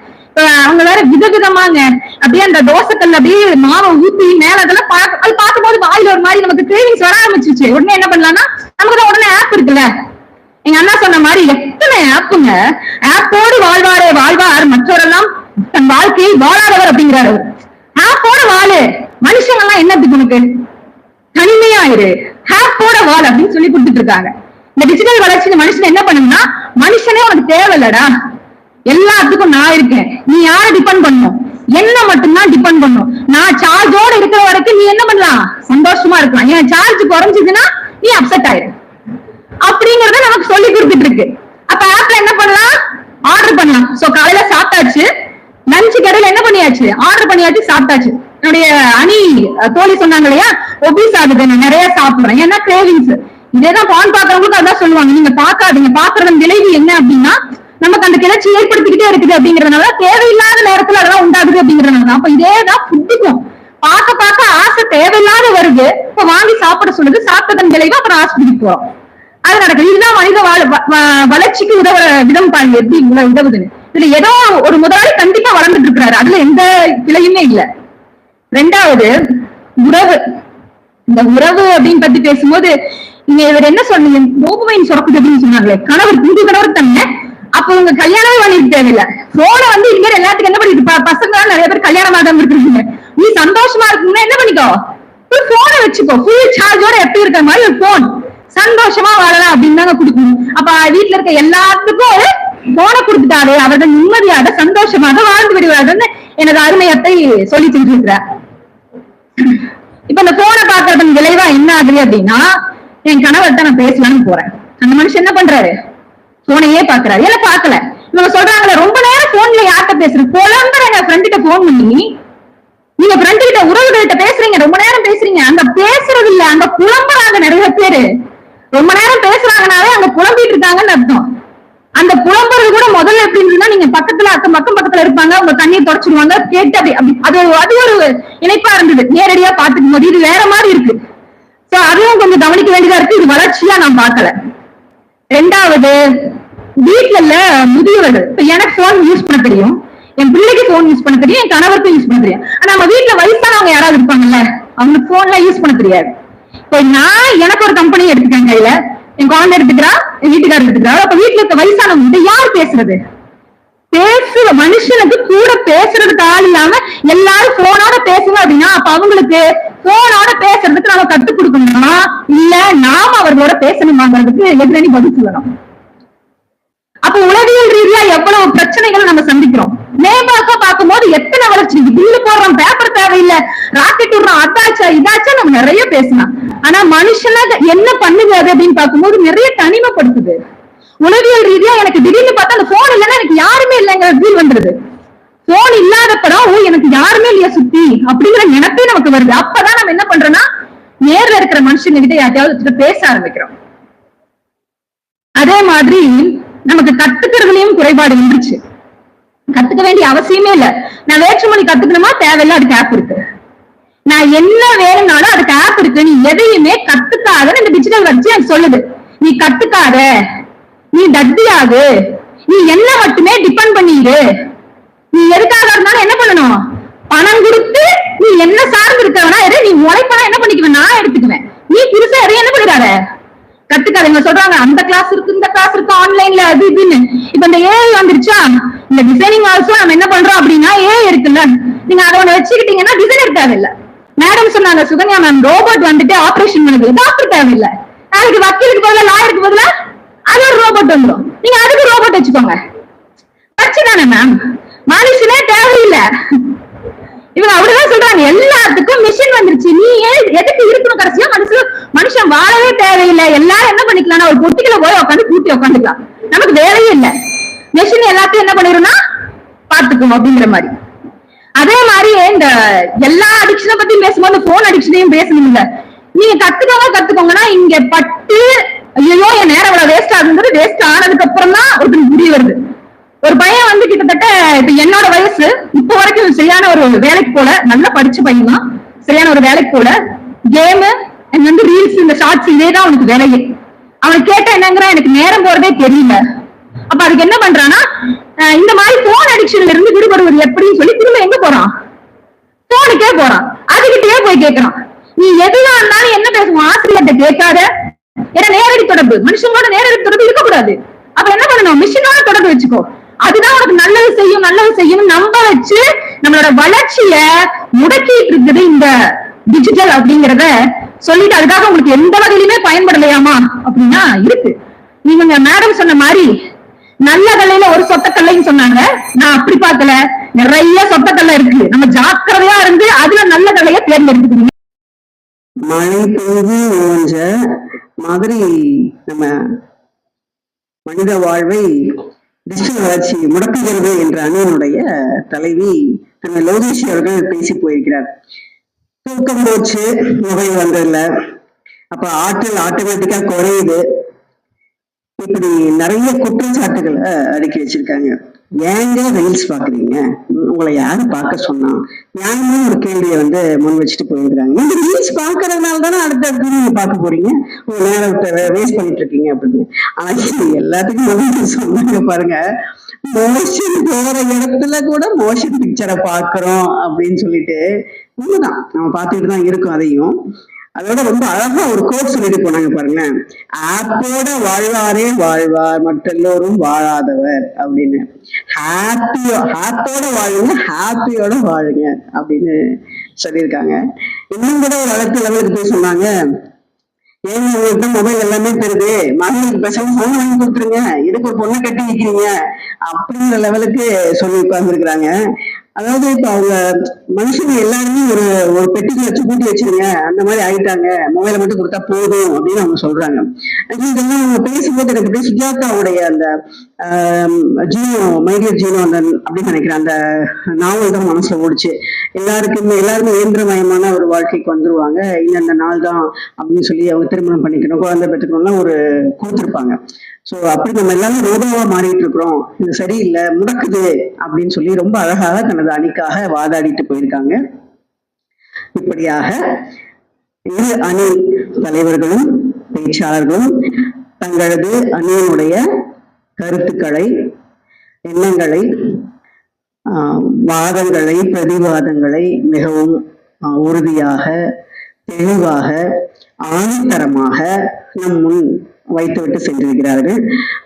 அவங்க வேற விதவிதமாங்க அப்படியே அந்த தோசைக்கல்ல அப்படியே மாவை ஊத்தி மேல அதெல்லாம் அது பார்க்கும்போது வாயில ஒரு மாதிரி நமக்கு கிரேவிங்ஸ் வர ஆரம்பிச்சிருச்சு. உடனே என்ன பண்ணலாம்னா, நமக்கு தான் உடனே ஆப் இருக்குல்ல, எங்க அண்ணா சொன்ன மாதிரி எத்தனை ஆப்புங்க. ஆப்போடு வாழ்வாரே வாழ்வார், மற்றவரெல்லாம் தன் வாழ்க்கையை வாழாதவர் அப்படிங்கிறாரு. ஆப்போட வாழு, மனுஷங்க எல்லாம் என்னத்துக்கு உனக்கு, தனிமையாயிரு, ஆப்போட வாழ் அப்படின்னு சொல்லி கொடுத்துட்டு இருக்காங்க. இந்த டிஜிட்டல் வளர்ச்சி மனுஷன் என்ன பண்ணுன்னா, மனுஷனே உனக்கு தேவையில்லடா, எல்லாத்துக்கும் நான் இருக்கேன், நீ யார டிபெண்ட் பண்ணும், என்ன மட்டும்தான் டிபெண்ட் பண்ணும். நான் சார்ஜோட இருக்கிற வரைக்கும் நீ என்ன பண்ணலாம், சந்தோஷமா இருக்கலாம். என் சார்ஜ் குறைஞ்சதுன்னா நீ அப்செட் ஆயிரு அப்படிங்கறத நமக்கு சொல்லி கொடுத்துட்டு இருக்கு. அப்ப ஆப்ல என்ன பண்ணலாம், ஆர்டர் பண்ணலாம். சோ காலையில சாப்பிட்டாச்சு, லஞ்ச் கடையில என்ன பண்ணியாச்சு, ஆர்டர் பண்ணியாச்சு, சாப்பிட்டாச்சு. என்னுடைய அணி தோழி சொன்னாங்க இல்லையா, ஒபீஸ் ஆகுது, நான் நிறைய சாப்பிடுறேன், ஏன்னா கிரேவிங்ஸ். இதேதான் பான் பாக்குறவங்களுக்கு அதான் சொல்லுவாங்க, நீங்க பாக்காதீங்க, பாக்குறதன் விளைவு என்ன அப்படின்னா நமக்கு அந்த கிளர்ச்சி ஏற்படுத்திக்கிட்டே இருக்குது அப்படிங்கறதுனால, தேவையில்லாத நேரத்துல அதெல்லாம் உண்டாகுது அப்படிங்கறதுனால. அப்ப இதேதான் ஃபுட்டுக்கும், பார்க்க ஆசை தேவையில்லாத வருது, இப்ப வாங்கி சாப்பிட சொல்லுது, சாப்பிட்டதன் விளைவு அப்புறம் ஆஸ்பத்திரிக்கு போறோம். அது நடக்குது. இதுதான் மனித வளர்ச்சிக்கு உதவுற விதம் பாருங்க எப்படி உதவுதுன்னு. இதுல ஏதோ ஒரு முதலாளி கண்டிப்பா வளர்ந்துட்டு இருக்கிறாரு, அதுல எந்த கிளையுமே இல்ல. ரெண்டாவது, உறவு. இந்த உறவு அப்படின்னு பத்தி பேசும்போது நீங்க இவர் என்ன சொன்னீங்க, டோபமைன் சுரக்குது அப்படின்னு சொன்னாங்களே, கணவர் புது கணவர் தானே, அப்ப உங்க கல்யாணமே பண்ணிட்டு தேவையில்லை. போன வந்து இங்க எல்லாத்துக்கும் என்ன பண்ணிட்டு, பசங்க நிறைய பேர் கல்யாணம் ஆகாம இருக்கீங்க, நீ சந்தோஷமா இருக்கணும்னா என்ன பண்ணிக்கோ, ஒரு போனை வச்சுக்கோ, ஃபுல் சார்ஜோட எப்படி இருக்கிற மாதிரி ஒரு போன், சந்தோஷமா வாழலாம் அப்படின்னு தாங்க கொடுக்கணும். அப்ப வீட்டுல இருக்க எல்லாத்துக்கும் ஒரு போனை கொடுத்துட்டாரு, அவர்கள் நிம்மதியாக சந்தோஷமாக வாழ்ந்து விடுவார்கள் எனது அருமையத்தை சொல்லி செஞ்சிருக்கிறார். இப்ப இந்த போனை பாக்குறதன் விளைவா என்ன ஆகுது அப்படின்னா, என் கணவர்கிட்ட நான் பேசலாம்னு போறேன், அந்த மனுஷன் என்ன பண்றாரு, போனையே பாக்குறாரு. இல்ல பாக்கல, இவங்க சொல்றாங்களே ரொம்ப நேரம் போன்ல யார்கிட்ட பேசுறேன், புலம்புறேங்க ஃப்ரெண்ட் கிட்ட போன் பண்ணி, நீங்க ஃப்ரெண்ட் கிட்ட உறவுகிட்ட பேசுறீங்க, ரொம்ப நேரம் பேசுறீங்க, அங்க பேசுறது இல்ல, அங்க புலம்புறாங்க நிறைய பேரு. ரொம்ப நேரம் பேசுறாங்கனாலே அங்க புலம்பிட்டு இருக்காங்கன்னு அர்த்தம். அந்த புலம்புறது கூட முதல்ல எப்படி இருந்ததுன்னா, நீங்க பக்கத்துல அக்கம் பக்கத்துல இருப்பாங்க, உங்க தண்ணியை தொடச்சிடுவாங்க, கேட்டு அப்படி அது ஒரு இணைப்பா இருந்தது. நேரடியா பாத்துக்கும் போது இது வேற மாதிரி இருக்கு. சோ அதுவும் கொஞ்சம் கவனிக்க வேண்டியதா இருக்கு. இது வளர்ச்சியா நான் பார்க்கல. ரெண்டாவது, வீட்டுல முதியவர்கள், இப்ப எனக்கு போன் யூஸ் பண்ண தெரியும், என் பிள்ளைக்கு போன் யூஸ் பண்ண தெரியும், என் கணவருக்கும் யூஸ் பண்ண தெரியும். ஆனா நம்ம வீட்டுல வயசானவங்க யாராவது இருப்பாங்கல்ல, அவங்களுக்கு போன் எல்லாம் யூஸ் பண்ண தெரியாது. இப்ப நான் எனக்கு ஒரு கம்பெனி எடுத்துக்கேன் கையில, என் குழந்தை எடுத்துக்கிறா, என் வீட்டுக்காரர் எடுத்துக்கிறா. அப்ப வீட்டுல இருக்க வயசானவங்க யார் பேசுறது, பேசுற மனுஷனுக்கு கூட பேசுறதுக்கு ஆள் இல்லாம எல்லாரும் போனோட பேசுங்க அப்படின்னா, அப்ப அவங்களுக்கு போனோட பேசுறதுக்கு நம்ம கத்துக் கொடுக்கணுமா, இல்ல நாம அவர்களோட பேசணுமாங்கிறதுக்கு எதிரணி பதில் சொல்லணும். அப்ப உளவியல் ரீதியா எவ்வளவு பிரச்சனைகளை நம்ம சந்திக்கிறோம். மேம்பாக்க பார்க்கும்போது எத்தனை வளர்ச்சி, பில்லு போடுறோம், பேப்பர் தேவையில்லை, ராக்கெட் விடுறோம், அதாச்சா இதாச்சா நம்ம நிறைய பேசலாம். ஆனா மனுஷனா என்ன பண்ணுது அது அப்படின்னு பார்க்கும்போது நிறைய தனிமைப்படுத்துது. உளவியல் ரீதியா எனக்கு திடீர்னு பார்த்தா அந்த போன் இல்லைன்னா எனக்கு யாருமே இல்லைங்கிற ஃபீல் வந்துருது. போன் இல்லாதப்பதான் எனக்கு யாருமே இல்லையா சுத்தி அப்படிங்கிற நினைப்பே நமக்கு வருது. அப்பதான் நம்ம என்ன பண்றோம்னா, நேர்ல இருக்கிற மனுஷங்க கிட்ட யார்ட்டையாவது பேச ஆரம்பிக்கிறோம். அதே மாதிரி நமக்கு கத்துக்கிறதுலயும் குறைபாடு இருந்துச்சு. கத்துக்க வேண்டிய அவசியமே இல்ல. நான் வேற்றுமொழி கத்துக்கணுமா, தேவையில்ல, அதுக்கு ஆப் இருக்கு. நான் என்ன வேணும்னாலும் அதுக்கு ஆப் இருக்கு. நீ எதையுமே கத்துக்காதன்னு இந்த டிஜிட்டல் வளர்ச்சி எனக்கு சொல்லுது. நீ கத்துக்காத, நீ டட்டியாகு, நீ என்ன மட்டுமே டிபெண்ட் பண்ணிடு. நீ எதுக்காக இருந்தாலும் என்ன பண்ணணும், பணம் கொடுத்து நீ என்ன சார்ந்து இருக்கவனா எது, நீ உழைப்பனா என்ன பண்ணிக்குவேன், நான் எடுத்துக்குவேன். நீ புதுசா எதையும் என்ன பண்ணிடாத, கத்துக்காதீங்க சொல்றாங்க. அந்த கிளாஸ் இருக்கு, இந்த கிளாஸ் இருக்கு, ஆன்லைன்ல அது இதுன்னு. இப்ப இந்த ஏஐ வந்துருச்சா, இந்த டிசைனிங் ஆல்சோ நம்ம என்ன பண்றோம் அப்படின்னா, ஏஐ இருக்குல்ல, நீங்க அதை ஒண்ணு வச்சுக்கிட்டீங்கன்னா டிசைனர் தேவையில்லை. மேடம் சொன்னாங்க சுகன்யா மேம், ரோபோட் வந்துட்டு ஆபரேஷன் பண்ணுது, டாக்டர் தேவையில்லை. நாளைக்கு வக்கீலுக்கு பதிலா லாயருக்கு பதிலா அது ஒரு ரோபோட் வந்துடும், நீங்க அதுக்கு ரோபோட் வச்சுக்கோங்க. வச்சுதானே மேம், மனுஷனே தேவையில்லை. இவங்க அப்படிதான் சொல்றாங்க, எல்லாத்துக்கும் மிஷின் வந்துருச்சு, நீ ஏன் எதுக்கு இருக்கணும்? கடைசியா மனுஷன் வாழவே தேவையில்லை. எல்லாரும் என்ன பண்ணிக்கலாம், ஒரு பொட்டிக்குள்ள போய் உட்காந்து கூட்டி உட்காந்துக்கலாம், நமக்கு வேலையே இல்லை. மிஷின் எல்லாத்தையும் என்ன பண்ணிரும்னா பாத்துக்கும் அப்படிங்கிற மாதிரி. அதே மாதிரி இந்த எல்லா அடிக்ஷனை பத்தி பேசும்போது போன் அடிக்ஷனையும் பேசணும்ல. நீங்க கத்துக்கோங்கன்னா இங்க பட்டு ஐயோ என் நேரம் இவ்வளவு வேஸ்ட் ஆகுங்கிறது வேஸ்ட் ஆனதுக்கு அப்புறம் தான் ஒரு முடிவு வருது. ஒரு பையன் வந்து கிட்டத்தட்ட இப்ப என்னோட வயசு, இப்ப வரைக்கும் சரியான ஒரு வேலைக்கு போல, நல்லா படிச்ச பையன் தான், சரியான ஒரு வேலைக்கு போல, கேமு வந்து ரீல்ஸ், இந்த ஷார்ட்ஸ், இதேதான் அவனுக்கு வேலையே. அவனுக்கு கேட்டா என்னங்கிறான், எனக்கு நேரம் போறதே தெரியல. அப்ப அதுக்கு என்ன பண்றான்னா, இந்த மாதிரி போன் அடிக்ஷன்ல இருந்து விடுபடுவது எப்படின்னு சொல்லி திரும்ப எங்க போறான், போனுக்கே போறான். அதுகிட்டயே போய் கேட்கறான். நீ எதுவா இருந்தாலும் என்ன பேசுவோம், ஆசிரியர்கிட்ட கேட்காத. ஏன்னா நேரடி தொடர்பு, மனுஷங்களோட நேரடி தொடர்பு இருக்கக்கூடாது. அப்ப என்ன பண்ணணும், மிஷினோட தொடர்பு வச்சுக்கோ, அதுதான் உனக்கு நல்லது செய்யும், நல்லது செய்யும் நம்ப வச்சு நம்மளோட வளர்ச்சிய முடக்கிட்டு இருக்குது இந்த டிஜிட்டல் அப்படிங்கிறத சொல்லிட்டு, அதுக்காக உங்களுக்கு எந்த வகையிலுமே பயன்படலையாமா அப்படின்னா இருக்கு. நீங்க மேடம் சொன்ன மாதிரி நல்ல கல்லையில ஒரு சொத்தக்கல்லைன்னு சொன்னாங்க, நான் அப்படி பார்க்கல, நிறைய சொத்தக்கல்ல இருக்கு. நம்ம ஜாக்கிரதையா இருந்து அதுல நல்ல கல்லைய தேர்ந்தெடுத்துக்கணும். மழை பெய்து ஓஞ்ச மாதிரி நம்ம மனித வாழ்வை டிஜிட்டல் வளர்ச்சி முடக்குகிறது என்ற அணியினுடைய தலைவி நம்ம லோகேஷ் அவர்கள் பேசி போயிருக்கிறார். தூக்கம் போச்சு, மொபைல் வந்ததில்ல, அப்ப ஆற்றல் ஆட்டோமேட்டிக்கா குறையுது. இப்படி நிறைய குற்றச்சாட்டுகளை அடுக்கி வச்சிருக்காங்க. ஏங்க ரீல்ஸ் பாக்குறீங்க, உங்களை யாரு பார்க்க சொன்னா, நியாயமான ஒரு கேள்வியை வந்து முன் வச்சுட்டு போயிருக்காங்க. இந்த ரீல்ஸ் பாக்குறதுனால தானே அடுத்தடுத்து நீங்க பார்க்க போறீங்க, உங்க நேரத்தை வேஸ்ட் பண்ணிட்டு இருக்கீங்க அப்படின்னு. ஆனா எல்லாத்துக்கும் முதல்ல சொன்னாங்க பாருங்க, மோஷன் போற இடத்துல கூட மோஷன் பிக்சரை பாக்குறோம் அப்படின்னு சொல்லிட்டு. உண்மைதான், நம்ம பார்த்துக்கிட்டு தான் இருக்கோம் அதையும். அதோட ரொம்ப அழகா ஒரு கோட் சொல்லிட்டு போனாங்க பாருங்களேன், ஆப்போட வாழ்வாரே வாழ்வார், மற்றெல்லோரும் வாழாதவர் அப்படின்னு. ஹாப்போட வாழுங்க, ஹாப்பியோட வாழுங்க அப்படின்னு சொல்லியிருக்காங்க. இன்னும் கூட ஒரு அடுத்த லெவலுக்கு போய் சொன்னாங்க, ஏங்க உங்கள்கிட்ட மொபைல் எல்லாமே தெரியுது, மகளுக்கு பேசாம போன் வாங்கி கொடுத்துருங்க, இதுக்கு ஒரு பொண்ணை கட்டி வைக்கிறீங்க அப்படிங்கிற லெவலுக்கு சொல்லி உட்கார்ந்துருக்குறாங்க. அதாவது இப்ப அவங்க மனுஷங்க எல்லாருமே ஒரு ஒரு பெட்டிக்கு வச்சு பூட்டி வச்சிருங்க அந்த மாதிரி ஆயிட்டாங்க, மொபைலை மட்டும் கொடுத்தா போதும் அப்படின்னு அவங்க சொல்றாங்க. இதெல்லாம் அவங்க பேசும்போது எனக்கு அப்படியே சுஜாதாவுடைய அந்த ஜீனோ, மைடியர் ஜீனோ அந்த அப்படின்னு நினைக்கிறேன், அந்த நாவல் தான் மனசுல ஓடிச்சு. எல்லாருமே இயந்திரமயமான ஒரு வாழ்க்கைக்கு வந்துருவாங்க, இந்த நாள் தான் அப்படின்னு சொல்லி அவங்க திருமணம் பண்ணிக்கணும், குழந்தை பெற்றுக்கணும்லாம் ஒரு கொடுத்துருப்பாங்க. சோ அப்படி நம்ம எல்லாரும் ரோபாவா மாறிட்டு இருக்கிறோம், இது சரியில்லை, முடக்குது அப்படின்னு சொல்லி ரொம்ப அழகாக தனது அணிக்காக வாதாடிட்டு போயிருக்காங்க. இப்படியாக இரு அணி தலைவர்களும் பேச்சாளர்களும் தங்களது அணியினுடைய கருத்துக்களை, எண்ணங்களை, வாதங்களை, பிரதிவாதங்களை மிகவும் உறுதியாக, தெளிவாக, ஆணித்தரமாக நம் முன் வைத்துவிட்டு சென்றிருக்கிறார்கள்.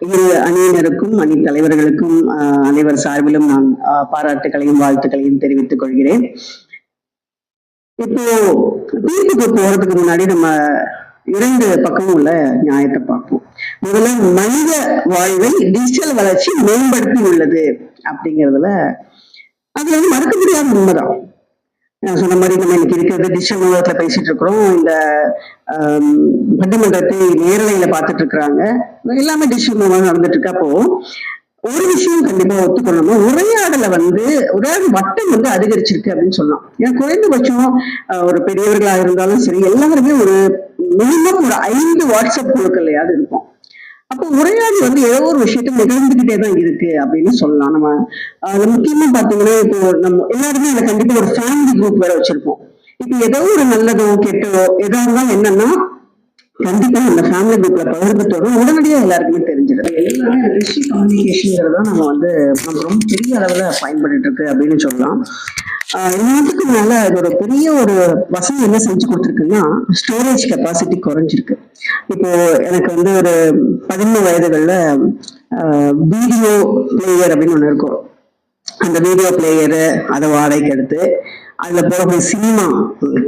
இரு அணியினருக்கும் அணி தலைவர்களுக்கும் அனைவர் சார்பிலும் நான் பாராட்டுகளையும் வாழ்த்துக்களையும் தெரிவித்துக் கொள்கிறேன். இப்போ தீர்ப்புக்கு போறதுக்கு முன்னாடி நம்ம இரண்டு பக்கமும் உள்ள நியாயத்தை பார்ப்போம். முதல்ல மனித வாழ்வை டிஜிட்டல் வளர்ச்சி மேம்படுத்தி உள்ளது அப்படிங்கிறதுல அது வந்து மறுக்க முடியாத உண்மைதான். நான் சொன்ன மாதிரி நம்ம இன்னைக்கு இருக்கிறது டிஜிட்டல் உலகத்துல பேசிட்டு இருக்கிறோம், இந்த பட்டிமன்றத்தை நேரலையில பார்த்துட்டு இருக்கிறாங்க, எல்லாமே டிஜிட்டல் மூலமாக நடந்துட்டு இருக்கு. அப்போ ஒரு விஷயம் கண்டிப்பா ஒத்துக்கணும்னா, உரையாடலை வந்து உரையாடல் வட்டம் வந்து அதிகரிச்சிருக்கு அப்படின்னு சொல்லலாம். ஏன்னா குறைந்தபட்சம் ஒரு பெரியவர்களா இருந்தாலும் சரி, எல்லாருமே ஒரு மினிமம் ஒரு 5 வாட்ஸ்அப் குழுக்கள்லையாவது இருப்போம். அப்போ உரையாடல் வந்து ஏதோ ஒரு விஷயத்த நிகழ்ந்துகிட்டே தான் இருக்கு அப்படின்னு சொல்லலாம். நம்ம முக்கியமா பாத்தீங்கன்னா, இப்போ நம்ம எல்லாருமே அதை கண்டிப்பா ஒரு ஃபேமிலி குரூப் வேற வச்சிருப்போம். இப்போ ஏதோ ஒரு நல்லதோ கெட்டதோ ஏதோ இருந்தாலும் என்னன்னா கண்டிப்பா இந்த ஃபேமிலி குரூப்ல பகிர்ந்துட்டோட உடனடியா எல்லாருக்குமே தெரிஞ்சிடும். எல்லாமே டிஜிட்டல் கம்யூனிகேஷன்ங்கிறத நம்ம ரொம்ப பெரிய அளவுல பயன்பட்டு இருக்கு அப்படின்னு சொல்லலாம். எல்லாத்துக்கும் மேல அது ஒரு பெரிய ஒரு வசதி என்ன செஞ்சு கொடுத்துருக்குன்னா, ஸ்டோரேஜ் கெப்பாசிட்டி குறைஞ்சிருக்கு. இப்போ எனக்கு ஒரு 13 வயதுகள்ல வீடியோ பிளேயர் அப்படின்னு ஒண்ணு இருக்கும். அந்த வீடியோ பிளேயரு அதை வாடகைக்கு எடுத்து அதுல போகிற சினிமா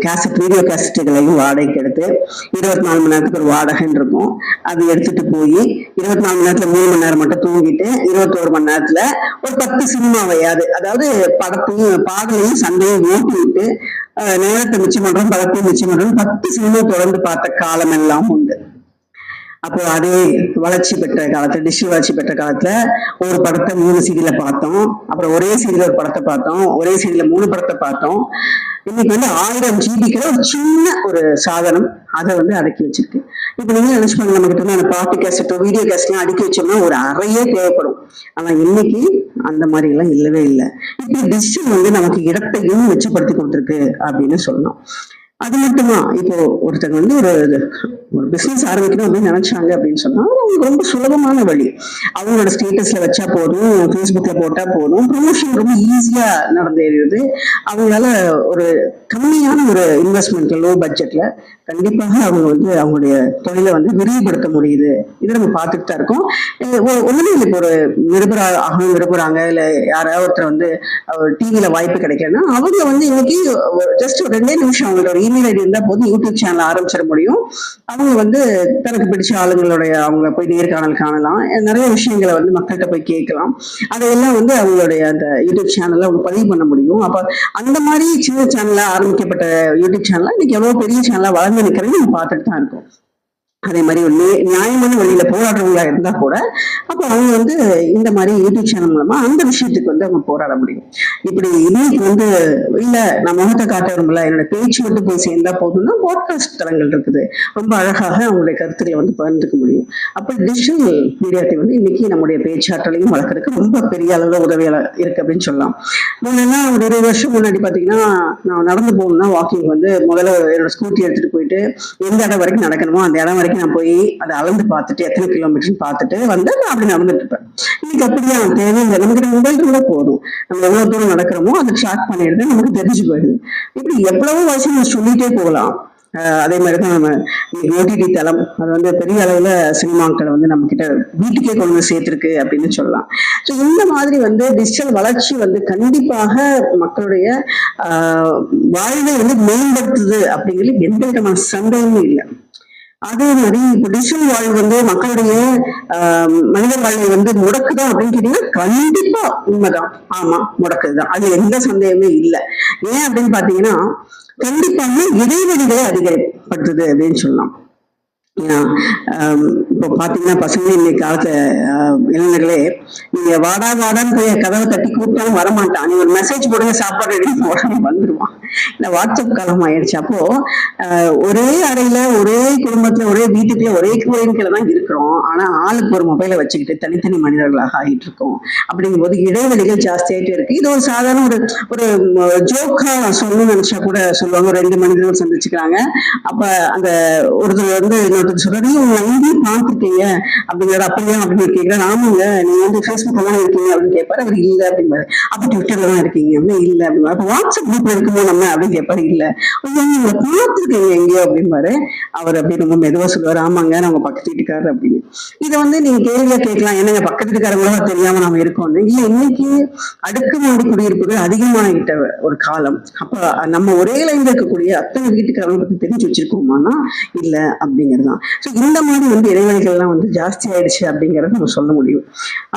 கேசட் வீடியோ கேசட்டுகளையும் வாடகைக்கு எடுத்து 24 மணி நேரத்துக்கு ஒரு வாடகைன்னு இருக்கும். அது எடுத்துட்டு போய் 24 மணி நேரத்துல 3 மணி நேரம் மட்டும் தூங்கிட்டு 21 மணி நேரத்துல ஒரு 10 சினிமாவையாவது, அதாவது படத்தையும் பாடலையும் சண்டையும் ஓட்டி விட்டு நேரத்தை மிச்சம் பண்றோம், படத்தையும் மிச்சம் பண்றோம், 10 சினிமா தொடர்ந்து பார்த்த காலம் எல்லாம் உண்டு. அப்போ அதே வளர்ச்சி பெற்ற காலத்துல, டிஜிட்டல் வளர்ச்சி பெற்ற காலத்துல ஒரு படத்தை 3 சீடியில பார்த்தோம், அப்புறம் ஒரே சீடியில ஒரு படத்தை பார்த்தோம், ஒரே சீடியில 3 படத்தை பார்த்தோம். இன்னைக்கு 1000 GB ஒரு சின்ன ஒரு சாதனம் அதை அடக்கி வச்சிருக்கு. இப்ப நீங்க நினைச்சு பாருங்க, நம்ம கிட்ட அந்த பாட்டு கேசட்டோ வீடியோ கேசட்லாம் அடுக்கி வச்சோம்னா ஒரு அறையே தேவைப்படும். ஆனா இன்னைக்கு அந்த மாதிரி எல்லாம் இல்லவே இல்லை. இப்ப டிஜிட்டல் நமக்கு இடத்தையும் மிச்சப்படுத்தி கொடுத்துருக்கு அப்படின்னு சொல்லலாம். அது மட்டுமா, இப்போ ஒருத்தங்க ஒரு பிசினஸ் ஆரம்பிக்கணும் அப்படின்னு நினைச்சாங்க அப்படின்னு சொன்னா அவங்களுக்கு ரொம்ப சுலபமான வழி. அவங்களோட ஸ்டேட்டஸ்ல வச்சா போதும், ஃபேஸ்புக்ல போட்டா போதும், ப்ரொமோஷன் ரொம்ப ஈஸியா நடந்தேறிடுது. அவங்களால ஒரு கம்மியான ஒரு இன்வெஸ்ட்மெண்ட்ல, லோ பட்ஜெட்ல கண்டிப்பாக அவங்க அவங்களுடைய தொழிலை விரிவுபடுத்த முடியுது. இதை நம்ம பார்த்துட்டு தான் இருக்கோம். ஒண்ணுமே இல்லை, இப்போ ஒரு நிருபர் ஆகணும் விரும்புறாங்க, இல்ல யாராவது ஒருத்தர் டிவியில வாய்ப்பு கிடைக்கலன்னா அவங்க இன்னைக்கு ஜஸ்ட் ஒரு 2 நிமிஷம் அவங்களோட இமெயில் ஐடி இருந்தா போதும் யூடியூப் சேனல் ஆரம்பிச்சிட முடியும். அவங்க தனக்கு பிடிச்ச ஆளுங்களுடைய அவங்க போய் நேர்காணல் காணலாம், நிறைய விஷயங்களை மக்கள்கிட்ட போய் கேட்கலாம். அதையெல்லாம் அவங்களுடைய அந்த யூடியூப் சேனல்ல அவங்க பதிவு பண்ண முடியும். அப்ப அந்த மாதிரி சின்ன சேனல்ல ஆரம்பிக்கப்பட்ட யூடியூப் சேனல்ல இன்னைக்கு எவ்வளவு பெரிய சேனலா வளர்ந்து நிற்கிறது நம்ம பார்த்துட்டு தான் இருக்கோம். அதே மாதிரி ஒரு நியாயமான வழியில போராடுறவங்களா இருந்தா கூட அப்ப அவங்க இந்த மாதிரி யூடியூப் சேனல் மூலமா அந்த விஷயத்துக்கு அவங்க போராட முடியும். இப்படி இன்னைக்கு இல்ல நான் முகத்தை காட்ட விரும்பல, என்னோட பேச்சு போய் சேர்ந்தா போதும்னா பாட்காஸ்ட் தளங்கள் இருக்குது. ரொம்ப அழகாக அவங்களுடைய கருத்துக்களை பகிர்ந்துக்க முடியும். அப்ப டிஜிட்டல் மீடியாத்தை இன்னைக்கு நம்முடைய பேச்சாற்றலையும் வளர்க்கறதுக்கு ரொம்ப பெரிய அளவுல உதவியா இருக்கு அப்படின்னு சொல்லலாம். முன்னா ஒரு 20 வருஷம் முன்னாடி பாத்தீங்கன்னா, நான் நடந்து போகணும்னா வாக்கிங் முதல்ல என்னோட ஸ்கூட்டி எடுத்துட்டு போயிட்டு எந்த இடம் வரைக்கும் நடக்கணுமோ அந்த இடம் வரைக்கும் நான் போய் அதை அளந்து பார்த்துட்டு எத்தனை கிலோமீட்டர்னு பார்த்துட்டு நான் அப்படி நடந்துட்டு இருப்பேன். இன்னைக்கு அப்படியே தேவையில்லை, நமக்கு மொபைல் கூட போதும். நம்ம எவ்வளவு தூரம் நடக்கிறோமோ அதை ட்ராக் பண்ணிடுது, நமக்கு தெரிஞ்சு போயிடுது. இப்படி எவ்வளவோ வயசு நம்ம சொல்லிட்டே போகலாம். அதே மாதிரிதான் நம்ம ஓடிடி தளம் அது பெரிய அளவுல சினிமாக்களை நம்ம கிட்ட வீட்டுக்கே கொண்டு சேர்த்திருக்கு அப்படின்னு சொல்லலாம். ஸோ இந்த மாதிரி டிஜிட்டல் வளர்ச்சி கண்டிப்பாக மக்களுடைய வாழ்வை மேம்படுத்துது அப்படிங்கிறது எந்த விதமான சந்தேகமும் இல்லை. அதே மாதிரி இப்ப டிஜிட்டல் வாழ்வு மக்களுடைய மனித வாழ்வை முடக்குதான் அப்படின்னு கேட்டீங்கன்னா கண்டிப்பா உண்மைதான். ஆமா, முடக்குதுதான், அது எந்த சந்தேகமே இல்லை. ஏன் அப்படின்னு பாத்தீங்கன்னா கண்டிப்பாக இடைவெளிகளை அதிகப்படுத்துது அப்படின்னு சொல்லலாம். ஏன்னா இப்போ பாத்தீங்கன்னா பசங்க இன்னைக்கு காலத்துல இளைஞர்களே, நீங்க வாடா வாடான்னு போய் கதவை தட்டி கூப்பிட்டாலும் வரமாட்டான். நீ ஒரு மெசேஜ் போடுங்க சாப்பாடு எடுத்து உடனே வந்துருவான். இந்த வாட்ஸ்அப் காலம் ஆயிடுச்சு. அப்போ ஒரே அறையில ஒரே குடும்பத்துல ஒரே வீட்டுக்குள்ள ஒரே கோயிலுக்குள்ள தான் இருக்கிறோம். ஆனா ஆளுக்கு ஒரு மொபைலை வச்சுக்கிட்டு தனித்தனி மனிதர்களாக ஆகிட்டு இருக்கோம். அப்படிங்கும் போது இடைவெளிகள் ஜாஸ்தியாயிட்டே இருக்கு. இது ஒரு சாதாரண ஒரு ஜோக்கா சொல்லணும்னு நினைச்சா கூட சொல்லுவாங்க. 2 மனிதர்கள் சந்திச்சுக்கிறாங்க. அப்ப அந்த ஒருத்தர் சொல்றீங்க உங்க எங்கேயும் பார்த்துருக்கீங்க அப்படிங்கிறது அப்படியா அப்படின்னு கேட்கிறேன். ஆமாங்க, நீங்க ஃபேஸ்புக்ல தான் இருக்கீங்க அப்படின்னு கேட்பாரு. அவர் இல்ல அப்படிம்பாரு. அப்ப ட்விட்டர்ல தான் இருக்கீங்க அப்படின்னு இல்ல அப்படின்னா, அப்ப வாட்ஸ்அப் குரூப்ல இருக்குமோ நம்ம அப்படின்னு கேட்பாரு. இல்ல நீங்க பார்த்துருக்கீங்க எங்கேயோ அப்படிம்பாரு. அவர் அப்படி ரொம்ப மெதுவா சொல்லுவாரு, ஆமாங்க நம்ம பக்கத்து வீட்டுக்காரர் அப்படின்னு. இதை நீங்க கேள்வியா கேட்கலாம், என்னங்க பக்கத்து வீட்டுக்காரங்களோ தெரியாம நம்ம இருக்கோம்னு. இல்ல, இன்னைக்கு அடுக்குமாடி குடியிருப்புகள் அதிகமாகிட்ட ஒரு காலம். அப்ப நம்ம ஒரே லைன்ல இருக்கக்கூடிய அத்தனை வீட்டுக்காரங்களை பத்தி தெரிஞ்சு வச்சிருக்கோமானா இல்ல அப்படிங்கிறது. இந்த மாதிரி இடைவெளிகள்லாம் ஜாஸ்தி ஆயிடுச்சு அப்படிங்கறத நம்ம சொல்ல முடியும்.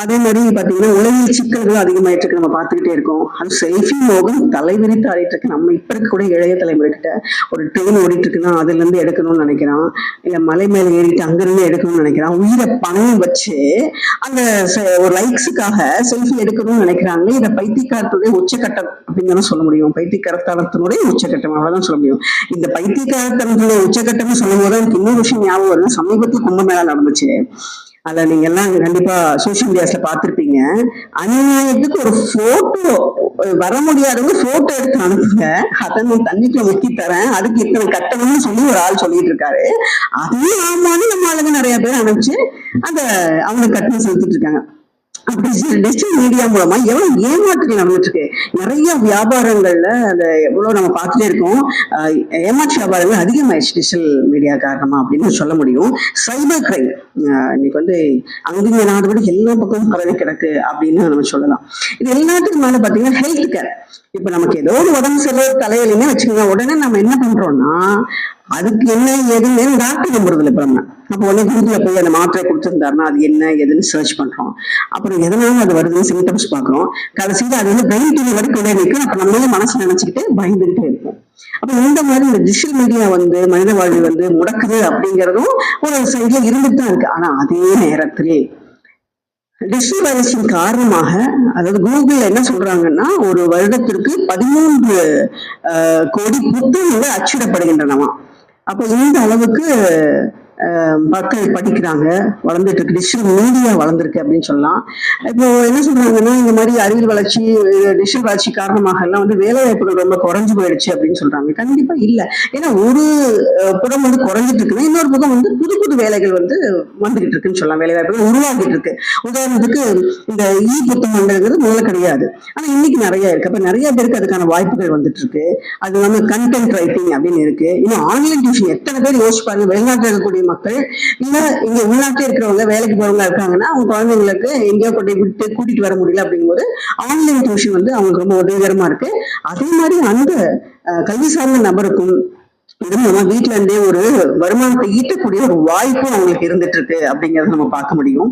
அதே மாதிரி பாத்தீங்கன்னா உளவியல் சிக்கல்கள் அதிகமாயிட்டு இருக்கு, நம்ம பார்த்துக்கிட்டே இருக்கோம். அது செல்ஃபி மோகம் தலைவிரித்து ஆடிட்டு இருக்கு. நம்ம இப்ப இருக்கக்கூடிய இளைய தலைமுறை கிட்ட ஒரு ட்ரெயின் ஓடிட்டு இருக்குன்னா அதுல இருந்து எடுக்கணும்னு நினைக்கிறான், இல்ல மலை மேல ஏறிட்டு அங்கிருந்து எடுக்கணும்னு நினைக்கிறான். உயிரை பணம் வச்சு அந்த ஒரு லைக்ஸுக்காக செல்ஃபி எடுக்கணும்னு நினைக்கிறாங்க. இதை பைத்தியக்காரத்துடைய உச்சக்கட்டம் அப்படின்னு சொல்ல முடியும். பைத்தியக்காரத்தனத்தினுடைய உச்சக்கட்டம் அவ்வளவுதான் சொல்ல முடியும். இந்த பைத்தியக்காரத்தனத்துடைய உச்சக்கட்டம் சொல்லும் போது இன்னொரு விஷயம் ஞாபகம் வருது. சமீபத்தில் கும்பமேளா நடந்துச்சு. அதுல நீங்க எல்லாம் கண்டிப்பா சோசியல் மீடியாஸ்ல பார்த்திருப்பீங்க. அநியாயத்துக்கு ஒரு போட்டோ வர முடியாதவங்க போட்டோ எடுத்து அனுப்புங்க, அதை நான் தண்ணிக்குள்ள முக்கி தரேன், அதுக்கு இத்தனை கட்டணம்னு சொல்லி ஒரு ஆள் சொல்லிட்டு இருக்காரு. அதையும் ஆமான்னு நம்ம ஆளுங்க நிறைய பேர் அனுப்பிச்சு அந்த அவங்க கட்டணம் செலுத்திட்டு இருக்காங்க. டிஜிட்டல் மீடியா மூலமா எவ்வளவு ஏமாற்றுகள் நடந்துட்டு இருக்கு. நிறைய வியாபாரங்கள்ல அந்த எவ்வளவு நம்ம பார்த்துட்டே இருக்கோம். ஏமாற்று வியாபாரங்கள் அதிகமாயிடுச்சு டிஜிட்டல் மீடியா காரணமா அப்படின்னு சொல்ல முடியும். சைபர் கிரைம் இன்னைக்கு வந்து அங்கிங்க நாடுபடி எல்லா பக்கமும் பரவி கிடக்கு அப்படின்னு நம்ம சொல்லலாம். இது எல்லாத்துக்கும் மேல பாத்தீங்கன்னா ஹெல்த் கேர். இப்ப நமக்கு ஏதோ ஒரு உடம்பு சரியில்லை தலைவலின்னு வச்சுக்கோங்க, உடனே நம்ம என்ன பண்றோம்னா அதுக்கு என்ன ஏதுன்னு டாக்டர் நம்புறதுல இப்ப நம்ம அப்போ உடனே கூகுள்ல போய் அந்த மாத்திரை கொடுத்துருந்தாருன்னா அது என்ன ஏதுன்னு சர்ச் பண்றோம். அப்புறம் எதனால அது வருதுன்னு சிம்டம்ஸ் பாக்குறோம். கடைசியில் அது வந்து பிரெயின் டிவி வரைக்கும் கொண்டே நிற்கும். அப்ப நம்மளே மனசு நினைச்சுக்கிட்டு பயந்துகிட்டே இருப்போம். அப்ப இந்த மாதிரி இந்த டிஜிட்டல் மீடியா வந்து மனித வாழ்வு வந்து முடக்குது அப்படிங்கிறதும் ஒரு சைட்ல இருந்துட்டு தான் இருக்கு. ஆனா அதே நேரத்திலே டிஜிட்டல் வைரஸின் காரணமாக, அதாவது கூகுள் என்ன சொல்றாங்கன்னா ஒரு வருடத்திற்கு 13 கோடி புத்தகங்கள் அச்சிடப்படுகின்றனவா. அப்ப இந்த அளவுக்கு மக்கள் படிக்கிறாங்க, வளர்ந்துட்டு இருக்கு, டிஜிட்டல் மீடியா வளர்ந்துருக்கு அப்படின்னு சொல்லலாம். இப்போ என்ன சொல்றாங்கன்னா இந்த மாதிரி அறிவியல் வளர்ச்சி டிஜிட்டல் வளர்ச்சி காரணமாக எல்லாம் வந்து வேலை வாய்ப்புகள் ரொம்ப குறைஞ்சு போயிடுச்சு அப்படின்னு சொல்றாங்க. கண்டிப்பா இல்ல. ஏன்னா ஒரு புறம் வந்து குறைஞ்சிட்டு இருக்குன்னா இன்னொரு பக்கம் வந்து புது புது வேலைகள் வந்து வந்துகிட்டு இருக்குன்னு சொல்லலாம். வேலை வாய்ப்புகள் உருவாகிட்டு இருக்கு. உதாரணத்துக்கு இந்த புத்தகங்கிறது முதல்ல கிடையாது, ஆனா இன்னைக்கு நிறைய இருக்கு. அப்ப நிறைய பேருக்கு அதுக்கான வாய்ப்புகள் வந்துட்டு இருக்கு. அது வந்து கண்டென்ட் ரைட்டிங் அப்படின்னு இருக்கு. இன்னும் ஆன்லைன் டியூஷன் எத்தனை பேர் யோசிப்பாங்க. வெளிநாட்டில் இருக்கக்கூடிய மக்கள் இல்ல இங்க உள்நாட்டில் இருக்கிறவங்க வேலைக்கு போறவங்க இருக்காங்கன்னா அவங்க குழந்தைங்களுக்கு எங்கேயோ விட்டு கூட்டிட்டு வர முடியல அப்படிங்கும்போது ஆன்லைன் டியூஷன் வந்து அவங்களுக்கு ரொம்ப உதவிகரமா இருக்கு. அதே மாதிரி அந்த கல்வி சார்ந்த நபருக்கும் நம்ம வீட்டுல இருந்தே ஒரு வருமானத்தை ஈட்டக்கூடிய ஒரு வாய்ப்பு அவங்களுக்கு இருந்துட்டு இருக்கு அப்படிங்கறத நம்ம பார்க்க முடியும்.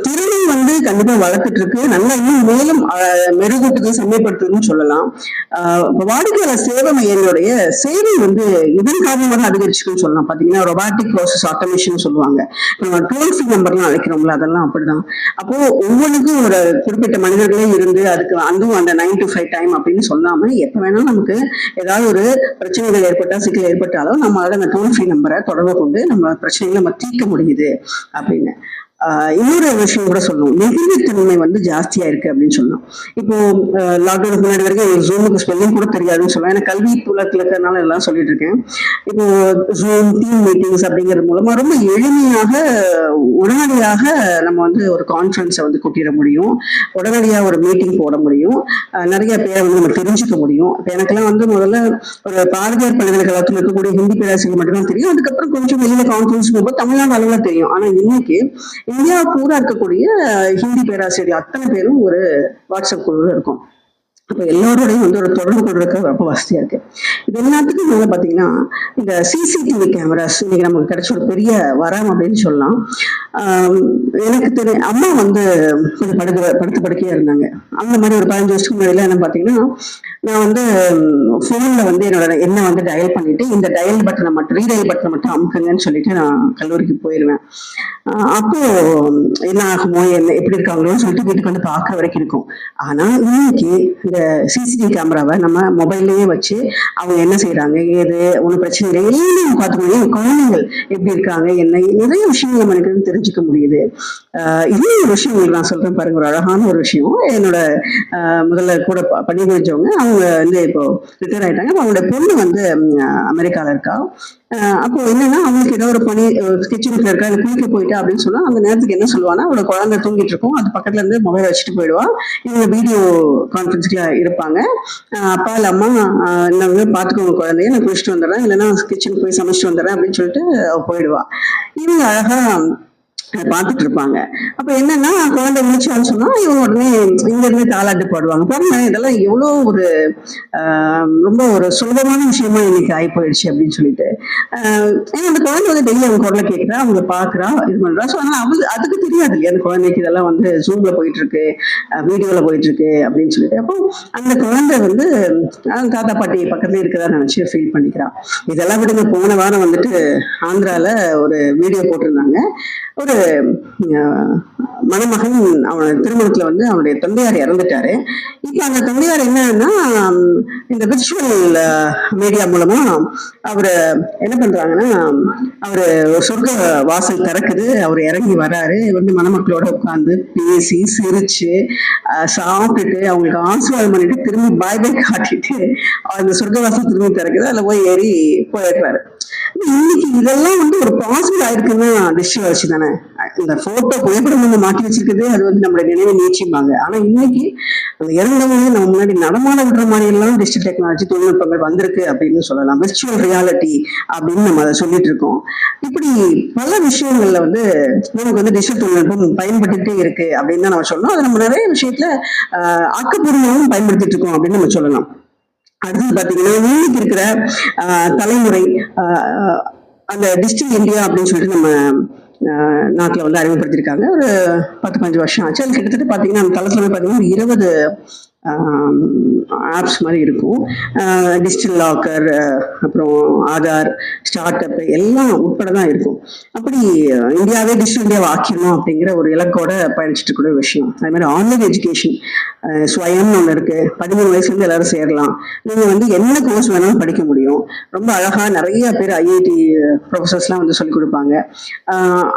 திறனை வந்து கண்டிப்பா வளர்த்துட்டு இருக்கு. நல்லா இன்னும் மேலும் மெருகூட்டுது, செம்மைப்படுத்துதுன்னு சொல்லலாம். வாடிக்கையாளர் சேவை மையங்களுடைய சேவை வந்து இதன் காரணமாக அதிகரிச்சுக்குன்னு சொல்லலாம். பாத்தீங்கன்னா ரொபாட்டிக் ப்ராசஸ் ஆட்டோமேஷன் சொல்லுவாங்க. நம்ம டோல் ஃப்ரீ நம்பர்லாம் அழைக்கிறோம்ல, அதெல்லாம் அப்படிதான். அப்போ ஒவ்வொன்றுக்கும் ஒரு குறிப்பிட்ட மனிதர்களே இருந்து அதுக்கு அதுவும் அந்த 9 to 5 டைம் அப்படின்னு சொல்லாம எப்ப வேணாலும் நமக்கு ஏதாவது ஒரு பிரச்சனைகள் ஏற்பட்டா சிக்கல் ஏற்பட்டாலும் நம்மளால அந்த டோல் ஃப்ரீ நம்பரை தொடர்பு கொண்டு நம்ம பிரச்சனைகளை நம்ம தீர்க்க முடியுது அப்படின்னு. இன்னொரு விஷயம் கூட சொல்லணும், நெகிழ்வுத்தன்மை வந்து ஜாஸ்தியா இருக்கு அப்படின்னு சொல்லலாம். இப்போ லாக்டவுனுக்கு முன்னாடி வரைக்கும் ஜூமுக்கு ஸ்பெல்லிங் கூட தெரியாதுன்னு சொல்லலாம். ஏன்னா கல்வி புலத்துல இருக்கிறதுனால எல்லாம் சொல்லிட்டு இருக்கேன். இப்போ ஜூம் டீம் மீட்டிங்ஸ் அப்படிங்கிறது மூலமா ரொம்ப எளிமையாக உடனடியாக நம்ம வந்து ஒரு கான்ஃபரன்ஸை வந்து கூட்டிட முடியும், உடனடியாக ஒரு மீட்டிங் போட முடியும், நிறைய பேரை வந்து நம்ம தெரிஞ்சுக்க முடியும். இப்போ எனக்கெல்லாம் வந்து முதல்ல ஒரு பாரதியார் பல்கலைக்கழகத்தில் இருக்கக்கூடிய ஹிந்தி பேராசிரியர் மட்டும்தான் தெரியும். அதுக்கப்புறம் கொஞ்சம் வெளியில கான்ஃபரன்ஸ் போகும்போது தமிழ்நாடு அளவில் தெரியும். ஆனா இன்னைக்கு இந்தியா பூரா இருக்கக்கூடிய ஹிந்தி பேராசிரியர் அத்தனை பேரும் ஒரு வாட்ஸ்அப் குழுவில் இருக்கும். அப்ப எல்லாரோடையும் வந்து ஒரு தொடர்பு கொள்றதுக்கு ரொம்ப வசதியா இருக்கு. இது எல்லாத்துக்கும் மேல பாத்தீங்கன்னா இந்த சிசிடிவி கேமராஸ் இன்னைக்கு நமக்கு கிடைச்ச ஒரு பெரிய வரம் அப்படின்னு சொல்லலாம். எனக்கு தெரியும் அம்மா வந்து கொஞ்சம் படுத்து படுக்கையா இருந்தாங்க. அந்த மாதிரி ஒரு 15 வருஷத்துக்கு முன்னாடி என்ன பாத்தீங்கன்னா நான் வந்து போன்ல வந்து என்னோட என்ன வந்து டயல் பண்ணிட்டு இந்த டயல் பட்டனை மட்டும் ரீடயல் பட்டனை மட்டும் அமுக்குங்கன்னு சொல்லிட்டு நான் கல்லூரிக்கு போயிருவேன். அப்போ என்ன ஆகுமோ என்ன எப்படி இருக்காங்களோன்னு சொல்லிட்டு வீட்டுக்கு வந்து பாக்குற வரைக்கும் இருக்கும். ஆனா இன்னைக்கு இந்த சிசிடிவி கேமராவை நம்ம மொபைல்லயே வச்சு அவங்க என்ன செய்யறாங்க ஏது ஒன்றும் பிரச்சனை இல்லை எல்லாம் பார்த்துக்கணும். குழந்தைகள் எப்படி இருக்காங்க என்ன நிறைய விஷயங்கள் நம்ம எனக்கு தெரிஞ்சுக்க முடியுது. இன்னும் ஒரு விஷயம் உங்களுக்கு நான் சொல்றேன் பாருங்க, ஒரு அழகான ஒரு விஷயம். என்னோட முதல்ல கூட பணி புரிஞ்சவங்க அவங்க வந்து இப்போ ரிட்டையர் ஆயிட்டாங்க. அவங்களோட பொண்ணு வந்து அமெரிக்கால இருக்கா. அப்போ என்னன்னா அவங்களுக்கு ஏதோ ஒரு பணி கிச்சனுக்குள்ள இருக்கா இல்லை குளிக்க போயிட்டா அப்படின்னு சொன்னா அந்த நேரத்துக்கு என்ன சொல்லுவானா அவளோட குழந்தை தூங்கிட்டு இருக்கும், அது பக்கத்துல இருந்து மொபைல் வச்சுட்டு போயிடுவா. இவங்க வீடியோ கான்ஃபரன்ஸ்ல இருப்பாங்க. அப்பா இல்ல அம்மா என்ன பாத்துக்கோங்க குழந்தைய, நான் குளிச்சுட்டு வந்துடுறேன் இல்லைன்னா கிச்சனுக்கு போய் சமைச்சிட்டு வந்துடுறேன் அப்படின்னு சொல்லிட்டு போயிடுவா. இவங்க அழகா பார்த்துட்டு இருப்பாங்க. அப்ப என்னன்னா குழந்தை முடிச்சான்னு சொன்னா இவங்க உடனே இங்க இருந்து தாளாட்டு பாடுவாங்க. பாருங்க இதெல்லாம் எவ்வளவு ஒரு ரொம்ப ஒரு சுலபமான விஷயமா இன்னைக்கு ஆகி போயிடுச்சு அப்படின்னு சொல்லிட்டு. ஏன்னா அந்த குழந்தை வந்து டெய்லி அவங்க குரலை கேட்கிறா, அவங்க பாக்குறா, இது பண்றா. ஸோ அதனால அவங்களுக்கு அதுக்கு தெரியாது இல்லையா அந்த குழந்தைக்கு இதெல்லாம் வந்து ஜூம்ல போயிட்டு இருக்கு, வீடியோல போயிட்டு இருக்கு அப்படின்னு சொல்லிட்டு. அப்போ அந்த குழந்தை வந்து தாத்தா பாட்டி பக்கத்துல இருக்கிறதா நினைச்சு ஃபீல் பண்ணிக்கிறா. இதெல்லாம் விடுங்க, போன வாரம் வந்துட்டு ஆந்திரால ஒரு வீடியோ போட்டிருந்தாங்க. ஒரு மணமகன் அவன் திருமணத்துல வந்து அவனுடைய தந்தையார் இறந்துட்டாரு. இப்ப அந்த தந்தையார் என்னன்னா இந்த விர்ச்சுவல் மீடியா மூலமா அவரு என்ன பண்றாங்கன்னா, அவரு சொர்க்க வாசல் திறக்குது, அவர் இறங்கி வராரு, வந்து மணமக்களோட உட்கார்ந்து பேசி சிரிச்சு சாப்பிட்டுட்டு அவங்களுக்கு ஆசீர்வாதம் பண்ணிட்டு திரும்பி பாய் பாய் காட்டிட்டு அந்த சொர்க்க வாசல் திரும்பி திறக்குது, அதுல போய் ஏறி போயிடுறாரு. இன்னைக்கு இதெல்லாம் வந்து ஒரு பாசிபிள் ஆயிருக்குன்னா டிஜிட்டல் வளர்ச்சி தானே. இந்த போட்டோ புகைப்படம் வந்து மாட்டி வச்சிருக்குது, அது வந்து நம்மளுடைய நினைவை நீச்சிப்பாங்க. ஆனா இன்னைக்கு அந்த இறந்தவங்க நம்ம முன்னாடி நடமாட விடுற மாதிரி எல்லாம் டிஜிட்டல் டெக்னாலஜி தொழில்நுட்பங்கள் வந்திருக்கு அப்படின்னு சொல்லலாம். விர்ச்சுவல் ரியாலிட்டி அப்படின்னு நம்ம அதை சொல்லிட்டு இருக்கோம். இப்படி பல விஷயங்கள்ல வந்து நமக்கு வந்து டிஜிட்டல் தொழில்நுட்பம் பயன்படுத்திட்டே இருக்கு அப்படின்னு தான் நம்ம சொல்லணும். அதை நம்ம நிறைய விஷயத்துல ஆக்கப்பூர்வமாகவும் பயன்படுத்திட்டு இருக்கோம் அப்படின்னு நம்ம சொல்லலாம். அடுத்தது பாத்தீங்கன்னா, இன்னைக்கு இருக்கிற தலைமுறை அந்த டிஜிட்டல் இந்தியா அப்படின்னு சொல்லிட்டு நம்ம நாட்டில் வந்து அறிமுகப்படுத்தியிருக்காங்க. ஒரு 10-15 வருஷம் ஆச்சு. அது கிட்டத்தட்ட பாத்தீங்கன்னா அந்த தளத்துல பாத்தீங்கன்னா 20 ஆப்ஸ் மாதிரி இருக்கும். டிஜிட்டல் லாக்கர், அப்புறம் ஆதார், ஸ்டார்ட் அப் எல்லாம் உட்பட தான் இருக்கும். அப்படி இந்தியாவே டிஜிட்டல் இந்தியாவை ஆக்கிடணும் அப்படிங்கிற ஒரு இலக்கோட பயணிச்சுட்டு இருக்கிற விஷயம். அதே மாதிரி ஆன்லைன் எஜுகேஷன் ஸ்வயம்னு ஒன்று இருக்கு. 13 வயசுல இருந்து எல்லாரும் சேரலாம். நீங்க வந்து என்ன கோர்ஸ் வேணாலும் படிக்க முடியும். ரொம்ப அழகா நிறைய பேர் ஐஐடி ப்ரொஃபசர்ஸ்லாம் வந்து சொல்லிக் கொடுப்பாங்க.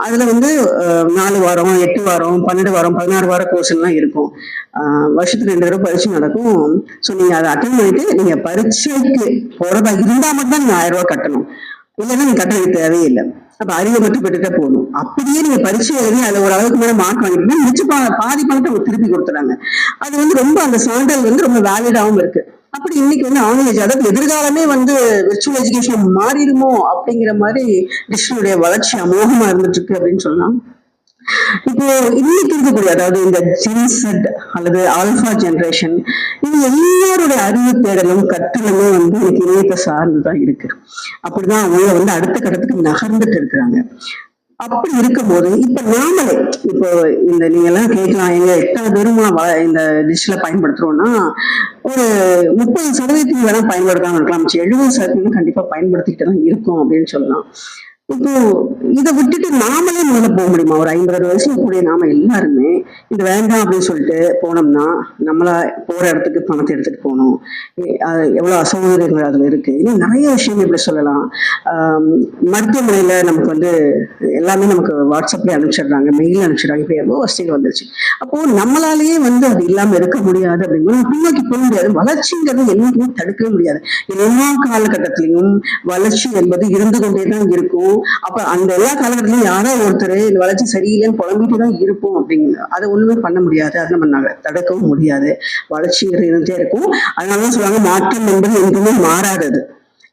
அதுல வந்து 4 வாரம், 8 வாரம், 12 வாரம், 16 வார கோர்ஸ் எல்லாம் இருக்கும். வருஷத்துக்கு 2 தடவை பரீட்சை நடக்கும். ஸோ நீங்க அதை அட்டன் பண்ணிட்டு நீங்க பரீட்சைக்கு போறதா இருந்தா மட்டும் நீங்க 1000 ரூபாய் கட்டணும், இல்லைன்னா நீங்க கட்டணம் தேவையில்லை. அப்ப அறிவை மட்டும் பெற்றுட்டா போதும். அப்படியே நீங்க பரீட்சை எழுதி அதுல ஒரு அளவுக்கு மேல மார்க் வாங்கிட்டீங்கன்னா மிச்ச பாதி பணத்தை அவங்க திருப்பி கொடுத்துறாங்க. அது வந்து ரொம்ப அந்த சான்றிதழ் வந்து ரொம்ப வேலிடாவும் இருக்கு. அப்படி இன்னைக்கு வந்து ஆன்லைன், அதாவது எதிர்காலமே வந்து விர்ச்சுவல் எஜுகேஷன் மாறிடுமோ அப்படிங்கிற மாதிரி டிஜிட்டலுடைய வளர்ச்சி அமோகமா இருந்துட்டு இருக்கு அப்படின்னு சொல்லலாம். இப்போ இன்னைக்கு இருக்கக்கூடிய, அதாவது இந்த ஜென்செட் அல்லது ஆல்பா ஜெனரேஷன், இது எல்லாருடைய அறிவு தேடலும் கற்றலுமே வந்து இன்னைக்கு இணையத்தை சார்ந்துதான் இருக்கு. அப்படிதான் அவங்க வந்து அடுத்த கட்டத்துக்கு நகர்ந்துட்டு இருக்கிறாங்க. அப்படி இருக்கும்போது இப்ப நாமளே இப்போ இந்த நீங்க எல்லாம் கேட்கலாம், எங்க எத்தனை பேரும் இந்த டிஷ்ல பயன்படுத்துறோம்னா ஒரு 30% வேணா பயன்படுத்தாம இருக்கலாம், 70% கண்டிப்பா பயன்படுத்திக்கிட்டு தான் இருக்கும் அப்படின்னு சொல்லலாம். இப்போ இதை விட்டுட்டு நாமளே முதல்ல போக முடியுமா? ஒரு 50 வயசுல கூடிய நாம எல்லாருமே இது வேண்டாம் அப்படின்னு சொல்லிட்டு போனோம்னா நம்மளா போற இடத்துக்கு பணத்தை எடுத்துட்டு போகணும். எவ்வளவு அசௌகரியங்கள் அதுல இருக்கு. இன்னும் நிறைய விஷயம் இப்படி சொல்லலாம். மருத்துவமனையில நமக்கு வந்து எல்லாமே நமக்கு வாட்ஸ்அப்ல அனுப்பிச்சிடுறாங்க, மெயில் அனுப்பிச்சிடுறாங்க, இப்படி எவ்வளோ வசதிகள் வந்துருச்சு. அப்போ நம்மளாலேயே வந்து அது இல்லாம இருக்க முடியாது அப்படிங்கிறது பின்னோக்கி போக முடியாது. வளர்ச்சிங்கிறது என்னைக்குமே தடுக்கவே முடியாது. எல்லா காலகட்டத்திலையும் வளர்ச்சி என்பது இருந்து கொண்டேதான் இருக்கும். அப்ப அந்த எல்லா காலகட்டத்திலும் யாரோ ஒருத்தர் இந்த வளர்ச்சி சரியில்லைன்னு புலம்பிட்டு தான் இருப்போம் அப்படிங்கிற அதை ஒண்ணுமே பண்ண முடியாது. அதை நம்ம தடுக்கவும் முடியாது. வளர்ச்சிங்கிறது இருந்தே இருக்கும். அதனாலதான் சொல்லுவாங்க, மாற்றம் என்பது என்றுமே மாறாதது.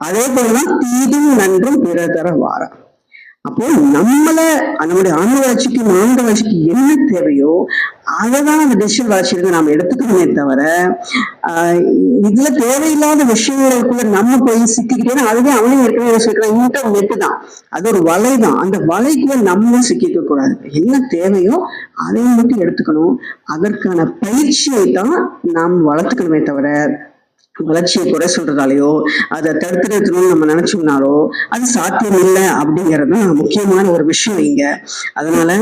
அதே போலதான் தீதும் நன்றும் பிறர் தர வாரா. அப்போ நம்மளுடைய ஆன்ம வளர்ச்சிக்கு மாநில வளர்ச்சிக்கு என்ன தேவையோ அதைதான் அந்த டிஜிட்டல் வளர்ச்சியில நாம எடுத்துக்கணுமே தவிர இதுல தேவையில்லாத விஷயங்களுக்குள்ள நம்ம போய் சிக்கிக்கிட்டே, அதுவே அவனையும் ஏற்கனவே சொல்லிக்கலாம், இன்டர்நெட் தான், அது ஒரு வலை தான். அந்த வலைக்குள்ள நம்ம சிக்கிக்க கூடாது. என்ன தேவையோ அதை மட்டும் எடுத்துக்கணும். அதற்கான பயிற்சியை தான் நாம் வளர்த்துக்கணுமே தவிர வளர்ச்சியை குறை சொல்றதாலேயோ அதை தடுத்து நிறுத்தணும்னு நம்ம நினைச்சோம்னாலோ அது சாத்தியம் இல்லை அப்படிங்கிறது முக்கியமான ஒரு விஷயம் இங்க. அதனால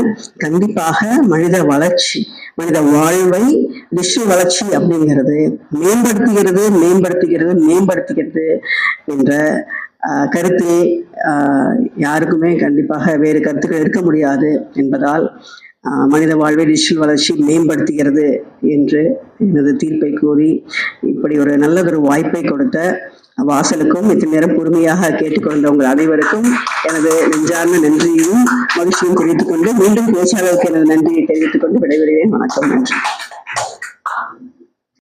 கண்டிப்பாக மனித வளர்ச்சி, மனித வாழ்வை டிஜிட்டல் வளர்ச்சி அப்படிங்கிறது மேம்படுத்துகிறது என்ற கருத்து யாருக்குமே கண்டிப்பாக வேறு கருத்துக்கள் இருக்க முடியாது என்பதால் மனித வாழ்வை டிஜிட்டல் வளர்ச்சி மேம்படுத்துகிறது என்று எனது தீர்ப்பை கூறி இப்படி ஒரு நல்லதொரு வாய்ப்பை கொடுத்த வாசலுக்கும் இத்தனை நேரம் பொறுமையாக கேட்டுக்கொண்ட உங்கள் அனைவருக்கும் எனது நெஞ்சார்ந்த நன்றியும் மகிழ்ச்சியும் தெரிவித்துக் கொண்டு மீண்டும் பேச்சாளருக்கு எனது நன்றியை தெரிவித்துக் கொண்டு விடைபெறுவேன். வணக்கம், நன்றி.